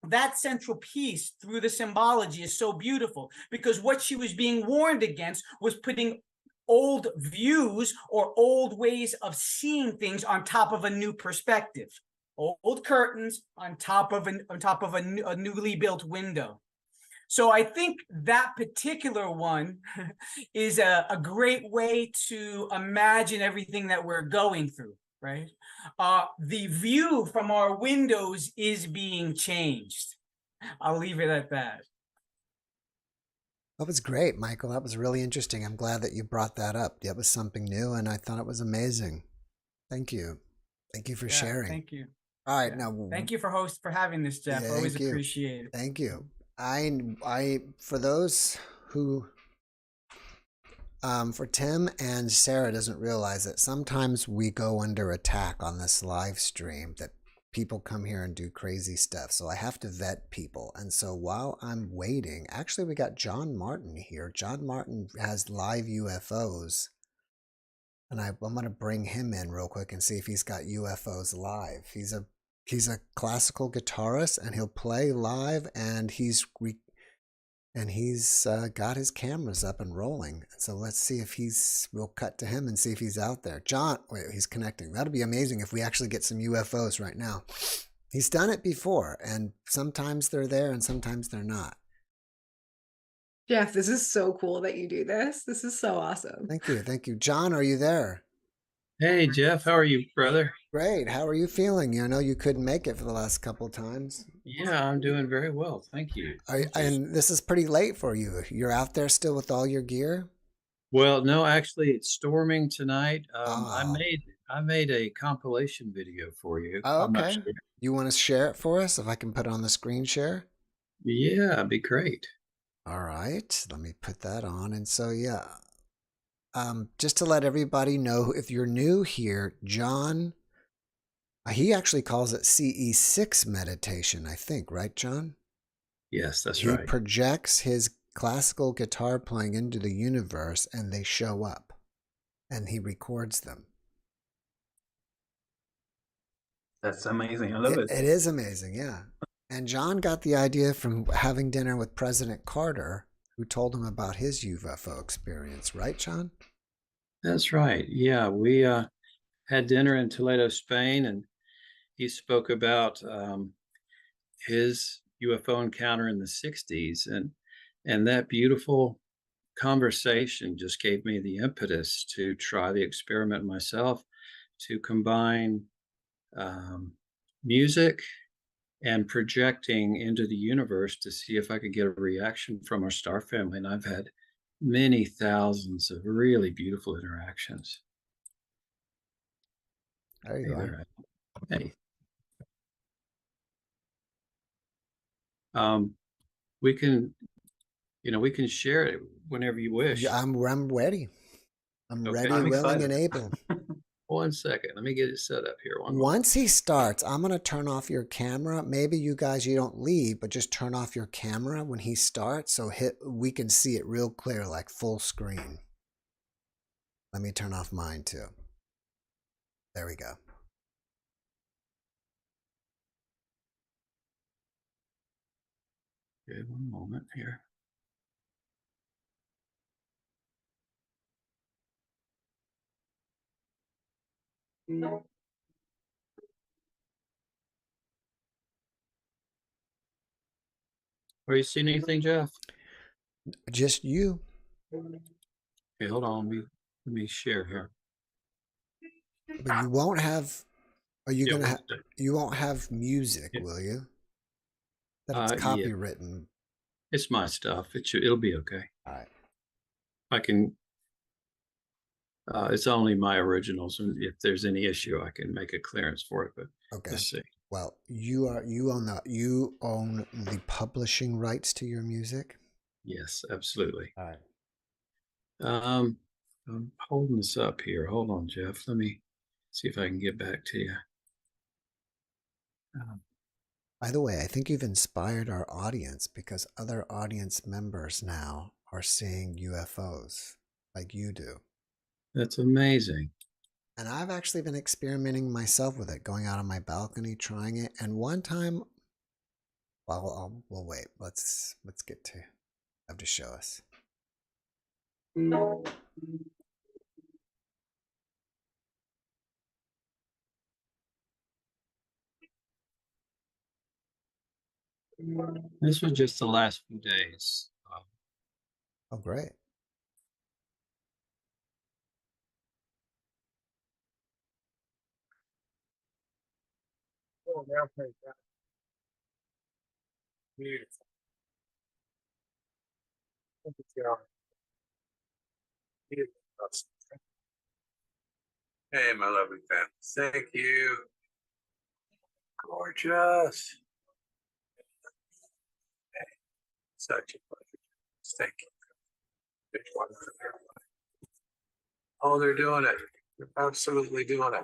that central piece through the symbology is so beautiful because what she was being warned against was putting old views or old ways of seeing things on top of a new perspective. Old curtains on top of a newly built window. So I think that particular one is a great way to imagine everything that we're going through. Right? The view from our windows is being changed. I'll leave it at that.
That was great, Michael. That was really interesting. I'm glad that you brought that up. That was something new, and I thought it was amazing. Thank you. Thank you for sharing.
Thank you.
All right, now
thank you for having this, Jeff. Always appreciate it.
Thank you. I for those who for Tim and Sarah doesn't realize that sometimes we go under attack on this live stream, that people come here and do crazy stuff. So I have to vet people. And so while I'm waiting, actually we got John Martin here. John Martin has live UFOs. And I'm going to bring him in real quick and see if he's got UFOs live. He's a classical guitarist and he'll play live, and he's got his cameras up and rolling. So let's see if we'll cut to him and see if he's out there. John, wait, he's connecting. That'll be amazing if we actually get some UFOs right now. He's done it before, and sometimes they're there and sometimes they're not.
Jeff, this is so cool that you do this. This is so awesome.
Thank you. Thank you. John, are you there?
Hey, Jeff, how are you, brother?
Great. How are you feeling? I know you couldn't make it for the last couple of times.
Yeah, I'm doing very well. Thank you.
And this is pretty late for you. You're out there still with all your gear?
Well, no, actually, it's storming tonight. I made a compilation video for you.
Oh, okay. You want to share it for us? If I can put it on the screen share?
Yeah, it'd be great.
All right. Let me put that on. And so, yeah. Just to let everybody know, if you're new here, John, he actually calls it CE6 meditation, I think, right, John?
Yes, that's right.
He projects his classical guitar playing into the universe, and they show up, and he records them.
That's amazing. I love it.
It is amazing, yeah. And John got the idea from having dinner with President Carter, who told him about his UFO experience, right, John?
That's right. Yeah, we had dinner in Toledo, Spain, and he spoke about his UFO encounter in the 60s, and that beautiful conversation just gave me the impetus to try the experiment myself, to combine music and projecting into the universe to see if I could get a reaction from our star family. And I've had many thousands of really beautiful interactions.
There you
Hey
go.
there. Hey. We can, we can share it whenever you wish.
Yeah, I'm ready. I'm
Okay.
ready,
I'm
willing,
excited.
and able.
1 second. Let me get it set up here.
Once he starts, I'm going to turn off your camera. Maybe you guys, you don't leave, but just turn off your camera when he starts so we can see it real clear, like full screen. Let me turn off mine too. There we go.
Okay, 1 moment here. Are you seeing anything, Jeff?
Just you.
Okay, hold on. Let me share here.
But you won't have. Are you gonna?
Stay.
You won't have music, will you? That it's
Yeah.
copywritten.
It's my stuff. It'll be okay.
All right.
I can. It's only my originals, and if there's any issue, I can make a clearance for it. But
Okay.
let's see.
Well, you own the publishing rights to your music.
Yes, absolutely.
All right.
I'm holding this up here. Hold on, Jeff. Let me see if I can get back to you.
By the way, I think you've inspired our audience because other audience members now are seeing UFOs like you do.
That's amazing.
And I've actually been experimenting myself with it, going out on my balcony, trying it. And one time, well, we'll wait. Let's get to have to show us.
This was just the last few days.
Oh, great.
Beautiful. Hey, my lovely family. Thank you. Gorgeous. Hey, such a pleasure. Thank you. Oh, they're doing it. They're absolutely doing it.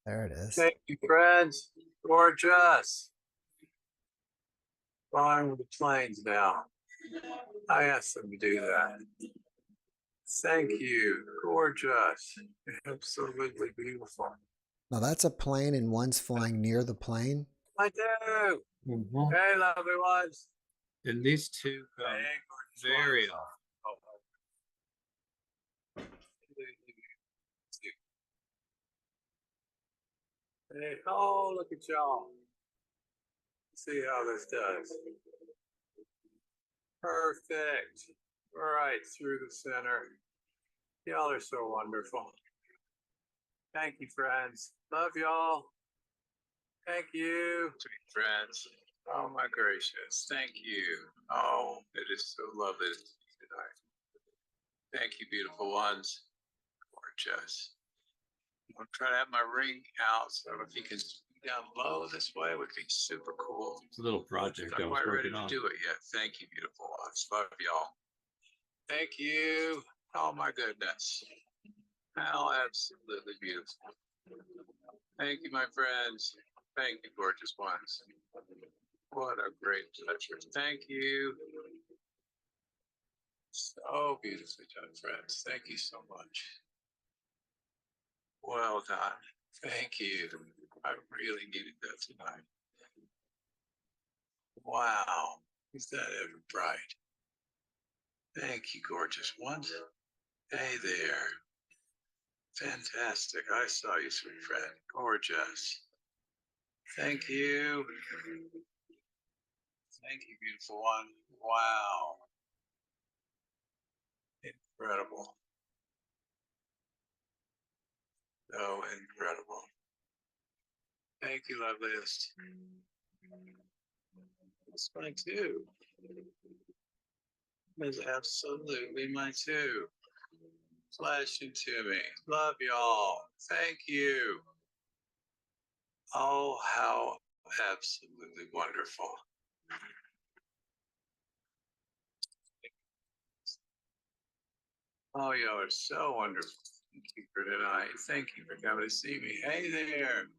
There it is.
Thank you, friends. Gorgeous. Flying with the planes now. I asked them to do that. Thank you. Gorgeous. Absolutely beautiful.
Now that's a plane and one's flying near the plane.
I do. Hey, lovely ones. And these two come very often. Hey, oh, look at y'all. See how this does. Perfect. Right through the center. Y'all are so wonderful. Thank you, friends. Love y'all. Thank you. Sweet friends. Oh, my gracious. Thank you. Oh, it is so lovely to see you tonight. Thank you, beautiful ones. Gorgeous. I'm trying to have my ring out, so if you can speak down low this way, it would be super cool. It's a little project. I'm quite ready to do it yet. Thank you, beautiful ones. Love y'all. Thank you. Oh, my goodness. How absolutely beautiful. Thank you, my friends. Thank you, gorgeous ones. What a great pleasure. Thank you. So beautifully done, friends. Thank you so much. Well done. Thank you. I really needed that tonight. Wow. Is that ever bright? Thank you, gorgeous ones. Hey there. Fantastic. I saw you, sweet friend. Gorgeous. Thank you. Thank you, beautiful one. Wow. Incredible. So incredible. Thank you, loveliest. That's mine too. That's absolutely mine too. Flashing to me. Love y'all. Thank you. Oh, how absolutely wonderful. Oh, y'all are so wonderful. Thank you for tonight. Thank you for coming to see me. Hey there.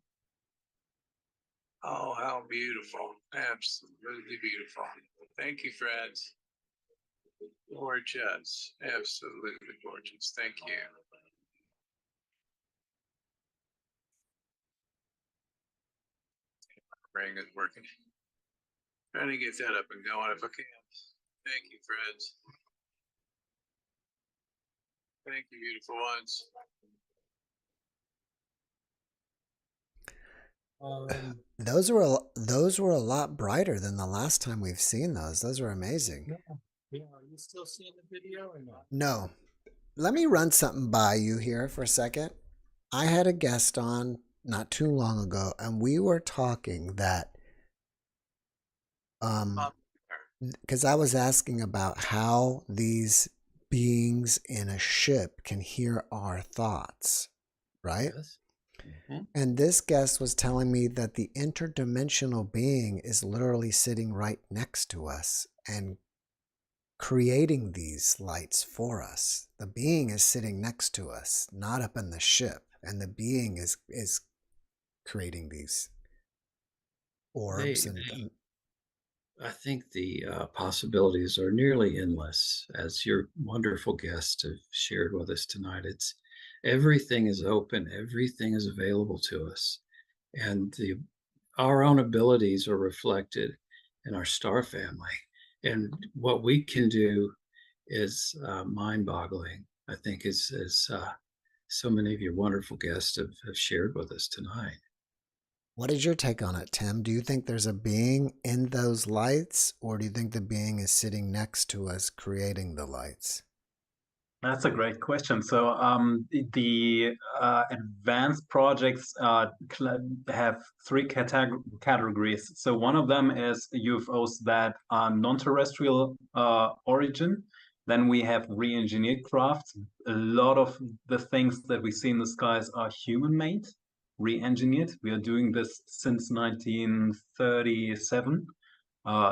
Oh, how beautiful. Absolutely beautiful. Thank you, friends. Gorgeous. Absolutely gorgeous. Thank you. Ring is working. Trying to get that up and going if I can. Thank you, friends. Thank you, beautiful ones.
Those were a lot brighter than the last time we've seen those. Those were amazing.
Yeah, are you still seeing the video or not?
No. Let me run something by you here for a second. I had a guest on not too long ago, and we were talking that because I was asking about how these beings in a ship can hear our thoughts, right?
Yes.
And this guest was telling me that the interdimensional being is literally sitting right next to us and creating these lights for us. The being is sitting next to us, not up in the ship, and the being is creating these orbs.
I think the possibilities are nearly endless, as your wonderful guests have shared with us tonight. It's everything is open, everything is available to us, and our own abilities are reflected in our star family. And what we can do is mind-boggling. I think as so many of your wonderful guests have shared with us tonight.
What is your take on it, Tim? Do you think there's a being in those lights, or do you think the being is sitting next to us creating the lights?
That's a great question. So the advanced projects have three categories. So one of them is UFOs that are non-terrestrial origin. Then we have re-engineered crafts. A lot of the things that we see in the skies are human-made, re-engineered. We are doing this since 1937.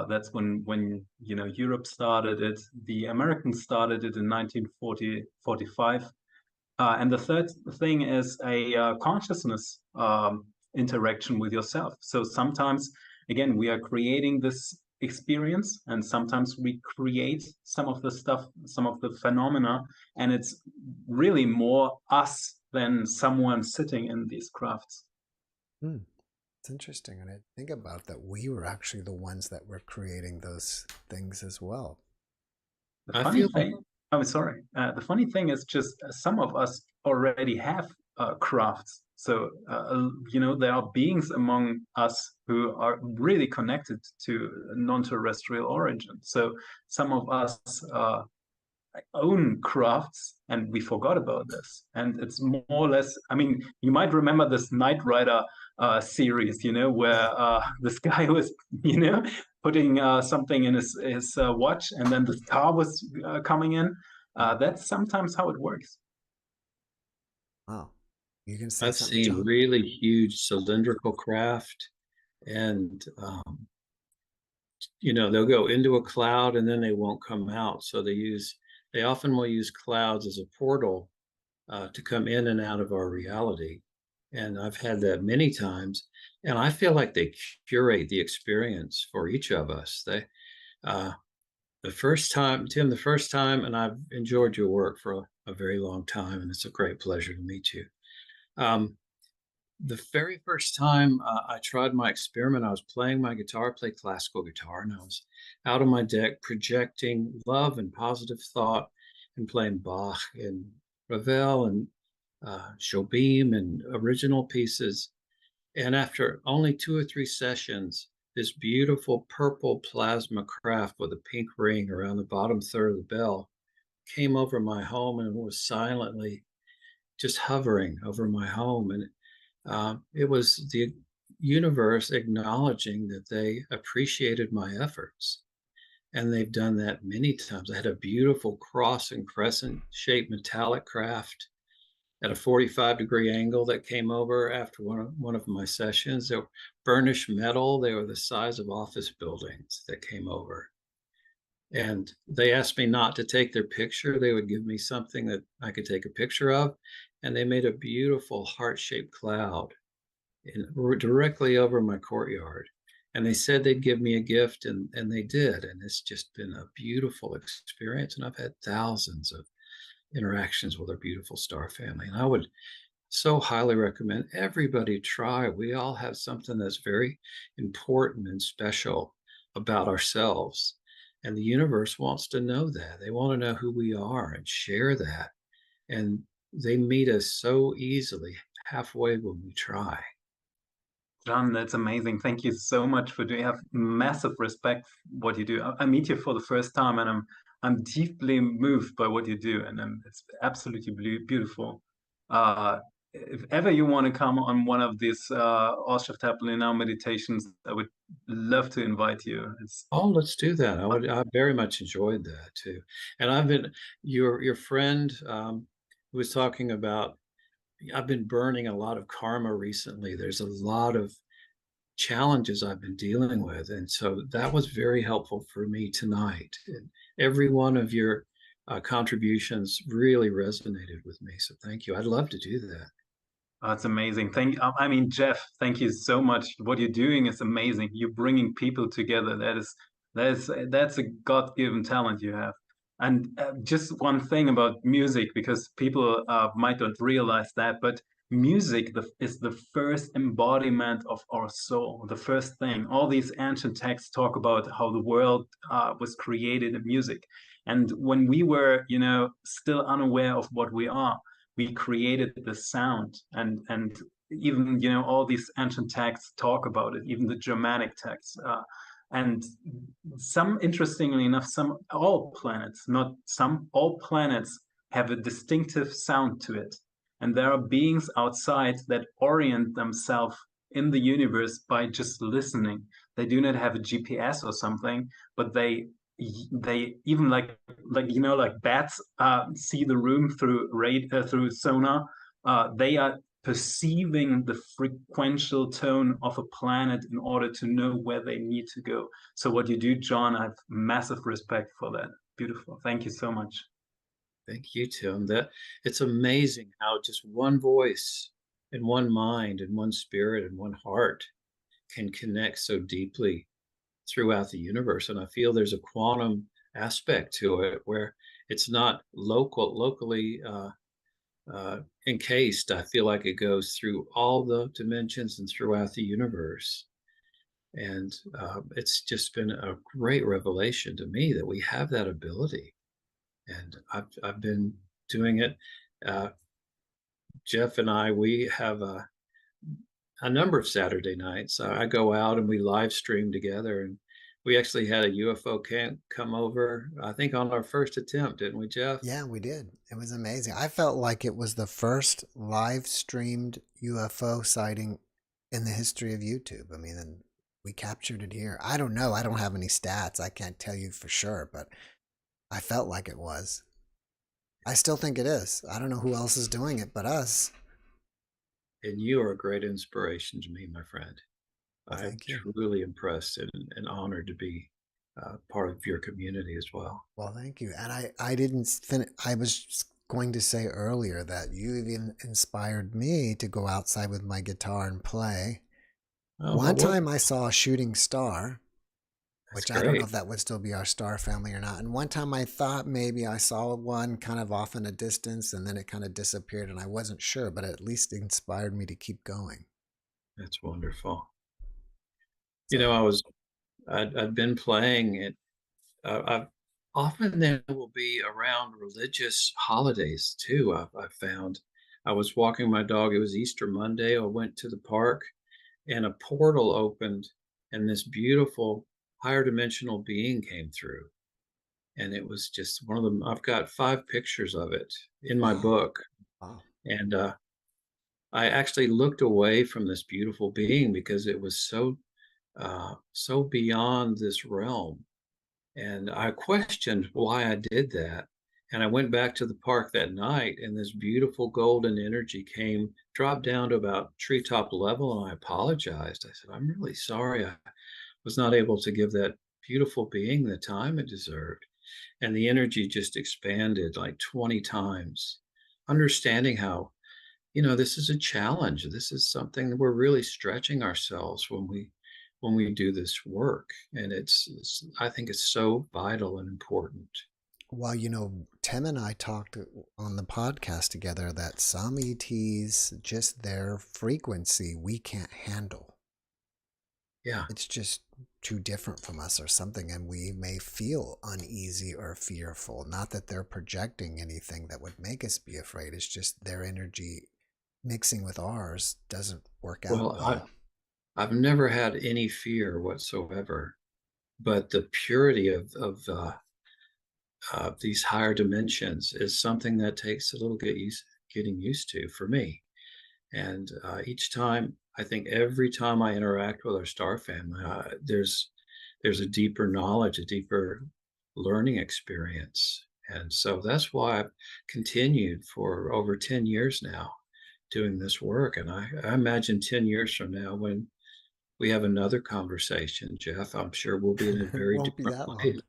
That's when Europe started it. The Americans started it in 1945. And the third thing is a consciousness interaction with yourself. So sometimes, again, we are creating this experience, and sometimes we create some of the stuff, some of the phenomena, and it's really more us than someone sitting in these crafts.
It's interesting. And I think about that we were actually the ones that were creating those things as well.
The funny thing, I'm sorry. The funny thing is just some of us already have crafts. So, there are beings among us who are really connected to non-terrestrial origin. So some of us own crafts, and we forgot about this. And it's more or less, I mean, you might remember this Knight Rider series, where this guy was, putting something in his watch, and then the star was coming in. That's sometimes how it works.
Wow. You can say
I've
something,
seen
John?
really huge cylindrical craft, and they'll go into a cloud and then they won't come out. So they often will use clouds as a portal to come in and out of our reality. And I've had that many times, and I feel like they curate the experience for each of us. The first time, Tim, and I've enjoyed your work for a very long time, and it's a great pleasure to meet you. The very first time I tried my experiment, I was playing my guitar, played classical guitar, and I was out on my deck projecting love and positive thought and playing Bach and Ravel and Jobim and original pieces. And after only 2 or 3 sessions, this beautiful purple plasma craft with a pink ring around the bottom third of the bell came over my home and was silently just hovering over my home. And it was the universe acknowledging that they appreciated my efforts. And they've done that many times. I had a beautiful cross and crescent shaped metallic craft at a 45-degree angle that came over after one of my sessions. They were burnished metal. They were the size of office buildings that came over. And they asked me not to take their picture. They would give me something that I could take a picture of. And they made a beautiful heart-shaped cloud directly over my courtyard. And they said they'd give me a gift, and they did. And it's just been a beautiful experience. And I've had thousands of interactions with our beautiful star family. And I would so highly recommend everybody try. We all have something that's very important and special about ourselves. And the universe wants to know that. They want to know who we are and share that. And they meet us so easily halfway when we try.
John, that's amazing. Thank you so much for doing. I have massive respect for what you do. I meet you for the first time, and I'm deeply moved by what you do, and it's absolutely beautiful. If ever you want to come on one of these now meditations, I would love to invite you.
Oh, let's do that. I very much enjoyed that too. And I've been your friend who was talking about, I've been burning a lot of karma recently. There's a lot of challenges I've been dealing with. And so that was very helpful for me tonight. And every one of your contributions really resonated with me. So thank you. I'd love to do that.
That's amazing. I mean, Jeff, thank you so much. What you're doing is amazing. You're bringing people together. That's a God-given talent you have. And just one thing about music, because people might not realize that, but music is the first embodiment of our soul, the first thing. All these ancient texts talk about how the world was created in music. And when we were, still unaware of what we are, we created the sound, and even all these ancient texts talk about it, even the Germanic texts, and interestingly enough, all planets have a distinctive sound to it, and there are beings outside that orient themselves in the universe by just listening. They do not have a GPS or something, but they even like bats see the room through sonar. They are perceiving the frequential tone of a planet in order to know where they need to go. So what you do, John, I have massive respect for that. Beautiful. Thank you so much.
Thank you, Tim. It's amazing how just one voice and one mind and one spirit and one heart can connect so deeply throughout the universe. And I feel there's a quantum aspect to it where it's not locally encased. I feel like it goes through all the dimensions and throughout the universe. And it's just been a great revelation to me that we have that ability. And I've been doing it. Jeff and I, we have a number of Saturday nights. I go out and we live stream together, and we actually had a UFO camp come over, I think on our first attempt, didn't we, Jeff?
Yeah, we did. It was amazing. I felt like it was the first live streamed UFO sighting in the history of YouTube. I mean, and we captured it here. I don't know. I don't have any stats. I can't tell you for sure, but I felt like it was. I still think it is. I don't know who else is doing it but us.
And you are a great inspiration to me, my friend.
Well,
I'm truly impressed and honored to be part of your community as well.
Well, thank you. And I didn't finish. I was going to say earlier that you even inspired me to go outside with my guitar and play. One time I saw a shooting star, which I don't know if that would still be our star family or not. And one time I thought maybe I saw one kind of off in a distance, and then it kind of disappeared, and I wasn't sure, but it at least inspired me to keep going.
That's wonderful. You know, I'd been playing it. I've often there will be around religious holidays too. I found I was walking my dog. It was Easter Monday. I went to the park, and a portal opened, and this beautiful higher dimensional being came through. And it was just one of them. I've got 5 pictures of it in my book.
Wow.
And I actually looked away from this beautiful being because it was so beyond this realm. And I questioned why I did that. And I went back to the park that night, and this beautiful golden energy dropped down to about treetop level, and I apologized. I said, I'm really sorry. I was not able to give that beautiful being the time it deserved. And the energy just expanded like 20 times, understanding how, this is a challenge. This is something that we're really stretching ourselves when we do this work. And I think it's so vital and important.
Well, Tim and I talked on the podcast together that some ETs, just their frequency, we can't handle.
Yeah.
It's just too different from us or something, and we may feel uneasy or fearful. Not that they're projecting anything that would make us be afraid. It's just their energy mixing with ours doesn't work out well.
I've never had any fear whatsoever, but the purity of these higher dimensions is something that takes a little getting used to for me. And every time I interact with our star family, there's a deeper knowledge, a deeper learning experience. And so that's why I've continued for over 10 years now doing this work. And I imagine 10 years from now, when we have another conversation, Jeff, I'm sure we'll be in a very different place.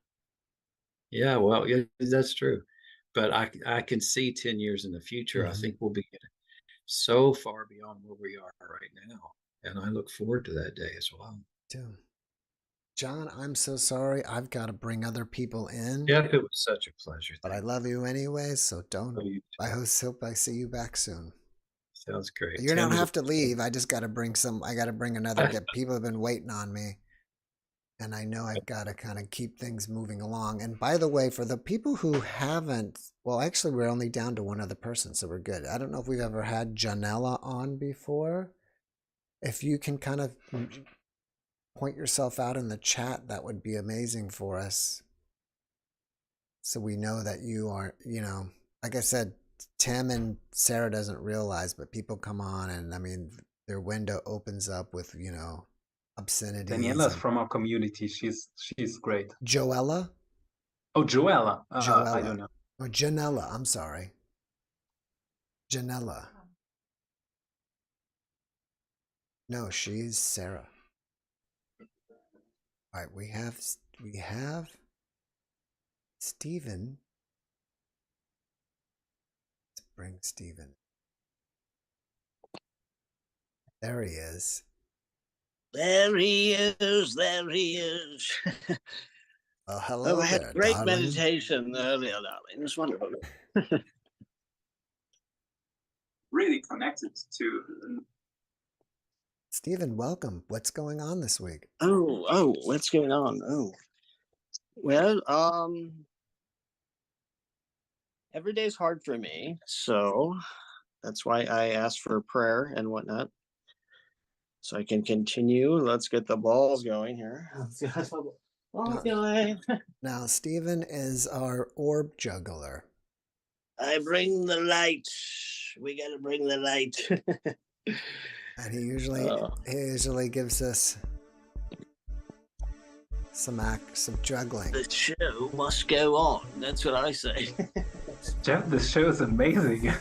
Yeah, well, yeah, that's true. But I can see 10 years in the future. I think we'll be so far beyond where we are right now. And I look forward to that day as well.
Too. John, I'm so sorry. I've got to bring other people in.
Jeff, it was such a pleasure.
But I love you anyway, so don't. I hope I see you back soon.
Sounds great.
You don't have to leave. I just got to bring another. People have been waiting on me. And I know I've got to kind of keep things moving along. And by the way, for the people who haven't, well, actually, we're only down to one other person, so we're good. I don't know if we've ever had Janella on before. If you can kind of point yourself out in the chat, that would be amazing for us. So we know that you are, like I said, Tim and Sarah doesn't realize, but people come on and, their window opens up with, obscenities.
Daniela's from our community. She's great.
Joella?
Oh, Joella. I don't know.
Oh, Janella. I'm sorry. Janella. No, she's Sarah. All right, we have Stephen. Let's bring Stephen. There he is.
There he is. There he is.
Oh, hello.
I had
there,
great
darling.
meditation earlier, darling. It was wonderful.
Really connected to.
Stephen, welcome. What's going on this week?
Oh, what's going on? Oh, well, every day's hard for me, so that's why I asked for prayer and whatnot, so I can continue. Let's get the balls going here.
Now, Stephen is our orb juggler.
I bring the light. We gotta bring the light.
And he usually gives us some acts of juggling.
The show must go on. That's what I say.
Jeff, this show is amazing. I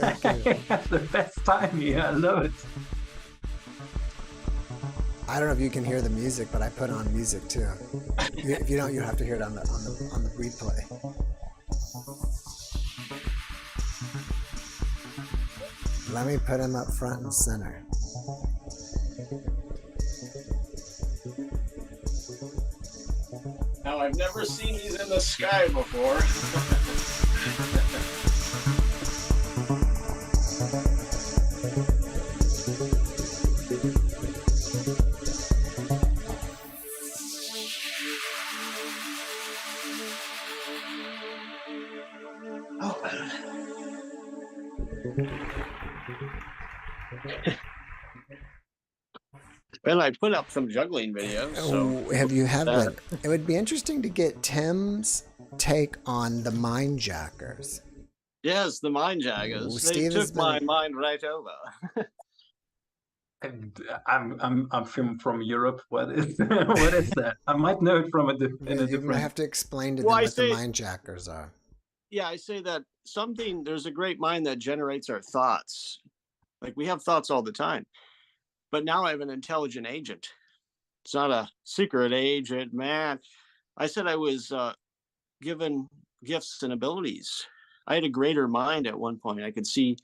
had the best time here. I love it.
I don't know if you can hear the music, but I put on music too. If you don't, you have to hear it on the replay. Let me put him up front and center.
Now, I've never seen these in the sky before. Well, I put up some juggling videos. So
Oh, have that? It would be interesting to get Tim's take on the mind jackers.
Yes, the mind jaggers. They
Steve has
took my
been-
mind right over.
I'm from Europe. What is what is that? I might know it from in a
You might
different.
have to explain to them
Well, I
what the
say-
mind jackers are.
Yeah, I say that there's a great mind that generates our thoughts. Like we have thoughts all the time. But now I have an intelligent agent. It's not a secret agent, man. I said I was given gifts and abilities. I had a greater mind at one point. I could see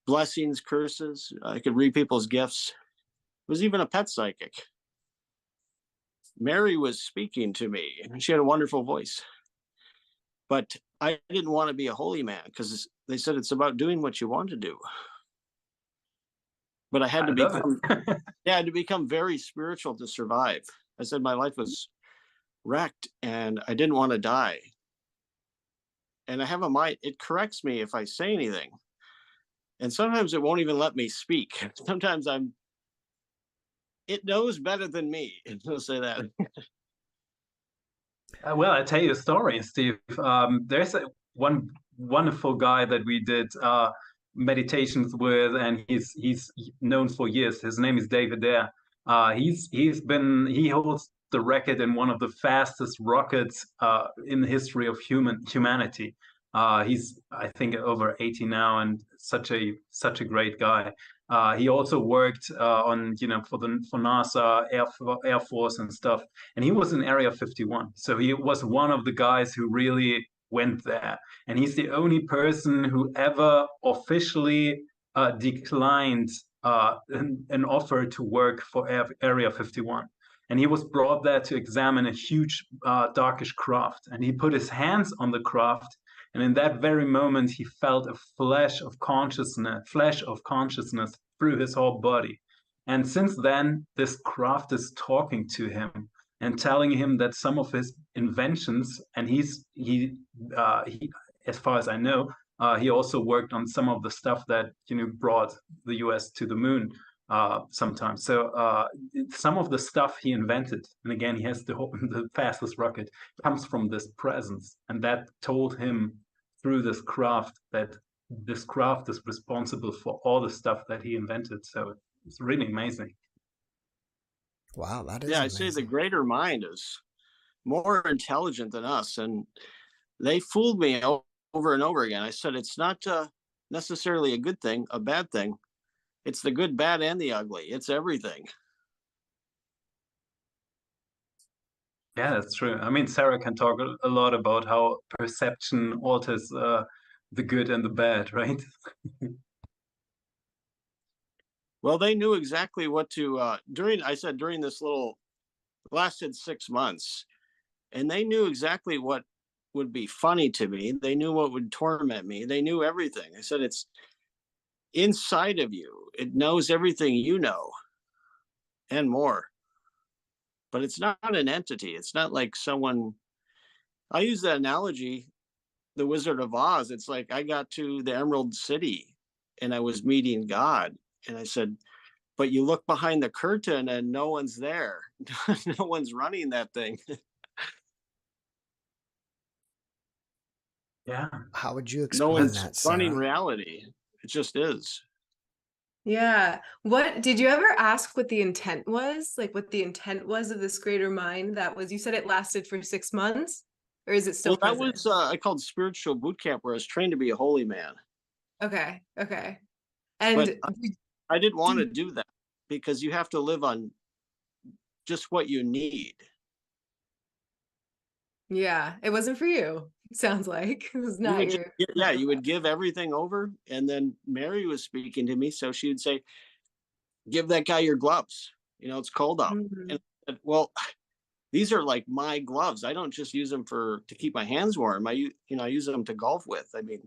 blessings, curses. I could read people's gifts. I was even a pet psychic. Mary was speaking to me, and she had a wonderful voice. But I didn't want to be a holy man because they said it's about doing what you want to do. But I had to become, I had to become very spiritual to survive. I said my life was wrecked, and I didn't want to die. And I have a mind; it corrects me if I say anything, and sometimes it won't even let me speak. Sometimes it knows better than me. I'll say that.
Well, I'll tell you a story, Steve. There's one wonderful guy that we did meditations with, and he's known for years. His name is David Dare. He holds the record in one of the fastest rockets in the history of humanity. He's, I think, over 80 now, and such a great guy. He also worked on, for NASA, Air Force and stuff. And he was in Area 51. So he was one of the guys who really went there. And he's the only person who ever officially declined an offer to work for Area 51. And he was brought there to examine a huge darkish craft. And he put his hands on the craft. And in that very moment, he felt a flash of consciousness through his whole body. And since then, this craft is talking to him and telling him that some of his inventions, and he as far as I know, he also worked on some of the stuff that brought the U.S. to the moon sometimes. So some of the stuff he invented, and again, he has the fastest rocket, comes from this presence, and that told him through this craft that this craft is responsible for all the stuff that he invented. So it's really amazing.
Wow, that is
I
amazing.
say the greater mind is more intelligent than us, and they fooled me over and over again. I said it's not necessarily a good thing, a bad thing. It's the good, bad, and the ugly. It's everything.
Yeah, that's true. I mean, Sarah can talk a lot about how perception alters the good and the bad, right?
Well, they knew exactly what to during this lasted 6 months, and they knew exactly what would be funny to me. They knew what would torment me. They knew everything. I said it's inside of you. It knows everything you know and more. But it's not an entity. It's not like someone. I use that analogy, the Wizard of Oz. It's like I got to the Emerald City and I was meeting God. And I said, but you look behind the curtain and no one's there. No one's running that thing.
Yeah.
How would you
No
explain
one's
that,
running
Sarah?
reality. It just is.
Yeah. What did you ever ask what the intent was? Like what the intent was of this greater mind that was, you said it lasted for 6 months, or is it still
Well, that
present?
was I called spiritual boot camp, where I was trained to be a holy man.
Okay. And
But I didn't want to do that because you have to live on just what you need.
yeah, it wasn't for you. Sounds like it was not your.
You would give everything over. And then Mary was speaking to me. So she would say, give that guy your gloves. It's cold out.
Mhm.
And I said, well, these are like my gloves. I don't just use them to keep my hands warm. I use them to golf with. I mean,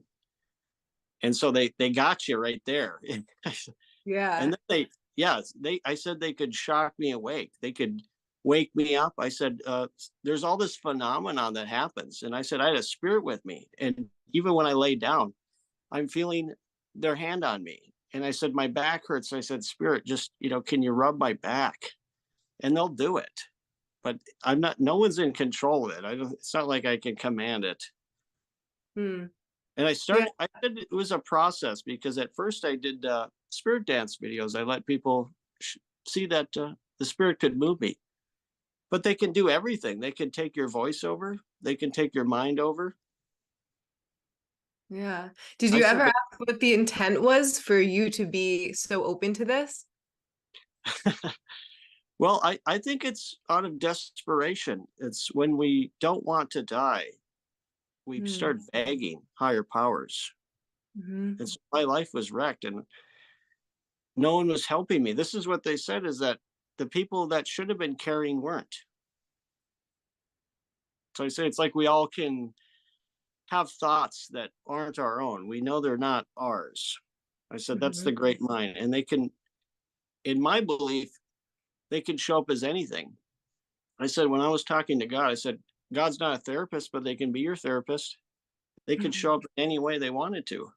and so they got you right there.
Yeah.
And then I said they could shock me awake. They could wake me up. I said, there's all this phenomenon that happens. And I said, I had a spirit with me. And even when I lay down, I'm feeling their hand on me. And I said, my back hurts. I said, Spirit, just, can you rub my back? And they'll do it. But no one's in control of it. It's not like I can command it.
Hmm.
And I said it was a process, because at first I did spirit dance videos. I let people see that the spirit could move me. But they can do everything. They can take your voice over. They can take your mind over.
Yeah. Did you ever ask what the intent was for you to be so open to this?
Well, I think it's out of desperation. It's when we don't want to die, we start begging higher powers. And so my life was wrecked, and no one was helping me. This is what they said, is that the people that should have been caring weren't. So I say it's like we all can have thoughts that aren't our own. We know they're not ours. I said that's the great mind. And they can, in my belief, they can show up as anything. I said, when I was talking to God, I said, God's not a therapist, but they can be your therapist. They could show up any way they wanted to.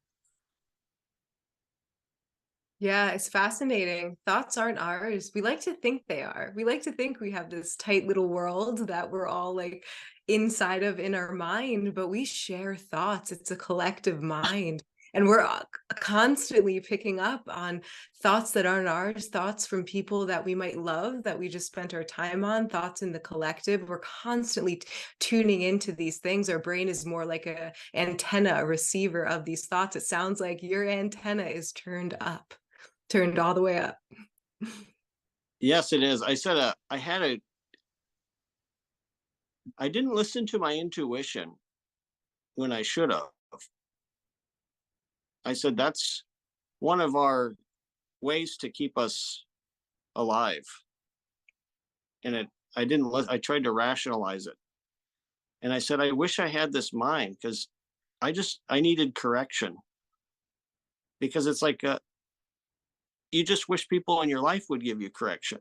Yeah, it's fascinating. Thoughts aren't ours. We like to think they are. We like to think we have this tight little world that we're all like inside of in our mind, but we share thoughts. It's a collective mind. And we're constantly picking up on thoughts that aren't ours, thoughts from people that we might love, that we just spent our time on, thoughts in the collective. We're constantly tuning into these things. Our brain is more like a antenna, a receiver of these thoughts. It sounds like your antenna is turned all the way up.
Yes, it is. I said, I didn't listen to my intuition when I should have. I said, that's one of our ways to keep us alive. And I tried to rationalize it. And I said, I wish I had this mind, because I needed correction. Because it's like, you just wish people in your life would give you correction.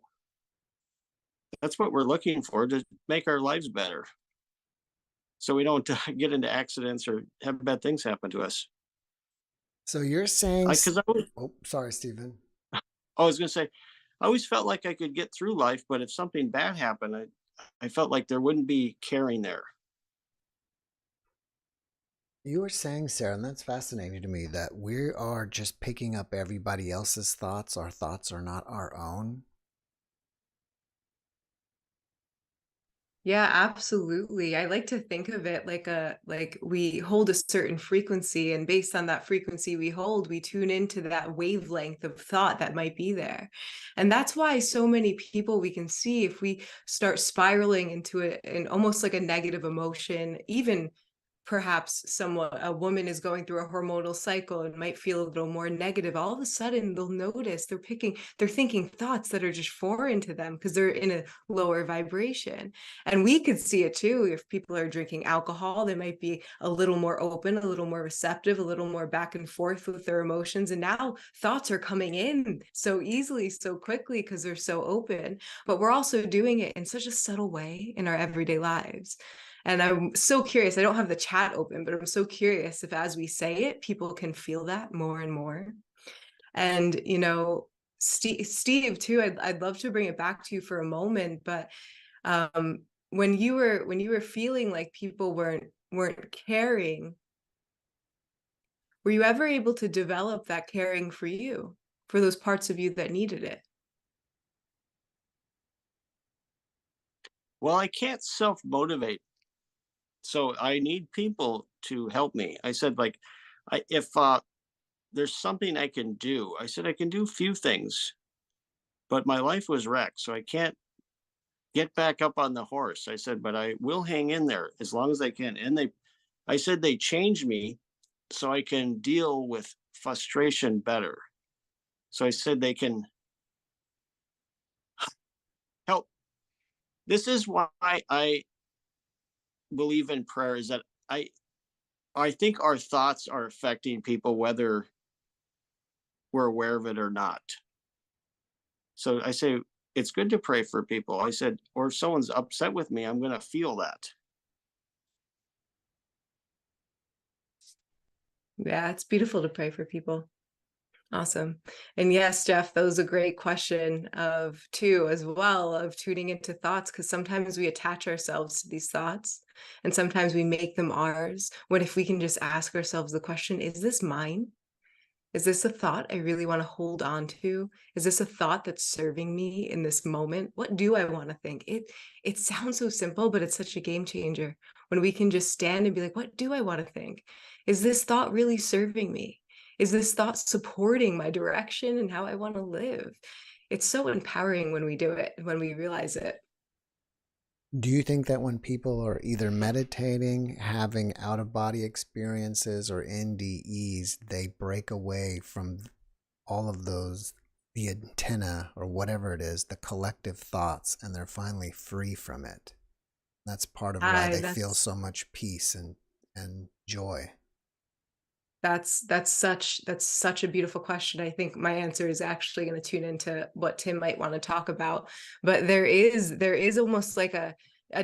That's what we're looking for, to make our lives better, so we don't get into accidents or have bad things happen to us.
So you're saying,
oh,
sorry, Stephen.
I was going to say, I always felt like I could get through life, but if something bad happened, I felt like there wouldn't be caring there.
You were saying, Sarah, and that's fascinating to me, that we are just picking up everybody else's thoughts. Our thoughts are not our own.
Yeah, absolutely. I like to think of it like we hold a certain frequency, and based on that frequency we hold, we tune into that wavelength of thought that might be there. And that's why so many people, we can see if we start spiraling into an almost like a negative emotion, even perhaps a woman is going through a hormonal cycle and might feel a little more negative, all of a sudden they'll notice they're thinking thoughts that are just foreign to them because they're in a lower vibration. And we could see it too. If people are drinking alcohol, they might be a little more open, a little more receptive, a little more back and forth with their emotions. And now thoughts are coming in so easily, so quickly, because they're so open. But we're also doing it in such a subtle way in our everyday lives. And I'm so curious, I don't have the chat open, but I'm so curious if as we say it, people can feel that more and more. And, Steve too, I'd love to bring it back to you for a moment, but when you were feeling like people weren't caring, were you ever able to develop that caring for you, for those parts of you that needed it?
Well, I can't self-motivate, so I need people to help me. I said, like, if there's something I can do, I said I can do few things, but my life was wrecked, so I can't get back up on the horse. I said, but I will hang in there as long as I can. And I said they changed me so I can deal with frustration better. So I said they can help. This is why I believe in prayer, is that I think our thoughts are affecting people whether we're aware of it or not. So I say it's good to pray for people. I said, or if someone's upset with me, I'm going to feel that.
Yeah, it's beautiful to pray for people. Awesome. And yes, Jeff, that was a great question of too, as well, of tuning into thoughts, because sometimes we attach ourselves to these thoughts and sometimes we make them ours. What if we can just ask ourselves the question, is this mine? Is this a thought I really want to hold on to? Is this a thought that's serving me in this moment? What do I want to think? It sounds so simple, but it's such a game changer when we can just stand and be like, what do I want to think? Is this thought really serving me? Is this thought supporting my direction and how I want to live? It's so empowering when we do it, when we realize it.
Do you think that when people are either meditating, having out-of-body experiences, or NDEs, they break away from all of those, the antenna or whatever it is, the collective thoughts, and they're finally free from it? That's part of why they feel so much peace and joy.
That's such a beautiful question. I think my answer is actually going to tune into what Tim might want to talk about. But there is almost like a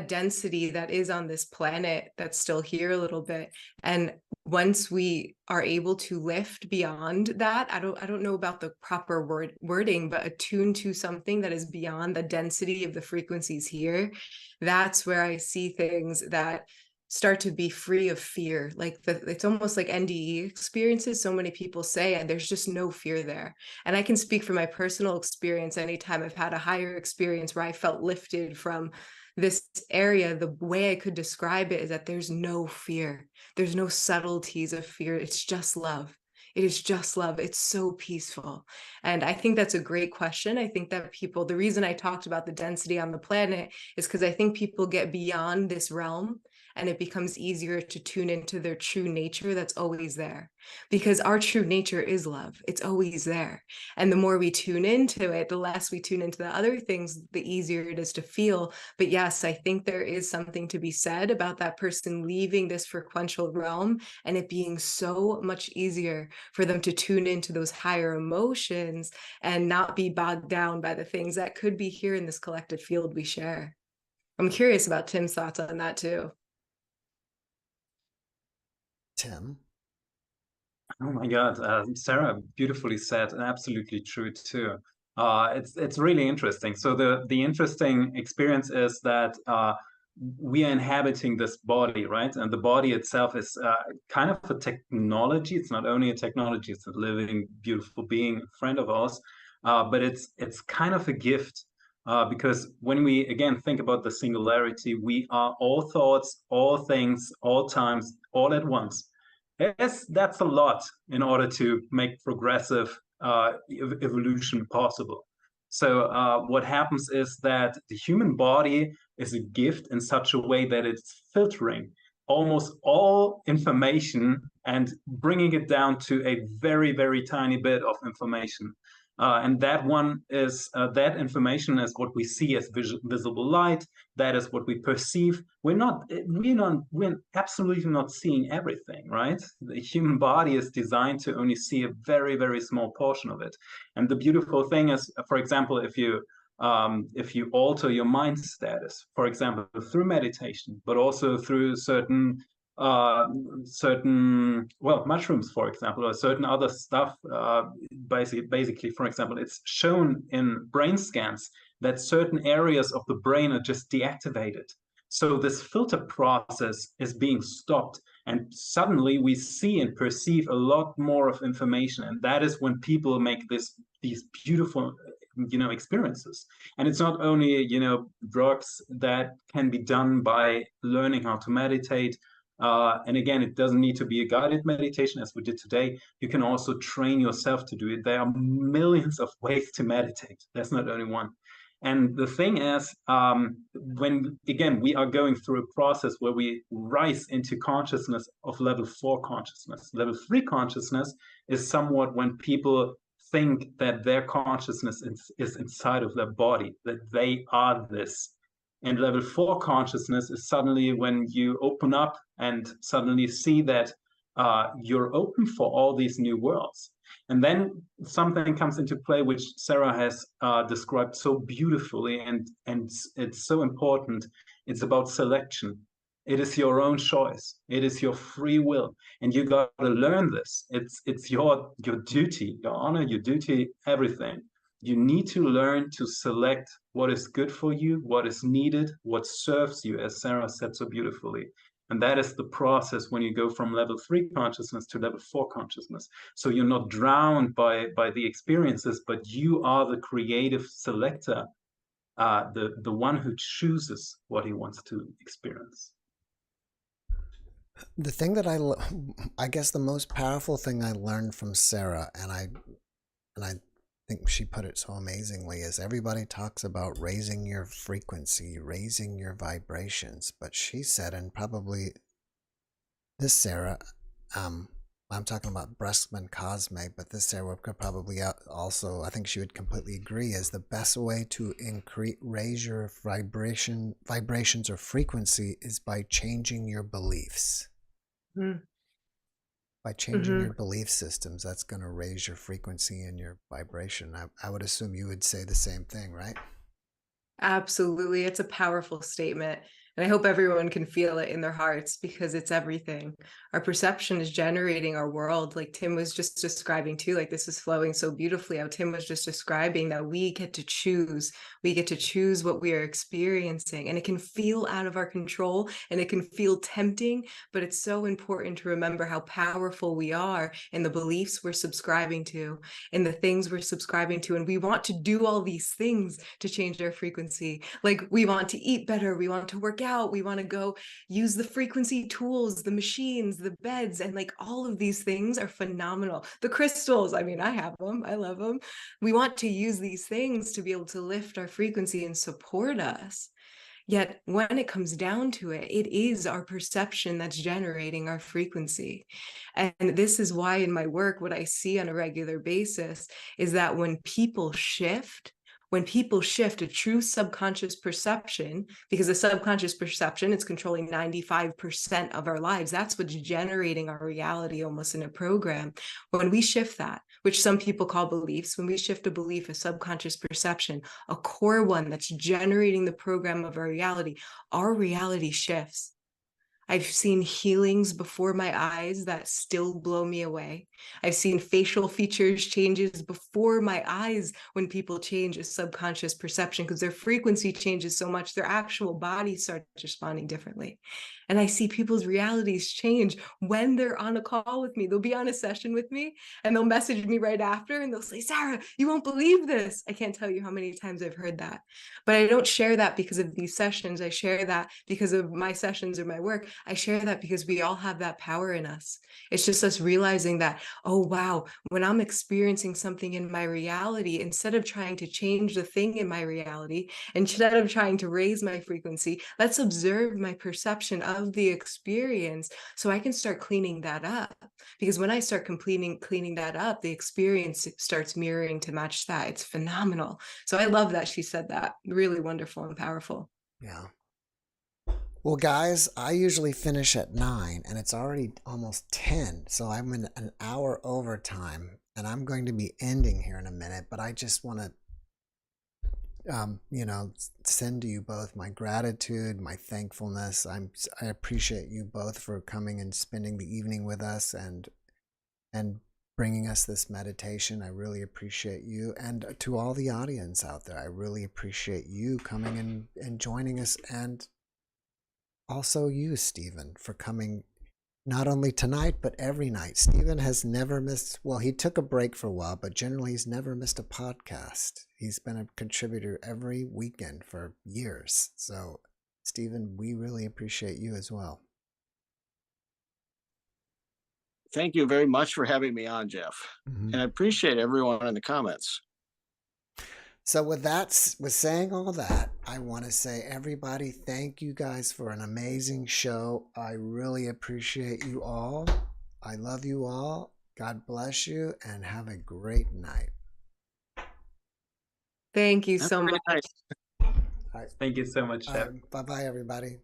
density that is on this planet that's still here a little bit. And once we are able to lift beyond that, I don't know about the proper wording, but attune to something that is beyond the density of the frequencies here, that's where I see things that start to be free of fear. Like it's almost like NDE experiences. So many people say, and there's just no fear there. And I can speak from my personal experience. Anytime I've had a higher experience where I felt lifted from this area, the way I could describe it is that there's no fear. There's no subtleties of fear. It's just love. It is just love. It's so peaceful. And I think that's a great question. I think that people, the reason I talked about the density on the planet is because I think people get beyond this realm and it becomes easier to tune into their true nature that's always there. Because our true nature is love. It's always there. And the more we tune into it, the less we tune into the other things, the easier it is to feel. But yes, I think there is something to be said about that person leaving this frequential realm and it being so much easier for them to tune into those higher emotions and not be bogged down by the things that could be here in this collective field we share. I'm curious about Tim's thoughts on that too.
Tim?
Oh my God, Sarah beautifully said, and absolutely true too. It's really interesting. So the interesting experience is that we are inhabiting this body, right? And the body itself is kind of a technology. It's not only a technology; it's a living, beautiful being, a friend of ours. But it's kind of a gift because when we again think about the singularity, we are all thoughts, all things, all times, all at once. Yes, that's a lot in order to make progressive evolution possible. So what happens is that the human body is a gift in such a way that it's filtering almost all information and bringing it down to a very, very tiny bit of information. And that one is that information is what we see as visible light. That is what we perceive. We're absolutely not seeing everything, right? The human body is designed to only see a very, very small portion of it. And the beautiful thing is, for example, if you alter your mind status, for example, through meditation, but also through certain mushrooms, for example, or certain other stuff, basically, for example, it's shown in brain scans that certain areas of the brain are just deactivated. So this filter process is being stopped, and suddenly we see and perceive a lot more of information, and that is when people make these beautiful experiences. And it's not only drugs that can be done by learning how to meditate. And again, it doesn't need to be a guided meditation as we did today. You can also train yourself to do it. There are millions of ways to meditate. There's not only one. And the thing is, when, again, we are going through a process where we rise into consciousness of level 4 consciousness. Level 3 consciousness is somewhat when people think that their consciousness is inside of their body, that they are this. And level 4 consciousness is suddenly when you open up and suddenly see that you're open for all these new worlds. And then something comes into play, which Sarah has described so beautifully, and it's so important. It's about selection. It is your own choice. It is your free will, and you got to learn this. It's your duty, your honor, your duty, everything. You need to learn to select what is good for you, what is needed, what serves you, as Sarah said so beautifully. And that is the process when you go from level 3 consciousness to level 4 consciousness. So you're not drowned by the experiences, but you are the creative selector, the one who chooses what he wants to experience.
The thing that I guess the most powerful thing I learned from Sarah, and I think she put it so amazingly, is everybody talks about raising your frequency, raising your vibrations, but she said, and probably this Sarah, I'm talking about Breskman Cosme, but this Sarah could probably also, I think she would completely agree, is the best way to raise your vibrations or frequency is by changing your beliefs. By changing your belief systems, that's going to raise your frequency and your vibration. I would assume you would say the same thing, right?
Absolutely. It's a powerful statement. And I hope everyone can feel it in their hearts, because it's everything. Our perception is generating our world, like Tim was just describing too. Like, this is flowing so beautifully how Tim was just describing, that we get to choose. We get to choose what we are experiencing, and it can feel out of our control and it can feel tempting, but it's so important to remember how powerful we are and the beliefs we're subscribing to and the things we're subscribing to. And we want to do all these things to change our frequency. Like, we want to eat better, we want to work out, we want to go use the frequency tools, the machines, the beds, and like all of these things are phenomenal. The crystals, I mean, I have them, I love them. We want to use these things to be able to lift our frequency and support us. Yet when it comes down to it, it is our perception that's generating our frequency. And this is why in my work, what I see on a regular basis is that when people shift a true subconscious perception, because the subconscious perception is controlling 95% of our lives. That's what's generating our reality almost in a program. When we shift that, which some people call beliefs, when we shift a belief, a subconscious perception, a core one that's generating the program of our reality shifts. I've seen healings before my eyes that still blow me away. I've seen facial features changes before my eyes when people change a subconscious perception, because their frequency changes so much, their actual body starts responding differently. And I see people's realities change when they're on a call with me. They'll be on a session with me and they'll message me right after and they'll say, Sarah, you won't believe this. I can't tell you how many times I've heard that. But I don't share that because of these sessions. I share that because of my sessions or my work. I share that because we all have that power in us. It's just us realizing that, oh, wow, when I'm experiencing something in my reality, instead of trying to change the thing in my reality, instead of trying to raise my frequency, let's observe my perception of the experience so I can start cleaning that up. Because when I start cleaning that up, the experience starts mirroring to match that. It's phenomenal. So I love that she said that. Really wonderful and powerful.
Yeah. Well, guys, I usually finish at 9 and it's already almost 10. So I'm in an hour overtime and I'm going to be ending here in a minute, but I just want to send to you both my gratitude, my thankfulness. I appreciate you both for coming and spending the evening with us and bringing us this meditation. I really appreciate you. And to all the audience out there, I really appreciate you coming and joining us. And also you, Stephen, for coming not only tonight, but every night. Stephen has never missed, well, he took a break for a while, but generally he's never missed a podcast. He's been a contributor every weekend for years. So, Stephen, we really appreciate you as well.
Thank you very much for having me on, Jeff. And I appreciate everyone in the comments.
So with saying all that, I want to say, everybody, thank you guys for an amazing show. I really appreciate you all. I love you all. God bless you and have a great night.
Thank you so much.
Thank you so much, Jeff.
Bye-bye, everybody.